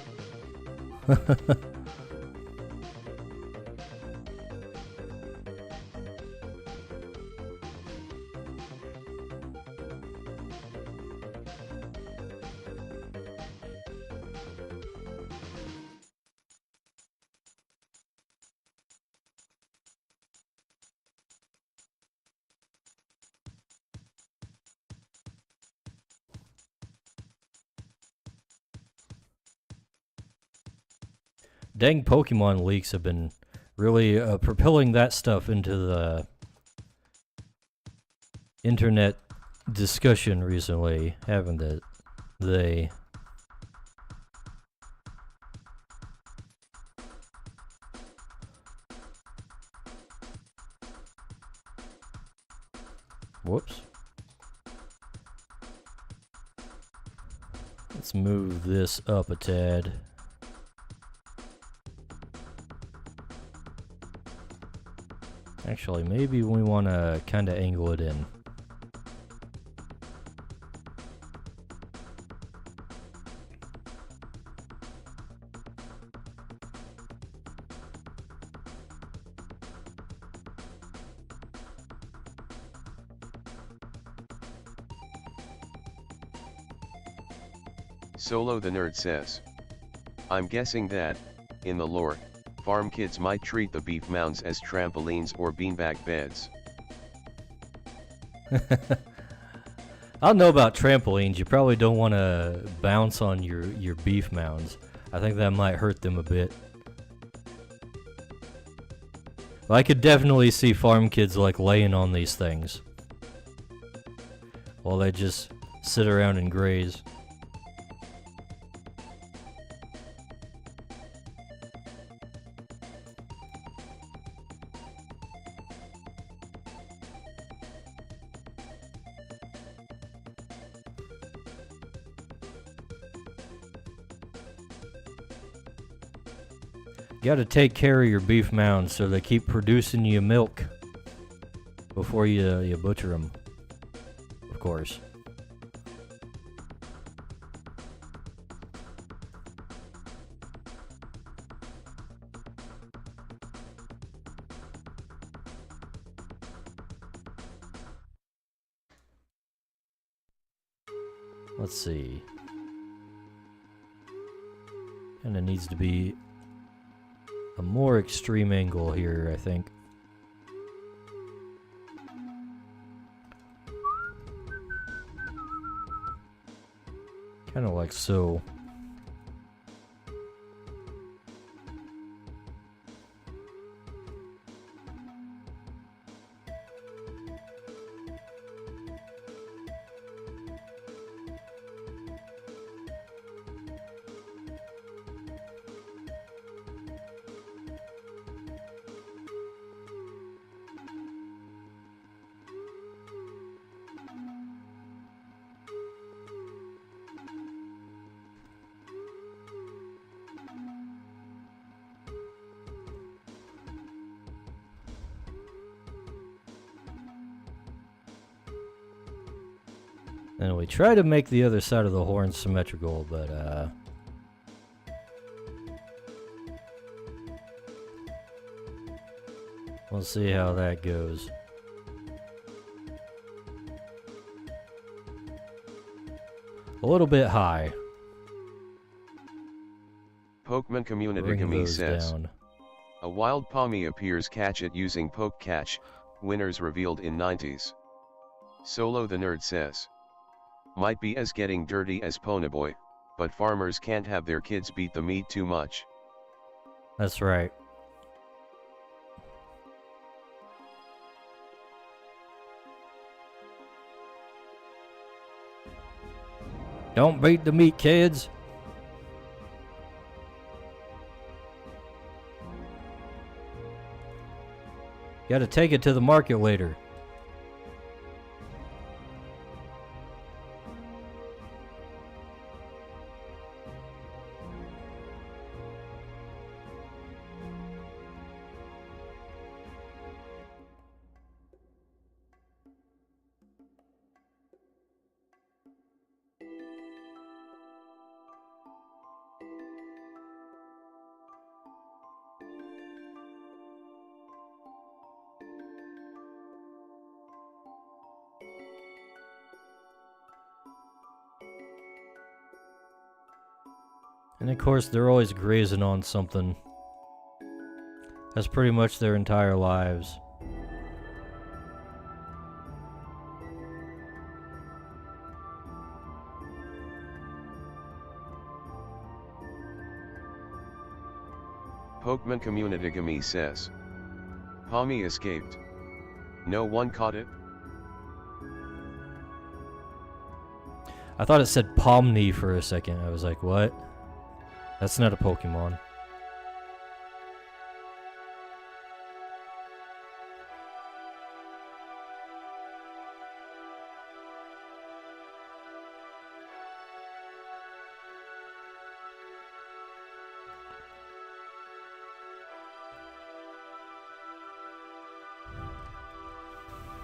Dang Pokemon leaks have been really propelling that stuff into the internet discussion recently, haven't they? Whoops. Let's move this up a tad. Actually, maybe we want to kind of angle it in. Solo the Nerd says. I'm guessing that, in the lore, farm kids might treat the beef mounds as trampolines or beanbag beds. I don't know about trampolines. You probably don't want to bounce on your beef mounds. I think that might hurt them a bit. But I could definitely see farm kids like laying on these things while they just sit around and graze. You gotta take care of your beef mounds so they keep producing you milk before you butcher them, of course. Let's see. Kinda needs to be a more extreme angle here, I think. Kinda like so. And we try to make the other side of the horn symmetrical, but we'll see how that goes. A little bit high. Pokemon Community Bring Gummy those says, down. a wild Pommy appears, catch it using Poke Catch, winners revealed in 90s. Solo the Nerd says, might be as getting dirty as Ponyboy, but farmers can't have their kids beat the meat too much. That's right. Don't beat the meat, kids. Gotta take it to the market later. And of course, they're always grazing on something. That's pretty much their entire lives. Pokemon Community Gummy says, Pommy escaped. No one caught it? I thought it said Pomni for a second. I was like, what? That's not a Pokemon.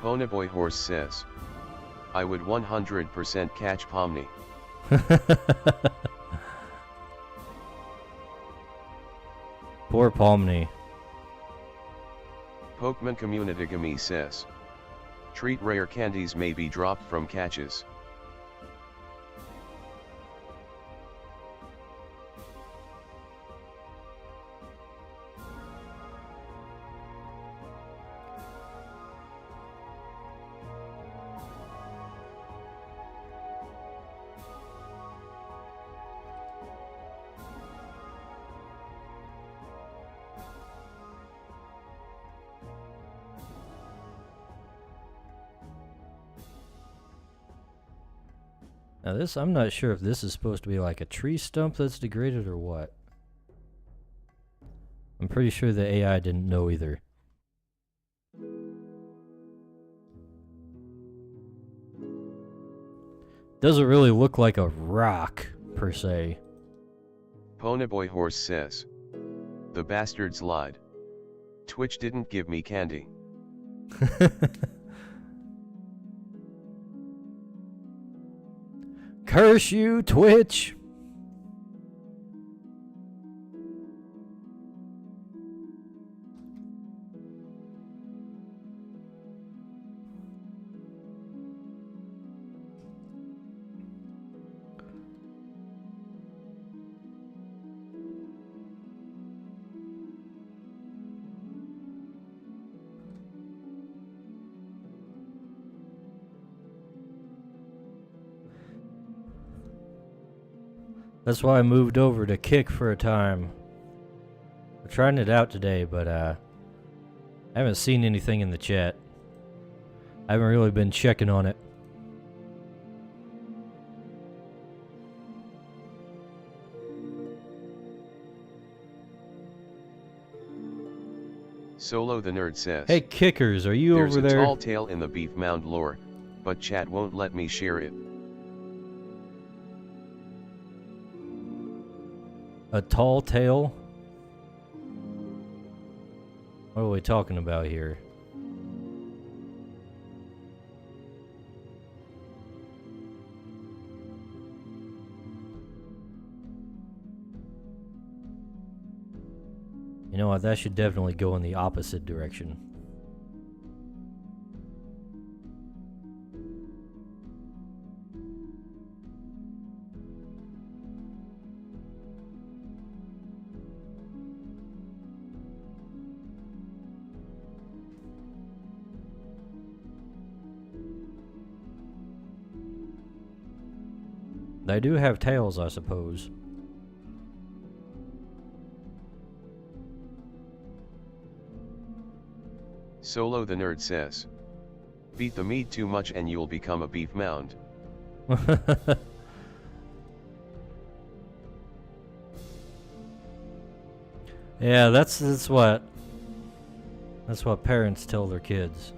Ponyboy Horse says, I would 100% catch Pomni. Poor Pomni. Pokemon Community Gummy says, treat rare candies may be dropped from catches. Now this, I'm not sure if this is supposed to be like a tree stump that's degraded or what. I'm pretty sure the AI didn't know either. Doesn't really look like a rock, per se. Ponyboy Horse says, the bastards lied. Twitch didn't give me candy. Curse you, Twitch! That's why I moved over to Kick for a time. I'm trying it out today, but I haven't seen anything in the chat. I haven't really been checking on it. Solo the Nerd says, Hey Kickers, are you there's over a there? tall tale in the beef mound lore, but chat won't let me share it. A tall tale? What are we talking about here? You know what, that should definitely go in the opposite direction. They do have tails, I suppose. Solo the Nerd says, beat the meat too much and you'll become a beef mound. Yeah, that's what parents tell their kids.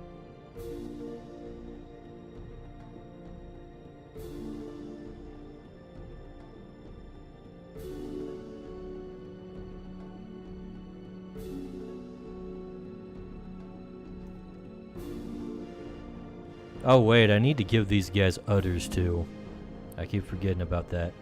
Oh wait, I need to give these guys udders too. I keep forgetting about that.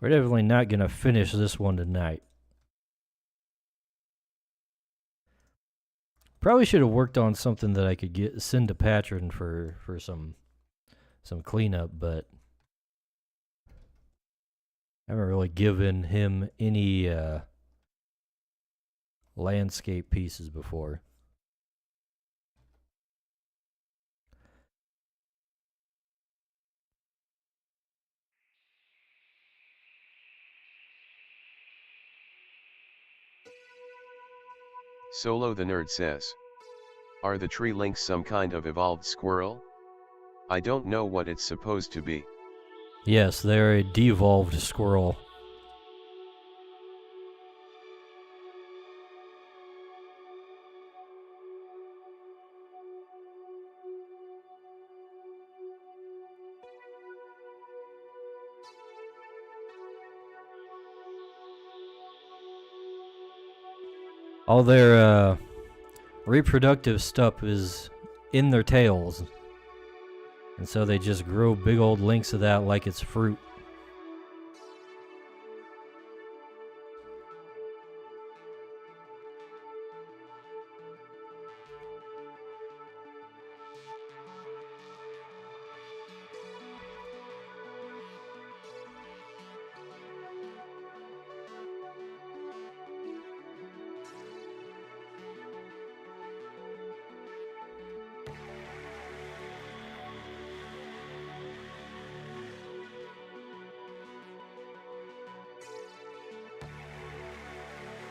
We're definitely not gonna finish this one tonight. Probably should have worked on something that I could send to Patron for some cleanup, but I haven't really given him any landscape pieces before. Solo the Nerd says, are the tree links some kind of evolved squirrel? I don't know what it's supposed to be. Yes, they're a devolved squirrel. All their reproductive stuff is in their tails. And so they just grow big old links of that like it's fruit.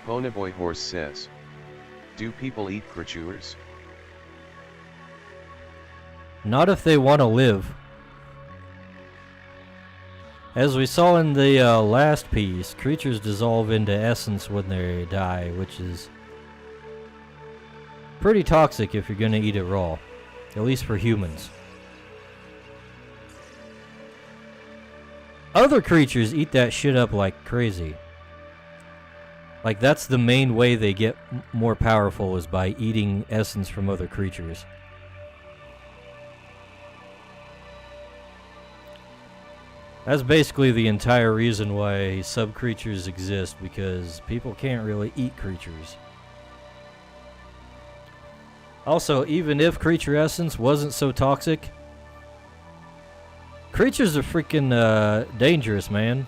Ponyboy Horse says, do people eat creatures? Not if they want to live. As we saw in the last piece, creatures dissolve into essence when they die, which is pretty toxic if you're gonna eat it raw. At least for humans. Other creatures eat that shit up like crazy. Like, that's the main way they get more powerful, is by eating essence from other creatures. That's basically the entire reason why sub-creatures exist, because people can't really eat creatures. Also, even if creature essence wasn't so toxic, creatures are freaking dangerous, man.